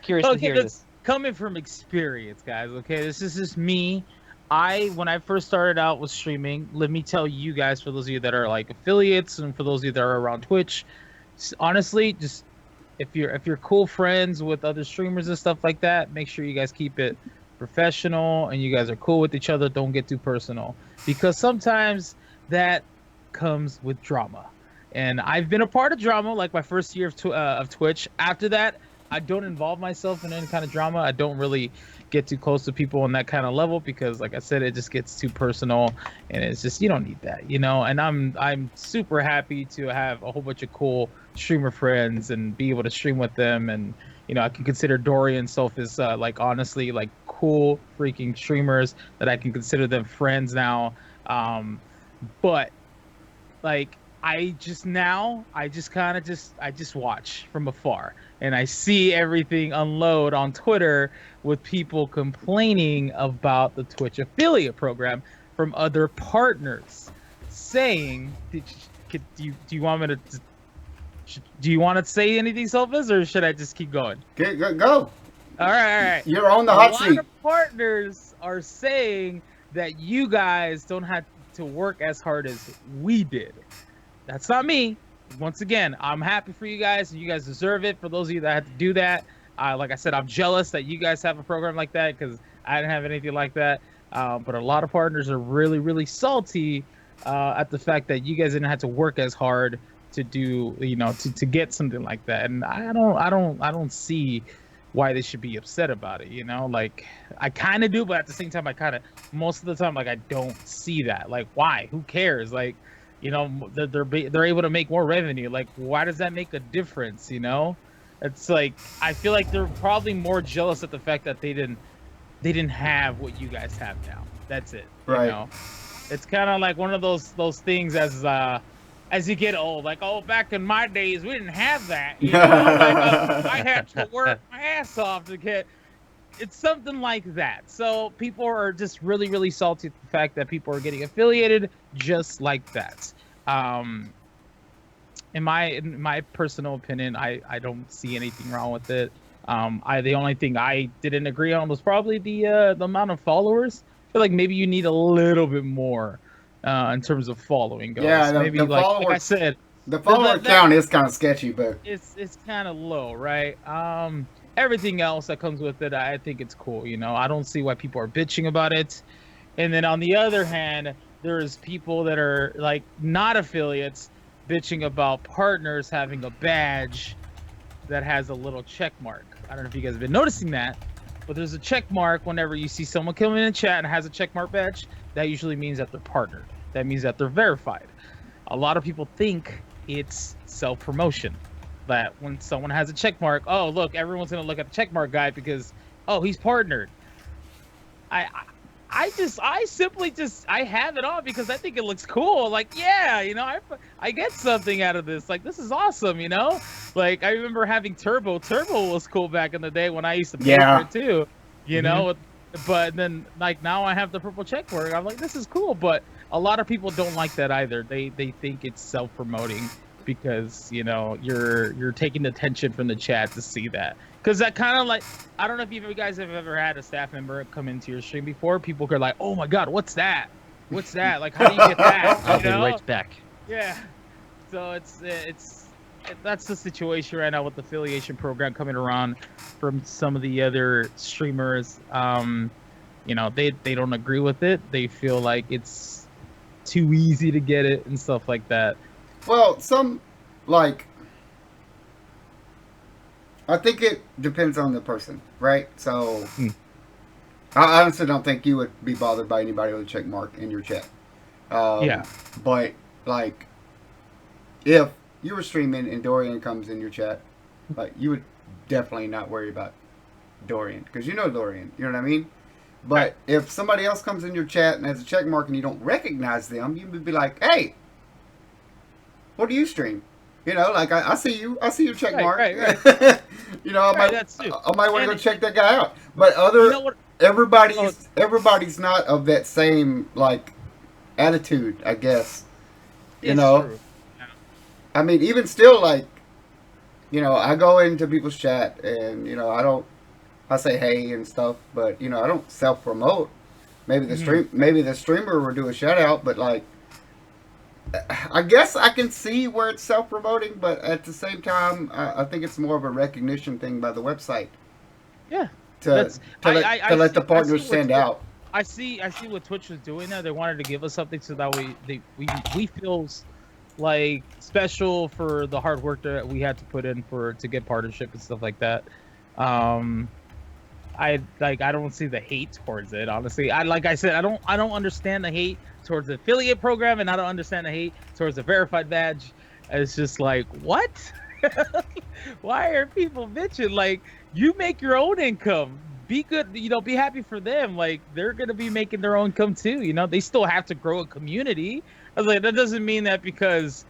Curious to Okay, hear that's this. coming from experience, guys. Okay, this is just me. When I first started out with streaming, let me tell you guys, for those of you that are like affiliates, and for those of you that are around Twitch, honestly, just if you're cool friends with other streamers and stuff like that, make sure you guys keep it professional and you guys are cool with each other. Don't get too personal, because sometimes that comes with drama. And I've been a part of drama, like my first year of Twitch. After that, I don't involve myself in any kind of drama. I don't really get too close to people on that kind of level, because, like I said, it just gets too personal, and it's just, you don't need that, you know. And I'm super happy to have a whole bunch of cool streamer friends and be able to stream with them. And I can consider Dory and Soph as like, honestly, like, cool freaking streamers that I can consider them friends now. But like, I just watch from afar, and I see everything unload on Twitter with people complaining about the Twitch affiliate program from other partners, saying, do you want me to do you want to say anything, Sylvis, or should I just keep going? Go. All right. You're on the A hot lot seat. of partners are saying that you guys don't have to work as hard as we did. That's not me. Once again, I'm happy for you guys, and you guys deserve it. For those of you that had to do that, like I said, I'm jealous that you guys have a program like that, because I didn't have anything like that. But a lot of partners are really, really salty at the fact that you guys didn't have to work as hard to do, to get something like that. And I don't see why they should be upset about it. Like, I kind of do, but at the same time, most of the time, like, I don't see that. Like, why? Who cares? Like, they're able to make more revenue. Like, why does that make a difference? It's like, I feel like they're probably more jealous at the fact that they didn't have what you guys have now. That's it. Right. It's kind of like one of those things as you get old. Like, oh, back in my days, we didn't have that. Like, I had to work my ass off to get. It's something like that. So people are just really, really salty at the fact that people are getting affiliated just like that. In my personal opinion, I don't see anything wrong with it. The only thing I didn't agree on was probably the amount of followers. I feel like maybe you need a little bit more in terms of following goes. Yeah, maybe the like I said, the follower count is kind of sketchy, but it's kind of low, right? Everything else that comes with it, I think it's cool. I don't see why people are bitching about it. And then on the other hand, there's people that are like not affiliates bitching about partners having a badge that has a little check mark. I don't know if you guys have been noticing that, but there's a check mark whenever you see someone coming in chat and has a check mark badge. That usually means that they're partnered. That means that they're verified. A lot of people think it's self-promotion. That when someone has a check mark, oh, look, everyone's going to look at the check mark guy because, oh, he's partnered. I simply I have it on because I think it looks cool. Like, yeah, I get something out of this. Like, this is awesome, Like, I remember having Turbo. Turbo was cool back in the day when I used to pay for it too, But then, like, now I have the purple check mark. I'm like, this is cool. But a lot of people don't like that either. They think it's self-promoting because, you're taking attention from the chat to see that. Because that kind of like, I don't know if you guys have ever had a staff member come into your stream before. People are like, oh my God, what's that? What's that? Like, how do you get that? I'll be right back. Yeah. So that's the situation right now with the affiliation program coming around from some of the other streamers. They don't agree with it. They feel like it's too easy to get it and stuff like that. well, I think it depends on the person, right? So, I honestly don't think you would be bothered by anybody with a check mark in your chat. Yeah. But, like, if you were streaming and Dorian comes in your chat, like, you would definitely not worry about Dorian. Because you know Dorian, you know what I mean? But if somebody else comes in your chat and has a check mark and you don't recognize them, you would be like, hey, what do you stream? You know, like I see you check Right, mark. right, You know, Right, that's true. I might want to go And check that guy out. But you know what? Oh, everybody's not of that same like attitude, I guess. You it's know, true. Yeah. I mean, even still, like, you know, I go into people's chat and you know, I say hey and stuff, but you know, I don't self promote. Mhm. Maybe the streamer will do a shout out, but like, I guess I can see where it's self promoting, but at the same time, I think it's more of a recognition thing by the website Yeah, to that's to let the I see partners what stand out. I see what Twitch was doing there. They wanted to give us something so that we feel like special for the hard work that we had to put in for to get partnership and stuff like that. Um, I don't see the hate towards it. Honestly, like I said, I don't understand the hate towards the affiliate program, and I don't understand the hate towards the verified badge. It's just like what? Why are people bitching? Like you make your own income. Be good, you know, be happy for them. Like they're gonna be making their own income too. You know, they still have to grow a community. I was like, that doesn't mean that because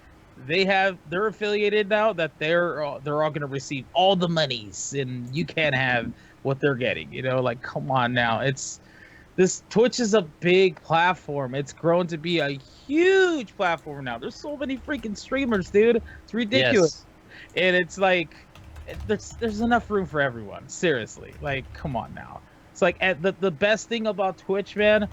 they're affiliated now that they're all gonna receive all the monies and you can't have what they're getting. You know, like come on now. It's this Twitch is a big platform. It's grown to be a huge platform now. There's so many freaking streamers, dude. It's ridiculous. Yes. And it's like there's enough room for everyone. Seriously. Like come on now. It's like the best thing about Twitch, man,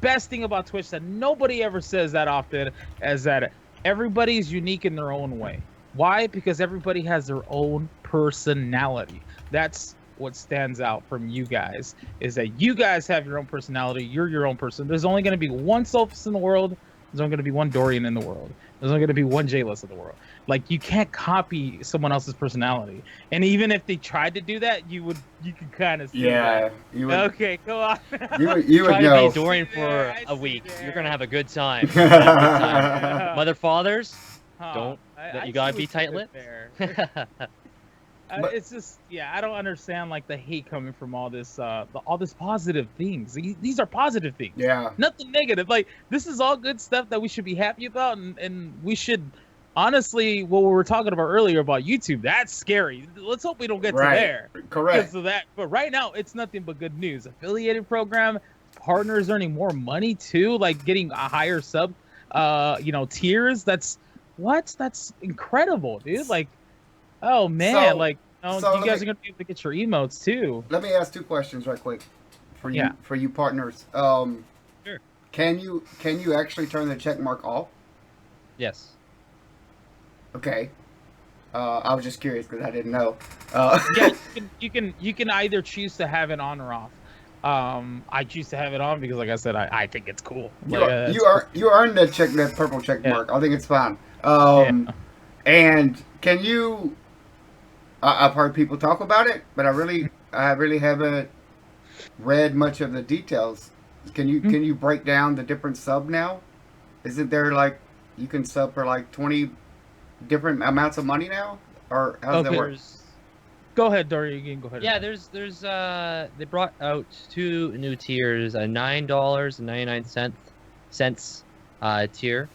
best thing about Twitch that nobody ever says that often is that everybody's unique in their own way. Why? Because everybody has their own personality. That's what stands out from you guys is that you guys have your own personality. You're your own person. There's only going to be one Sophus in the world. There's only going to be one Dorian in the world. There's only going to be one Jless in the world. Like you can't copy someone else's personality. And even if they tried to do that, you could kind of see Yeah, that. you would Okay, come on. you would Try to know. be Dorian See there, for I a see week. there. You're gonna have a good time. You're gonna have a good time. Yeah. Mother fathers, Huh. don't. I You see gotta what be you tight did lipped. there. But- It's just yeah, I don't understand like the hate coming from all this positive things. These are positive things. Yeah, Nothing negative. Like this is all good stuff that we should be happy about and we should honestly what we were talking about earlier about YouTube, that's scary. Let's hope we don't get to right, there. correct. Because of that. But right now it's nothing but good news. Affiliated program, partners earning more money too, like getting a higher sub tiers. That's incredible, dude. Like oh man, So, like oh, so you guys are gonna be able to get your emotes too. let me ask two questions right quick Yeah. for you partners. Sure. Can you actually turn the check mark off? Yes. Okay. I was just curious because I didn't know. Yeah, you can either choose to have it on or off. I choose to have it on because, like I said, I think it's cool. Like, you earned that purple check Yeah. mark. I think it's fine. Yeah. And can you? I've heard people talk about it, but I really haven't read much of the details. Can you break down the different sub now? Isn't there like you can sub for like 20 different amounts of money now, or how does that Okay. work? There's Go ahead, Dory. You can go ahead. yeah, there's they brought out two new tiers, a $9.99 tier.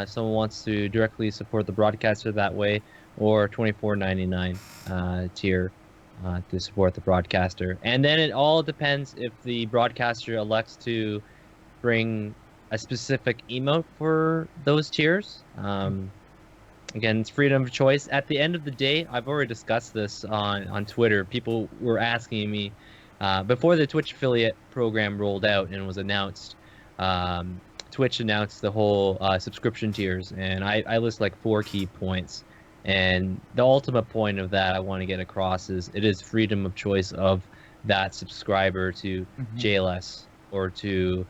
Someone wants to directly support the broadcaster that way, or $24.99 tier to support the broadcaster. And then it all depends if the broadcaster elects to bring a specific emote for those tiers. Again, it's freedom of choice. At the end of the day, I've already discussed this on Twitter. People were asking me before the Twitch affiliate program rolled out and was announced. Twitch announced the whole subscription tiers, and I list like 4 key points. And the ultimate point of that I want to get across is it is freedom of choice of that subscriber to Mhm. Jless or to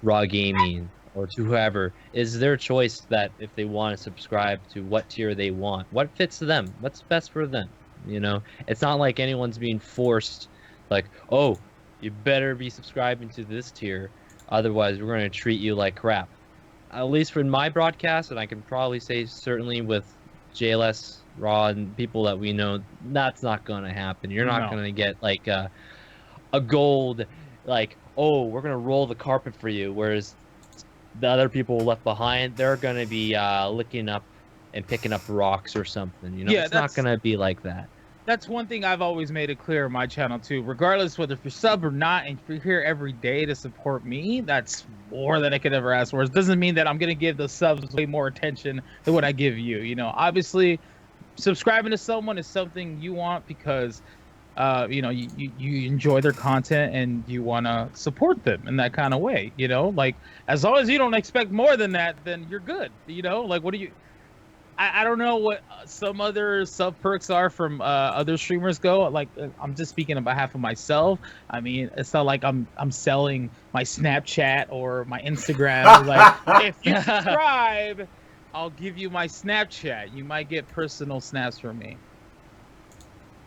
Raw Gaming or to whoever. Is their choice that if they want to subscribe to what tier they want, what fits them, what's best for them. You know, it's not like anyone's being forced, like, oh, you better be subscribing to this tier, otherwise we're going to treat you like crap. At least for my broadcast, and I can probably say certainly with Jless, Raw, and people that we know, that's not going to happen. You're not No. going to get like a gold, like, oh, we're going to roll the carpet for you, whereas the other people left behind, they're going to be licking up and picking up rocks or something. You know, Yeah, it's not that's- gonna be like that. That's one thing I've always made it clear on my channel too. Regardless whether if you're sub or not, and if you're here every day to support me, that's more than I could ever ask for. It doesn't mean that I'm gonna give the subs way more attention than what I give you. You know, obviously, subscribing to someone is something you want because you know, you enjoy their content and you want to support them in that kind of way. You know, like as long as you don't expect more than that, then you're good. You know, like what do you? I don't know what some other sub perks are from other streamers go. Like I'm just speaking on behalf of myself. I mean, it's not like I'm selling my Snapchat or my Instagram. Like if you subscribe, I'll give you my Snapchat. You might get personal snaps from me.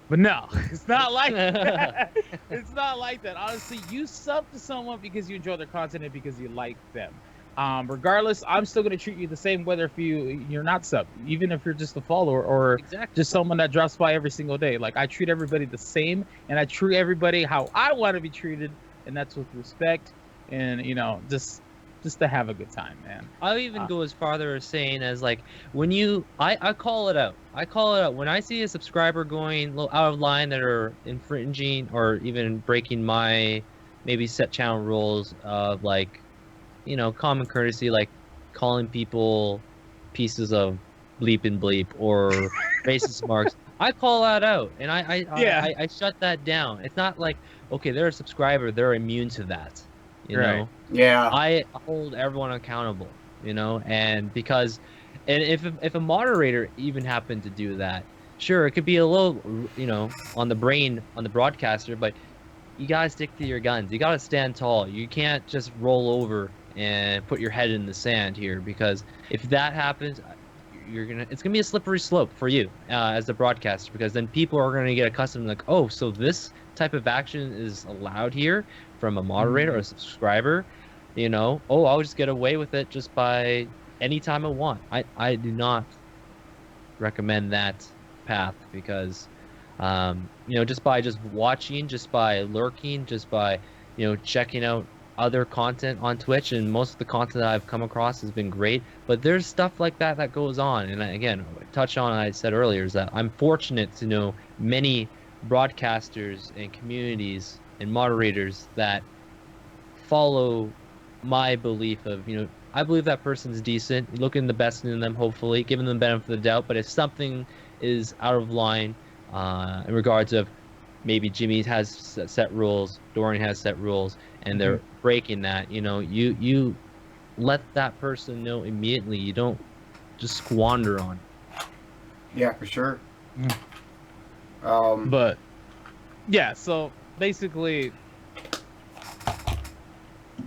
But no, it's not like that. It's not like that. Honestly, you sub to someone because you enjoy their content and because you like them. Regardless, I'm still gonna treat you the same whether if you're not sub, even if you're just a follower or Exactly. just someone that drops by every single day. Like I treat everybody the same, and I treat everybody how I want to be treated, and that's with respect, and you know, just to have a good time, man. I'll even go as farther as saying as like when I call it out. I call it out when I see a subscriber going a little out of line that are infringing or even breaking my maybe set channel rules of like, you know, common courtesy, like calling people pieces of bleep and bleep or racist marks. I call that out and I shut that down. It's not like, okay, they're a subscriber, they're immune to that. You Right. know? Yeah. I hold everyone accountable, you know, and because, and if a moderator even happened to do that, sure, it could be a little, you know, on the brain on the broadcaster, but you gotta stick to your guns. You gotta stand tall. You can't just roll over and put your head in the sand here, because if that happens, it's gonna be a slippery slope for you as the broadcaster, because then people are gonna get accustomed, like, oh, so this type of action is allowed here from a moderator or a subscriber, you know. Oh, I'll just get away with it just by any time I want. I do not recommend that path, because you know, just by watching, just by lurking, just by, you know, checking out other content on Twitch, and most of the content that I've come across has been great, but there's stuff like that that goes on. And again, touch on, I said earlier, is that I'm fortunate to know many broadcasters and communities and moderators that follow my belief of, you know, I believe that person's decent, looking the best in them, hopefully giving them the benefit of the doubt, but if something is out of line in regards of maybe Jimmy has set rules, Dorian has set rules, and they're breaking that, you know, you let that person know immediately. You don't just squander on it. Yeah, for sure. But yeah, so basically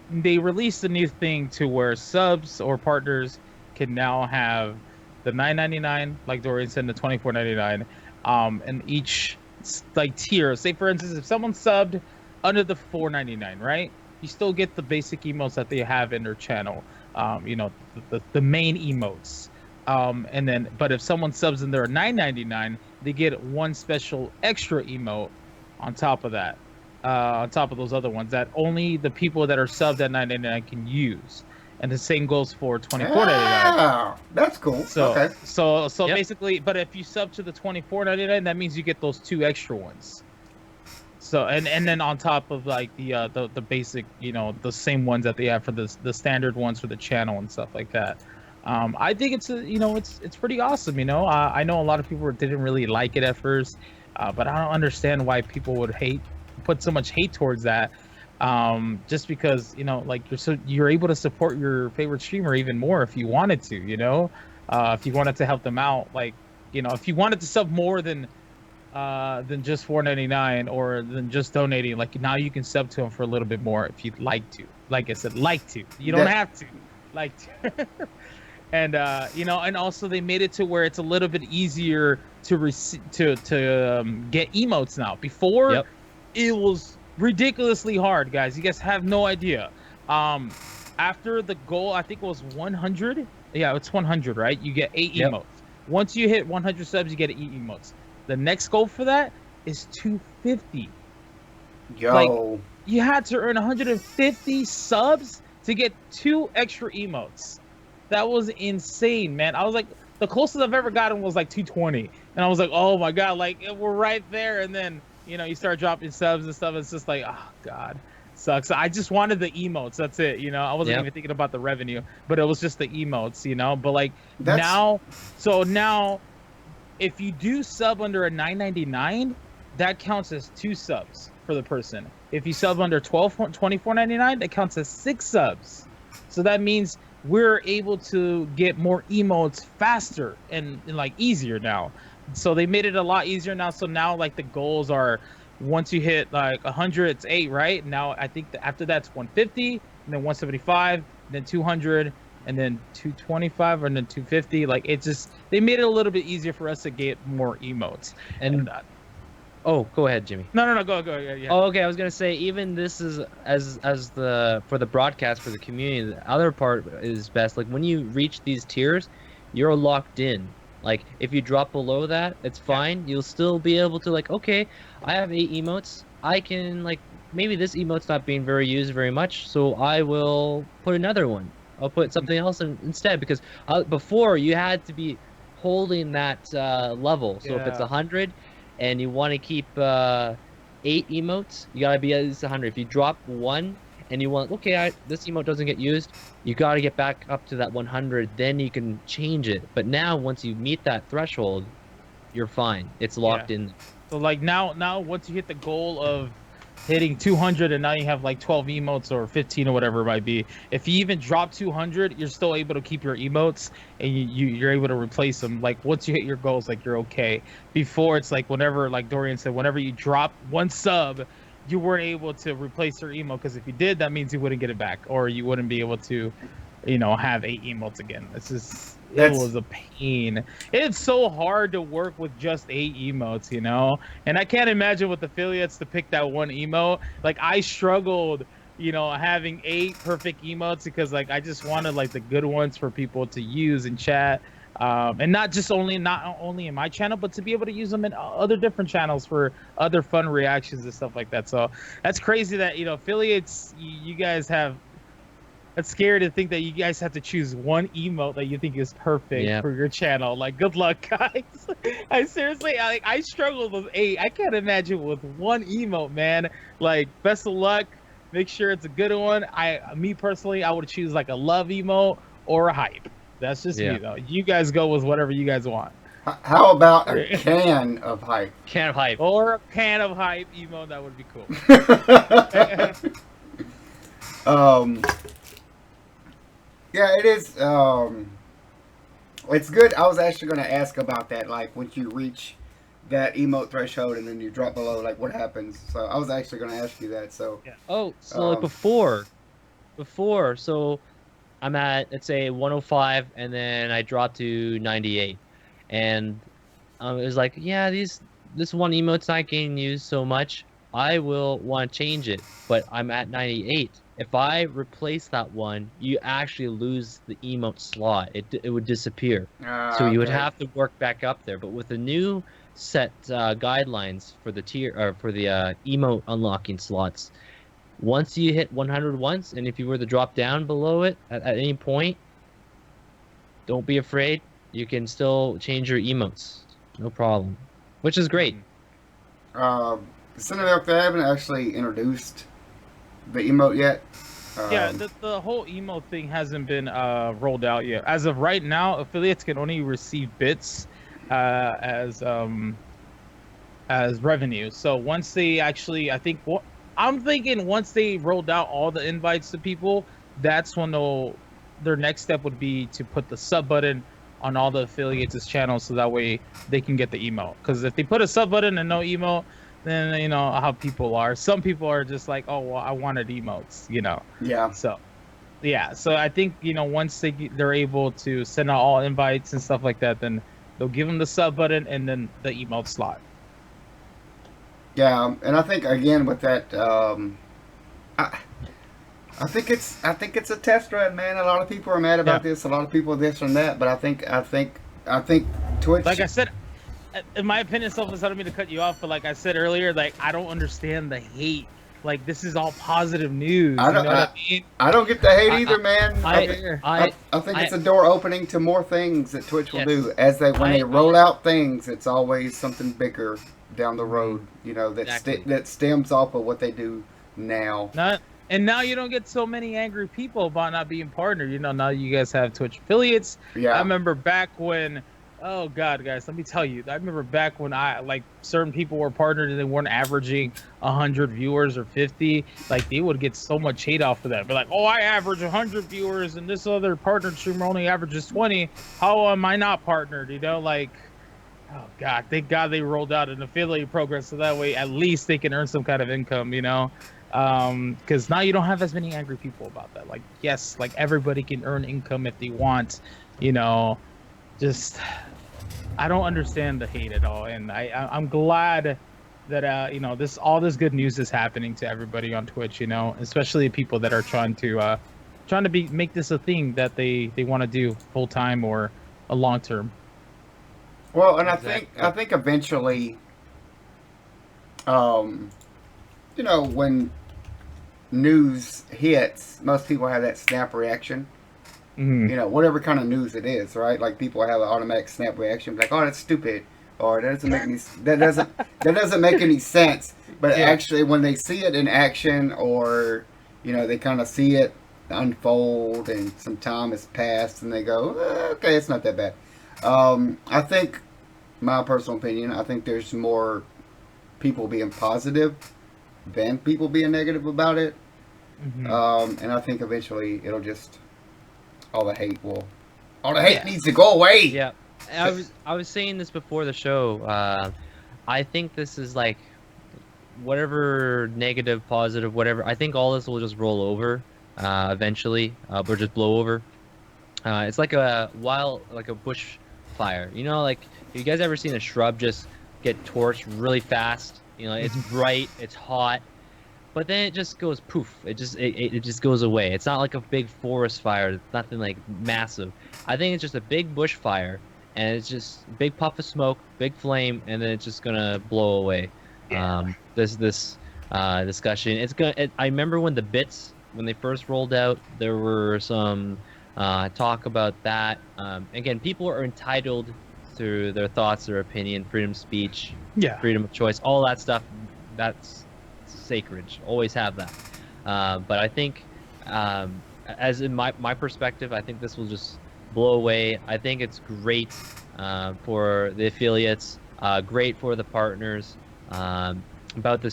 they released a new thing to where subs or partners can now have the $9.99, like Dorian said, the $24.99, and each like tier. Say for instance, if someone subbed under the $4.99, right, you still get the basic emotes that they have in their channel, you know, the main emotes, and then but if someone subs and they're $9.99, they get one special extra emote on top of that, on top of those other ones that only the people that are subbed at $9.99 can use. And the same goes for $24.99. Ah, that's cool. So, okay. so Yep. basically, but if you sub to the $24.99, that means you get those two extra ones. So and then on top of like the basic, you know, the same ones that they have for the standard ones for the channel and stuff like that. I think it's you know, it's pretty awesome. You know, I know a lot of people didn't really like it at first, but I don't understand why people would put so much hate towards that. Just because, you know, like you're able to support your favorite streamer even more if you wanted to, you know, if you wanted to help them out, like, you know, if you wanted to sub more than just $4.99 or than just donating, like now you can sub to them for a little bit more if you'd like to. Like I said, like to. You don't have to, like to. And you know, and also they made it to where it's a little bit easier to get emotes now. Before, it was ridiculously hard, guys. You guys have no idea. After the goal, I think it was 100. Yeah, it's 100, right? You get 8 emotes. Once you hit 100 subs, you get 8 emotes. The next goal for that is 250. Yo. Like, you had to earn 150 subs to get 2 extra emotes. That was insane, man. I was like, the closest I've ever gotten was like 220, and I was like, oh my god, like we're right there. And then you start dropping subs and stuff. It's just like, oh god, sucks. I just wanted the emotes. That's it. I wasn't Yep. even thinking about the revenue, but it was just the emotes. But like That's- now, if you do sub under a $9.99, that counts as 2 subs for the person. If you sub under $24.99, that counts as 6 subs. So that means we're able to get more emotes faster and like easier now. So they made it a lot easier now. So now like the goals are, once you hit like 100, it's 8, right? Now I think after that's 150, and then 175, then 200, and then 225, and then 250. Like they made it a little bit easier for us to get more emotes. And oh, go ahead, Jimmy. No, go. Yeah. Oh, okay. I was gonna say, even this is as for the broadcast, for the community. The other part is best. Like when you reach these tiers, you're locked in. Like if you drop below that, it's fine. You'll still be able to like, okay, I have 8 emotes. I can like, maybe this emote's not being used very much, so I will put another one. I'll put something else instead, because before you had to be holding that level. So if it's Yeah. 100 and you want to keep 8 emotes, you gotta be at least 100. If you drop 1 and you want, okay, this emote doesn't get used, you gotta get back up to that 100, then you can change it. But now once you meet that threshold, you're fine. It's locked in. So like now once you hit the goal of hitting 200, and now you have like 12 emotes or 15 or whatever it might be, if you even drop 200, you're still able to keep your emotes, and you're able to replace them. Like once you hit your goals, like you're okay. Before, it's like whenever, like Dorian said, whenever you drop 1 sub, you weren't able to replace your emote, because if you did, that means you wouldn't get it back, or you wouldn't be able to have 8 emotes again. It was a pain. It's so hard to work with just 8 emotes, and I can't imagine with affiliates to pick that one emote. Like I struggled, having 8 perfect emotes, because like I just wanted like the good ones for people to use in chat, and not only in my channel, but to be able to use them in other different channels for other fun reactions and stuff like that. So that's crazy that affiliates, you guys have. It's scary to think that you guys have to choose one emote that you think is perfect for your channel. Like, good luck, guys. I seriously, I struggled with 8. I can't imagine with one emote, man. Like, best of luck. Make sure it's a good one. Me personally, I would choose like a love emote or a hype. That's just me, though. You guys go with whatever you guys want. How about a can of hype? Can of hype. Or a can of hype emote. That would be cool. Yeah, it is. It's good. I was actually going to ask about that. Like, once you reach that emote threshold and then you drop below, like, what happens? So I was actually going to ask you that. So Oh, so like before, so I'm at, let's say 105, and then I drop to 98, and it was like, yeah, this one emote's not getting used so much. I will want to change it, but I'm at 98. If I replace that one, you actually lose the emote slot. It would disappear. So you would have to work back up there. But with the new set guidelines for the tier, or for the emote unlocking slots, once you hit 100 once, and if you were to drop down below it at any point, don't be afraid. You can still change your emotes, no problem, which is great. Cinemilk, they haven't actually introduced the emote yet. Yeah, the whole emote thing hasn't been rolled out yet. As of right now, affiliates can only receive bits as revenue. So once they actually, I'm thinking once they rolled out all the invites to people, that's when their next step would be to put the sub button on all the affiliates' channels, so that way they can get the emote. Because if they put a sub button and no emote, then you know how people are. Some people are just like, oh well, I wanted emotes, Yeah. So I think once they're able to send out all invites and stuff like that, then they'll give them the sub button and then the emote slot. Yeah, and I think again with that, I think it's a test run, man. A lot of people are mad about this. A lot of people this and that, but I think Twitch. Like I said, in my opinion, Selfless, I don't mean to cut you off, but like I said earlier, like I don't understand the hate like this is all positive news. I You know don't. what I mean? I don't get the hate I- either, man. I think it's a door opening to more things that Twitch will Yes. do. As when they roll out things, it's always something bigger down the road. You know that Exactly. that stems off of what they do now. And now you don't get so many angry people about not being partnered. You know, now you guys have Twitch affiliates. Yeah. I remember back when, oh God, guys, let me tell you. I remember back when certain people were partnered and they weren't averaging 100 viewers or 50. Like they would get so much hate off of that. But like, oh, I average 100 viewers and this other partnered streamer only averages 20. How am I not partnered? You know, like, oh God, thank God they rolled out an affiliate program so that way at least they can earn some kind of income. You know. Because now you don't have as many angry people about that. Like, yes, like everybody can earn income if they want, you know. Just, I don't understand the hate at all, and I'm glad that you know, all this good news is happening to everybody on Twitch. You know, especially people that are trying to make this a thing that they want to do full time or a long term. Well, and Exactly. I think eventually, you know, when news hits, most people have that snap reaction. Mhm. You know, whatever kind of news it is, right? Like people have an automatic snap reaction, like, "Oh, that's stupid," or "That doesn't make any that doesn't make any sense." But Yeah. actually, when they see it in action, or you know, they kind of see it unfold, and some time has passed, and they go, "Okay, it's not that bad." I think, my personal opinion, I think there's more people being positive than people being negative about it. Mhm. And I think eventually it'll just all the hate Yeah. needs to go away. Yeah, I was saying this before the show. I think this is like whatever negative, positive, whatever. I think all this will just roll over eventually, or just blow over. It's like like a bush fire. You know, like you guys ever seen a shrub just get torched really fast? You know, it's bright, it's hot, but then it just goes poof. It just goes away. It's not like a big forest fire. It's nothing like massive. I think it's just a big bush fire, and it's just a big puff of smoke, big flame, and then it's just gonna blow away. Yeah. This discussion. I remember when the bits when they first rolled out, there were some talk about that. Again, people are entitled to their thoughts, their opinion, freedom of speech, Yeah. freedom of choice, all that stuff. That's sacred. Always have that. But I think, as in my perspective, I think this will just blow away. I think it's great for the affiliates, great for the partners. About the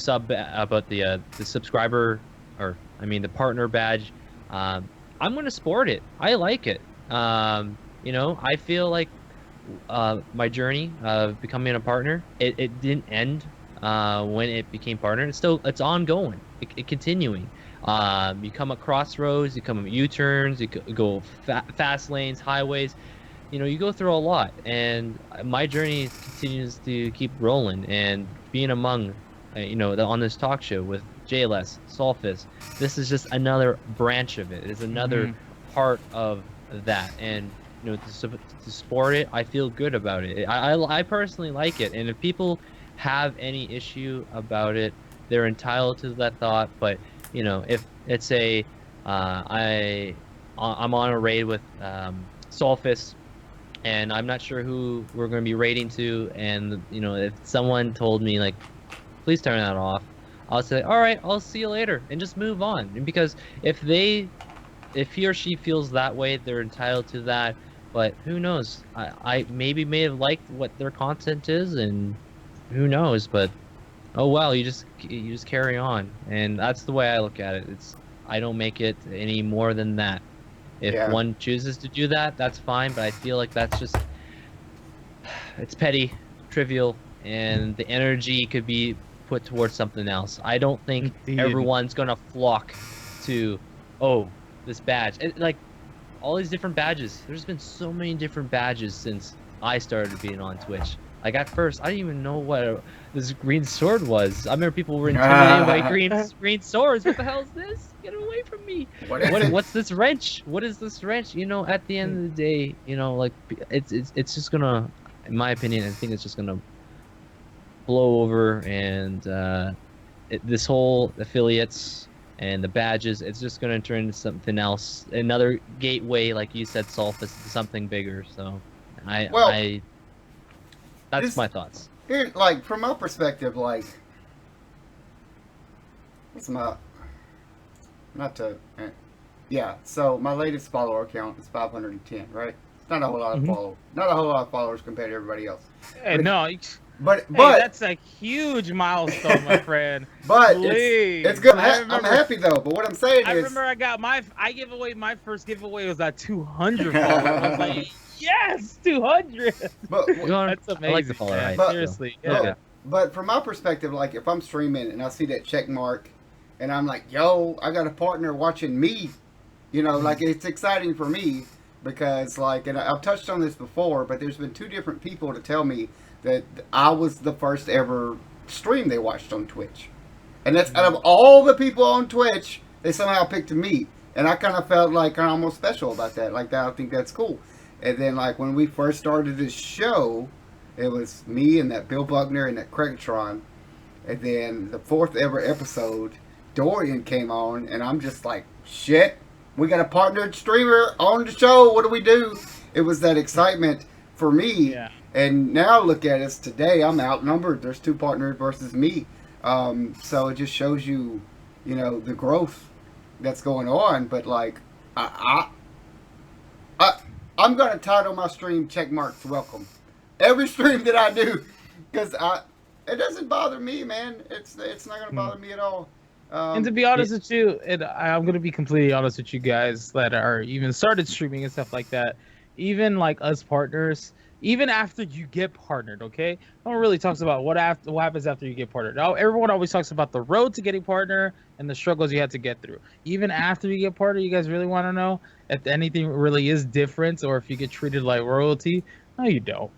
subscriber, or I mean the partner badge. I'm gonna sport it. I like it. You know, I feel like my journey of becoming a partner, it didn't end when it became partner. It's ongoing. It continuing. You come at crossroads, you come at U-turns, you go fast lanes, highways. You know, you go through a lot, and my journey continues to keep rolling. And being among, you know, on this talk show with Jless, Solfis, this is just another branch of it. It's another part of that, and you know, to support it, I feel good about it. I personally like it, and if people have any issue about it, they're entitled to that thought. But you know, if it's I'm on a raid with Solfis, and I'm not sure who we're going to be raiding to, and you know, if someone told me like, please turn that off, I'll say, all right, I'll see you later, and just move on. And because if he or she feels that way, they're entitled to that. But who knows? I maybe may have liked what their content is, and who knows? But oh well, you just carry on, and that's the way I look at it. I don't make it any more than that. If Yeah. one chooses to do that, that's fine. But I feel like that's just it's petty, trivial, and the energy could be put towards something else. I don't think Indeed. everyone's gonna flock to, oh, this badge. Like all these different badges. There's been so many different badges since I started being on Twitch. Like at first, I didn't even know what this green sword was. I remember people were intimidated by green swords. What the hell is this? Get away from me! What is it? What's this wrench? What is this wrench? You know, at the end of the day, you know, like it's just gonna, in my opinion, I think it's just gonna blow over, and this whole affiliates and the badges, it's just going to turn into something else, another gateway, like you said, Sulfus, to something bigger. So, Well, I that's this my thoughts. here, like from my perspective, like what's my not to yeah. So my latest follower count is 510, right? It's not a whole lot of Mhm. not a whole lot of followers compared to everybody else. Hey, But no, but hey, but that's a huge milestone, my friend. but Please. it's good. I I'm remember. happy though. But what I'm saying I is, remember I gave away my first giveaway was at 200 followers. I was like, yes, 200. but You know, That's amazing. I like the follower man. height. But- Seriously, so, yeah. but from my perspective, like if I'm streaming and I see that check mark, and I'm like, yo, I got a partner watching me. You know, like it's exciting for me because like, and I've touched on this before, but there's been two different people to tell me that I was the first ever stream they watched on Twitch. And that's out of all the people on Twitch, they somehow picked me. And I kind of felt like kind of almost special about that. Like that, I think that's cool. And then like when we first started this show, it was me and that Bill Buckner and that Craigtron. And then the fourth ever episode, Dorian came on, and I'm just like, shit, we got a partnered streamer on the show. What do we do? It was that excitement for me. Yeah. And now look at us today. I'm outnumbered. There's two partners versus me. So it just shows you, you know, the growth that's going on. But like, I'm gonna title my stream checkmarks welcome. Every stream that I do, because it doesn't bother me, man. It's not gonna bother me at all. And to be honest with you, I'm gonna be completely honest with you guys that are even started streaming and stuff like that. Even like us partners, even after you get partnered, okay? No one really talks about what happens after you get partnered. Now, everyone always talks about the road to getting partner and the struggles you had to get through. Even after you get partnered, you guys really want to know if anything really is different or if you get treated like royalty? No, you don't.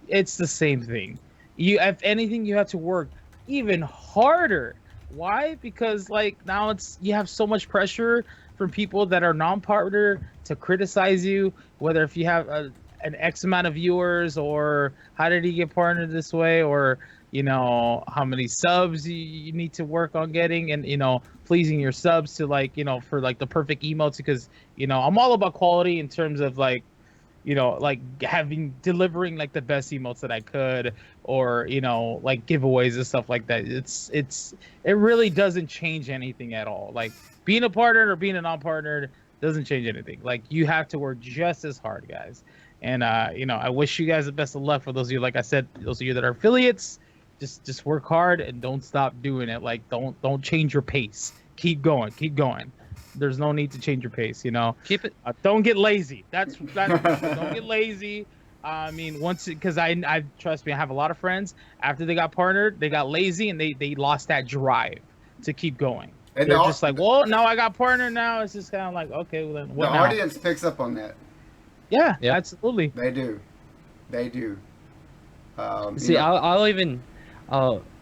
It's the same thing. If anything, you have to work even harder. Why? Because like now you have so much pressure from people that are non-partner to criticize you, whether if you have an X amount of viewers or how did he get partnered this way, or you know how many subs you need to work on getting, and you know pleasing your subs to like for like the perfect emotes, because I'm all about quality in terms of like like delivering like the best emotes that I could, or like giveaways and stuff like that. It really doesn't change anything at all. Like being a partner or being a non-partnered doesn't change anything. Like you have to work just as hard, guys. And I wish you guys the best of luck. For those of you, like I said, those of you that are affiliates, just work hard and don't stop doing it. Like don't change your pace. Keep going. There's no need to change your pace. Keep it. Don't get lazy. That's don't get lazy. I mean, because I trust me, I have a lot of friends. After they got partnered, they got lazy and they lost that drive to keep going. And they're just like, well, now I got partnered. Now it's just kind of like, okay, well then what the now? audience picks up on that. Yeah, Yep. absolutely. They do. See, I'll even,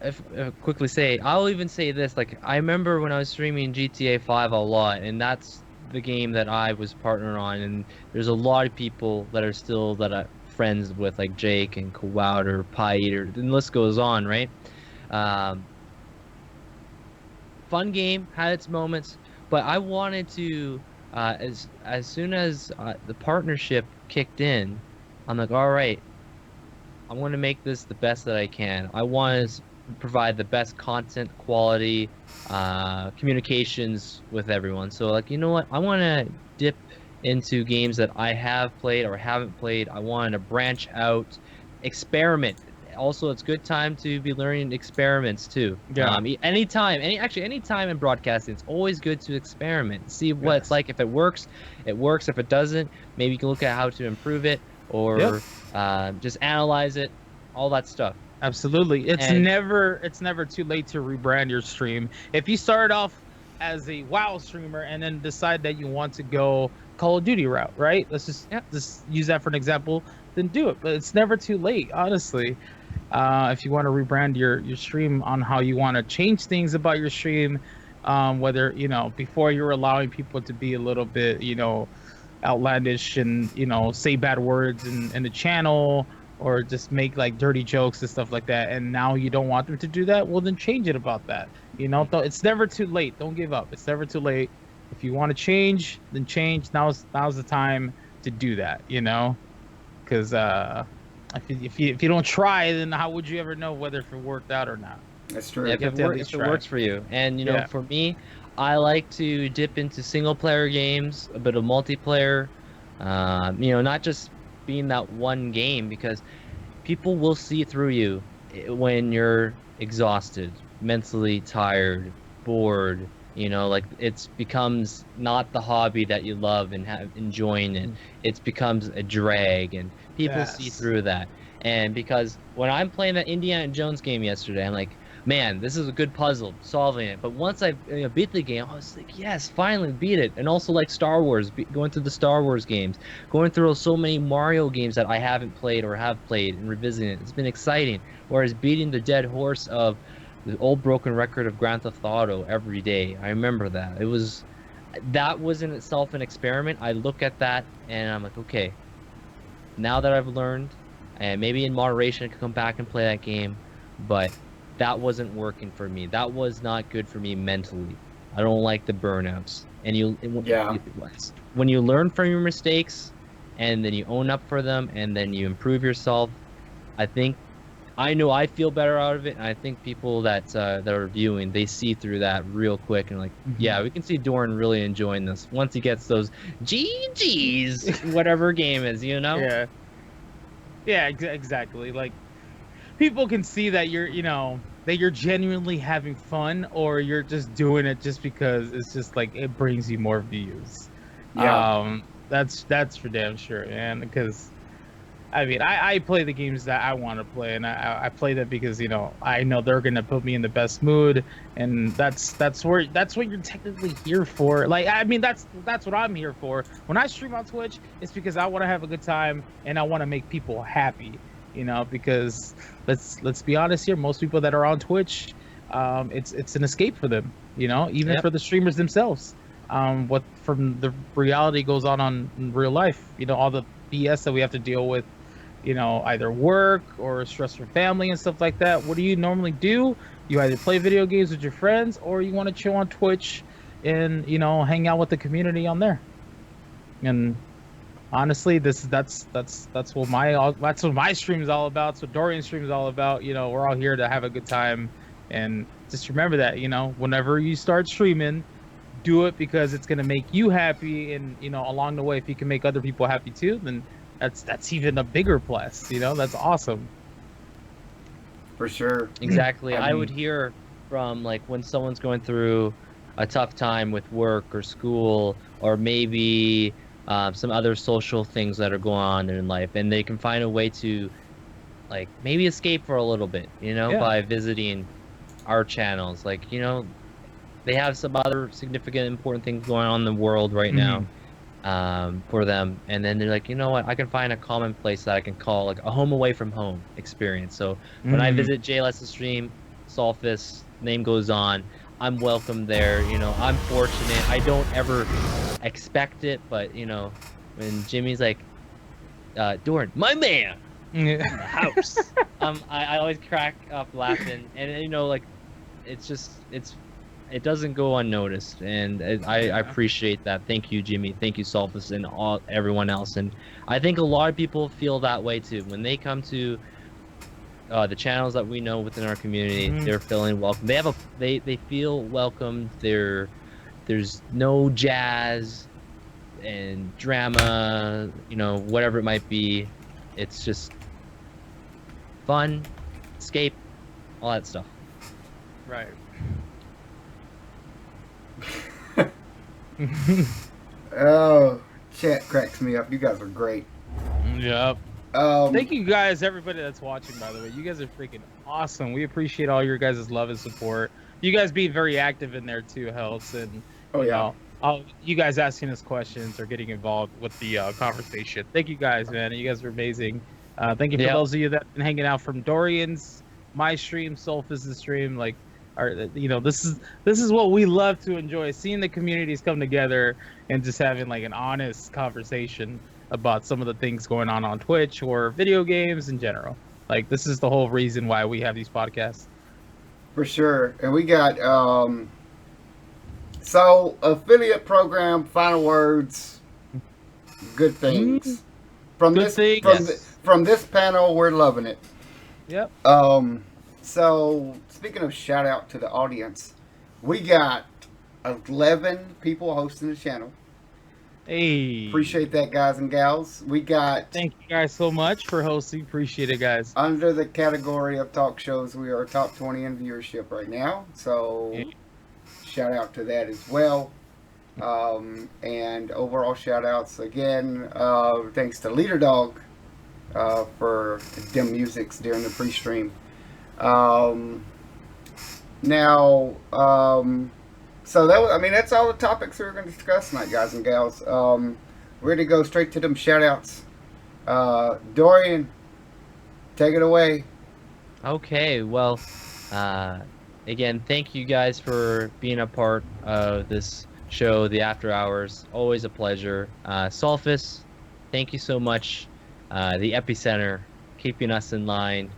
if quickly say, I'll even say this. Like, I remember when I was streaming GTA 5 a lot, and that's the game that I was partner on. And there's a lot of people that are still friends with, like Jake and Kowouter, Pie Eater, the list goes on, right? Fun game, had its moments, but I wanted to, as soon as the partnership kicked in, I'm like, all right, I want to make this the best that I can. I want to provide the best content quality, communications with everyone. So like, you know what? I want to dip into games that I have played or haven't played. I wanted to branch out, experiment. Also, it's good time to be learning experiments too. Yeah. Anytime in broadcasting, it's always good to experiment. See what it's like. If it works, it works. If it doesn't, maybe you can look at how to improve it, or just analyze it, all that stuff. Absolutely. It's And- never too late to rebrand your stream. If you start off as a WoW streamer and then decide that you want to go Call of Duty route, right? Let's just use that for an example, then do it. But it's never too late, honestly. If you want to rebrand your stream on how you want to change things about your stream, whether, before you're allowing people to be a little bit, outlandish and, say bad words in the channel, or just make like dirty jokes and stuff like that, and now you don't want them to do that, well then change it about that. It's never too late. Don't give up. It's never too late. If you want to change, then change. Now's the time to do that. Because if you don't try, then how would you ever know whether if it worked out or not? That's true. If You have it, to at wor- least if it try. works for you. And, Yeah. for me, I like to dip into single player games, a bit of multiplayer, not just being that one game, because people will see through you when you're exhausted, mentally tired, bored. Like it becomes not the hobby that you love and have enjoying it. It becomes a drag, and people see Yes. through that. And because when I'm playing that Indiana Jones game yesterday, I'm like, man, this is a good puzzle, solving it. But once I beat the game, I was like, yes, finally beat it. And also like Star Wars, going through the Star Wars games, going through so many Mario games that I haven't played or have played and revisiting it. It's been exciting. Whereas beating the dead horse of the old broken record of Grand Theft Auto every day, I remember that. That was in itself an experiment. I look at that and I'm like, okay, now that I've learned, and maybe in moderation I could come back and play that game, but that wasn't working for me. That was not good for me mentally. I don't like the burnouts. And Yeah. when you learn from your mistakes and then you own up for them and then you improve yourself, I know I feel better out of it, and I think people that are viewing, they see through that real quick and like, yeah, we can see Doran really enjoying this once he gets those GGs, whatever game is, Yeah. Yeah, exactly. Like people can see that you're genuinely having fun, or you're just doing it just because it's just like it brings you more views. Yeah. That's for damn sure, man. Because I mean, I play the games that I want to play, and I play that because I know they're gonna put me in the best mood, and that's what you're technically here for. Like, I mean, that's what I'm here for. When I stream on Twitch, it's because I want to have a good time and I want to make people happy. Because let's be honest here, most people that are on Twitch, it's an escape for them. Even Yep. for the streamers themselves. What from the reality goes on in real life. All the BS that we have to deal with, either work or stress from family and stuff like that. What do you normally do? You either play video games with your friends, or you want to chill on Twitch and hang out with the community on there. And honestly, that's what my stream is all about. That's what Dorian's stream is all about. We're all here to have a good time, and just remember that whenever you start streaming, do it because it's gonna make you happy, and along the way, if you can make other people happy too, then that's even a bigger plus. That's awesome. For sure. Exactly. I I mean- would hear from like when someone's going through a tough time with work or school, or maybe some other social things that are going on in life, and they can find a way to like maybe escape for a little bit, Yeah. by visiting our channels. Like, they have some other significant important things going on in the world right now for them, and then they're like, you know what, I can find a common place that I can call like a home away from home experience. So when I visit Jless's stream, Solfus, name goes on, I'm welcome there. I'm fortunate. I don't ever expect it, but when Jimmy's like, Doran, my man, in the house, I always crack up laughing, and like it doesn't go unnoticed, and I appreciate that. Thank you, Jimmy. Thank you, Solfus, and everyone else. And I think a lot of people feel that way too when they come to the channels that we know within our community. They're feeling welcome. They feel welcomed. There's no jazz and drama, whatever it might be. It's just fun, escape, all that stuff. Right. Oh, chat cracks me up. You guys are great. Yep. Um, Thank you guys, everybody that's watching, by the way. You guys are freaking awesome. We appreciate all your guys' love and support. You guys being very active in there too helps. And Oh, yeah. you guys asking us questions or getting involved with the conversation. Thank you guys, man. You guys are amazing. Thank you for Yeah. those of you that have been hanging out from Dorian's, my stream, Soulfiz's stream. Like, this is what we love to enjoy, seeing the communities come together and just having like an honest conversation. about some of the things going on Twitch or video games in general. Like, this is the whole reason why we have these podcasts. For sure. And we got so affiliate program, final words, good things. From Good this things. from this panel, we're loving it. Yep. So speaking of shout out to the audience, we got 11 people hosting the channel. Hey. Appreciate that, guys and gals. We got Thank you guys so much for hosting. Appreciate it, guys. under the category of talk shows, we are top 20 in viewership right now. So Yeah. shout out to that as well. And overall shout outs again, thanks to Leader Dog for dim musics during the pre-stream. So that was, I mean, that's all the topics we're going to discuss tonight, guys and gals. We're going to go straight to them shout outs. Dorian, take it away. Okay, well, again, thank you guys for being a part of this show, the After Hours. Always a pleasure. Sulfus, thank you so much. The Epicenter, keeping us in line,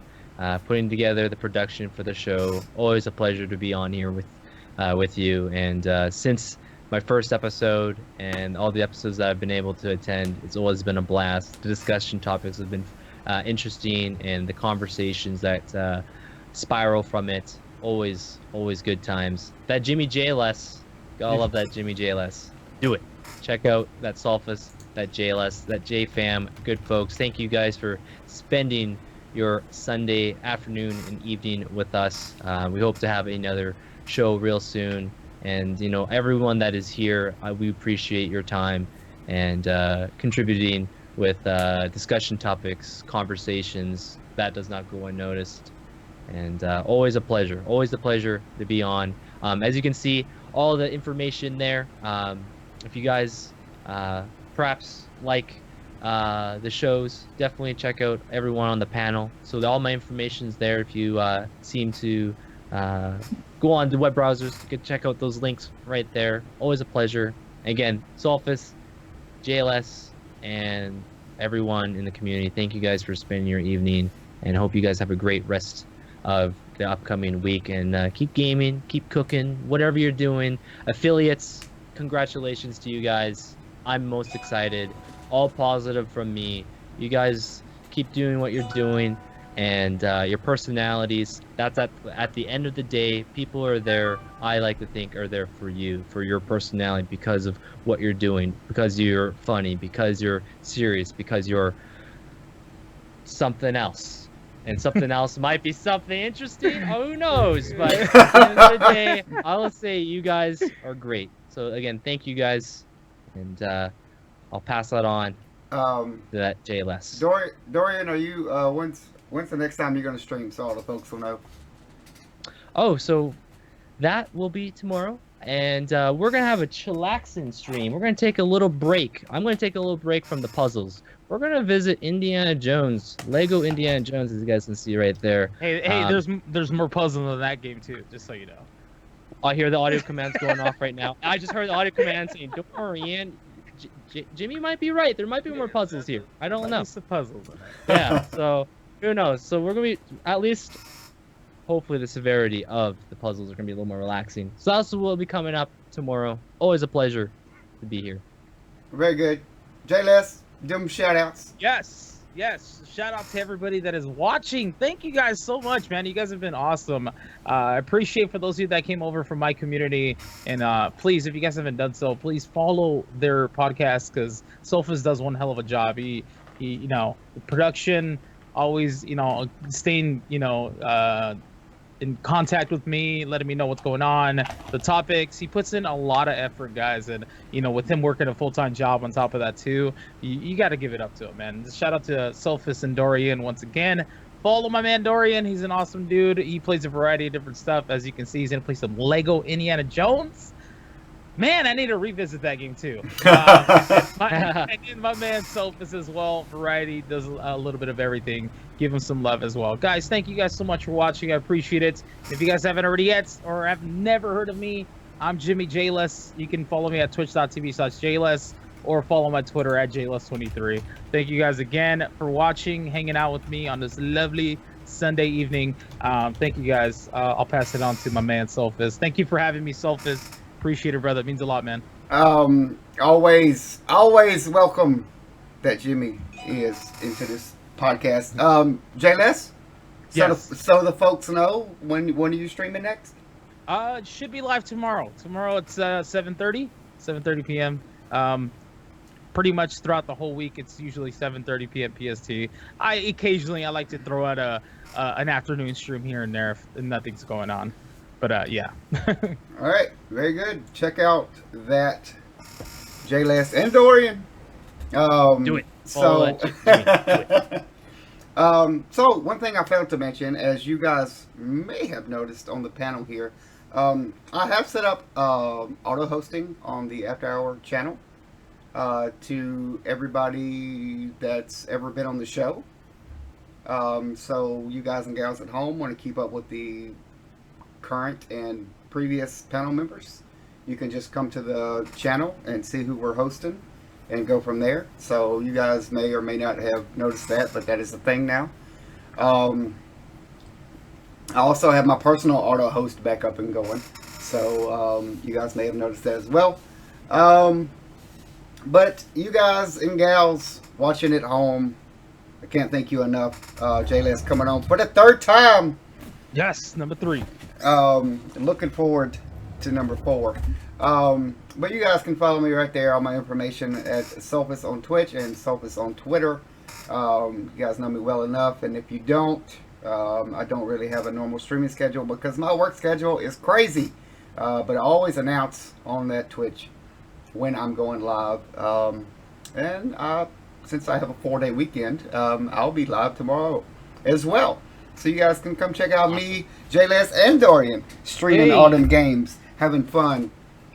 putting together the production for the show. Always a pleasure to be on here with you. And since my first episode and all the episodes that I've been able to attend, it's always been a blast. The discussion topics have been interesting, and the conversations that spiral from it, always good times. That Jimmy Jless, gotta love that Jimmy Jless. Do it. Check out that Sulfus, that Jless, that J-Fam. Good folks. Thank you guys for spending your Sunday afternoon and evening with us. We hope to have another show real soon. And, you know, everyone that is here, we appreciate your time and contributing with discussion topics, conversations. That does not go unnoticed. And always a pleasure to be on. As you can see, all the information there. If you guys perhaps like the shows, definitely check out everyone on the panel. So all my information's there. If you seem to go on the web browsers, you can check out those links right there. Always a pleasure. Again, Sulfus, Jless, and everyone in the community, thank you guys for spending your evening, and hope you guys have a great rest of the upcoming week. And keep gaming, keep cooking, whatever you're doing. Affiliates, congratulations to you guys. I'm most excited. All positive from me. You guys keep doing what you're doing, and your personalities, that's at the end of the day, people are there, I like to think, are there for you, for your personality, because of what you're doing, because you're funny, because you're serious, because you're something else. And something else might be something interesting, who knows? But at the end of the day, I will say you guys are great. So again, thank you guys, and I'll pass that on to that Jless. Dorian, are you when's the next time you're going to stream, so all the folks will know? Oh, so that will be tomorrow, and we're gonna have a chillaxing stream. We're gonna take a little break. I'm gonna take a little break from the puzzles. We're gonna visit Indiana Jones, Lego Indiana Jones, as you guys can see right there. Hey, there's more puzzles in that game too, just so you know. I hear the audio commands going off right now. I just heard the audio command saying, "Don't worry, Ian. Jimmy might be right. There might be more puzzles here. I don't know." The puzzles. Yeah. So who knows? So we're gonna be, at least, hopefully, the severity of the puzzles are gonna be a little more relaxing. So that's what will be coming up tomorrow. Always a pleasure to be here. Very good. Jless, give them shout outs. Yes. Shout out to everybody that is watching. Thank you guys so much, man. You guys have been awesome. I appreciate for those of you that came over from my community. And please, if you guys haven't done so, please follow their podcast, because Sulfus does one hell of a job. He you know, the production, always, you know, staying, you know, in contact with me, letting me know what's going on, the topics. He puts in a lot of effort, guys, and you know, with him working a full-time job on top of that too, you got to give it up to him, man. Just shout out to Sulfus and Dorian once again. Follow my man Dorian. He's an awesome dude. He plays a variety of different stuff. As you can see, he's gonna play some Lego Indiana Jones. Man, I need to revisit that game too. And my man Sulfus as well. Variety, does a little bit of everything. Give him some love as well. Guys, thank you guys so much for watching. I appreciate it. If you guys haven't already yet, or have never heard of me, I'm Jimmy Jless. You can follow me at twitch.tv/Jless. or follow my Twitter at Jless23. Thank you guys again for watching, hanging out with me on this lovely Sunday evening. Thank you guys. I'll pass it on to my man Sophus. Thank you for having me, Sophus. Appreciate it, brother. It means a lot, man. Always welcome that Jimmy is into this podcast. Jless, Yes. so the folks know when are you streaming next? It should be live tomorrow. Tomorrow it's 7:30 p.m. Pretty much throughout the whole week, it's usually 7:30 p.m. PST. I like to throw out an afternoon stream here and there if nothing's going on. But yeah. All right, very good. Check out that Jless and Dorian. Do it. So, Jimmy, do it. so one thing I failed to mention, as you guys may have noticed on the panel here, I have set up auto hosting on the After Hour channel to everybody that's ever been on the show. So you guys and gals at home want to keep up with the current and previous panel members, you can just come to the channel and see who we're hosting and go from there. So you guys may or may not have noticed that, but that is a thing now. I also have my personal auto host back up and going, so you guys may have noticed that as well. But you guys and gals watching at home, I can't thank you enough. Jless coming on for the third time. Yes, number 3. Looking forward to number 4. But you guys can follow me right there. All my information at Sophus on Twitch and Sophus on Twitter. You guys know me well enough, and if you don't, I don't really have a normal streaming schedule because my work schedule is crazy. But I always announce on that Twitch when I'm going live. And since I have a 4-day weekend, I'll be live tomorrow as well. So you guys can come check out me, Jless, and Dorian streaming all them games, having fun.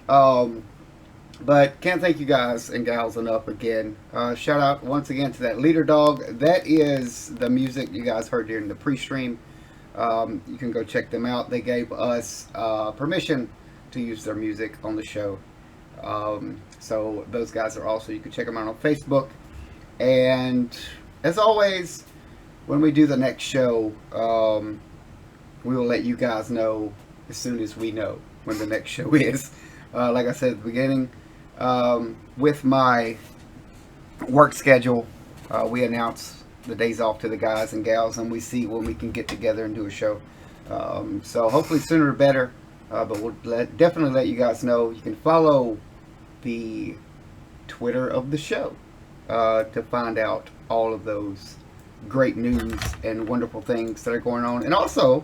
But can't thank you guys and gals enough again. Shout out once again to that Leader Dog. That is the music you guys heard during the pre-stream. You can go check them out. They gave us permission to use their music on the show. So those guys are also, you can check them out on Facebook. And as always, when we do the next show, we will let you guys know as soon as we know when the next show is. Like I said at the beginning, with my work schedule, we announce the days off to the guys and gals, and we see when we can get together and do a show. So hopefully sooner or better, but we'll definitely let you guys know. You can follow the Twitter of the show to find out all of those great news and wonderful things that are going on. And also,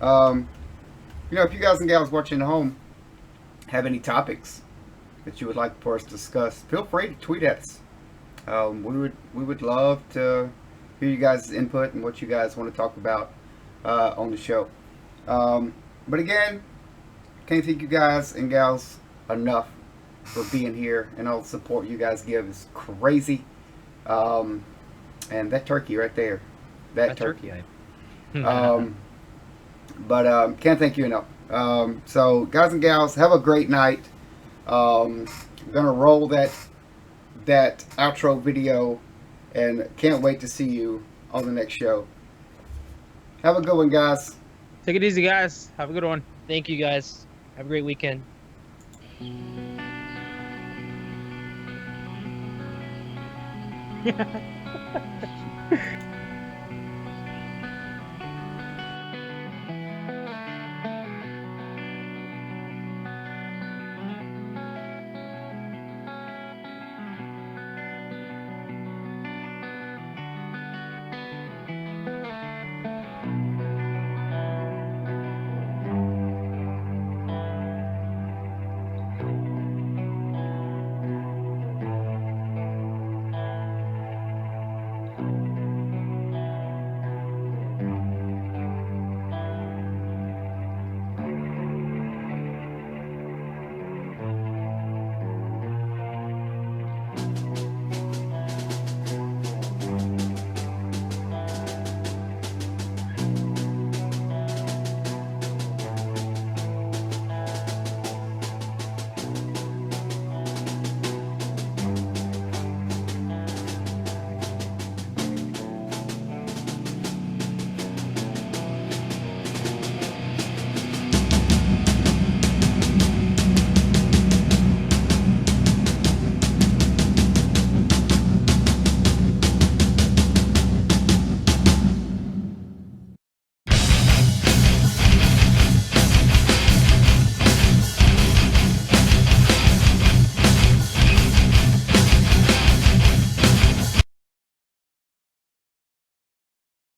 if you guys and gals watching at home have any topics that you would like for us to discuss, feel free to tweet at us. We would love to hear you guys' input and what you guys want to talk about on the show. But again, can't thank you guys and gals enough for being here, and all the support you guys give is crazy. And that turkey right there, that turkey. But can't thank you enough. So guys and gals, have a great night. I'm gonna roll that outro video, and can't wait to see you on the next show. Have a good one, guys. Take it easy, guys. Have a good one. Thank you guys. Have a great weekend.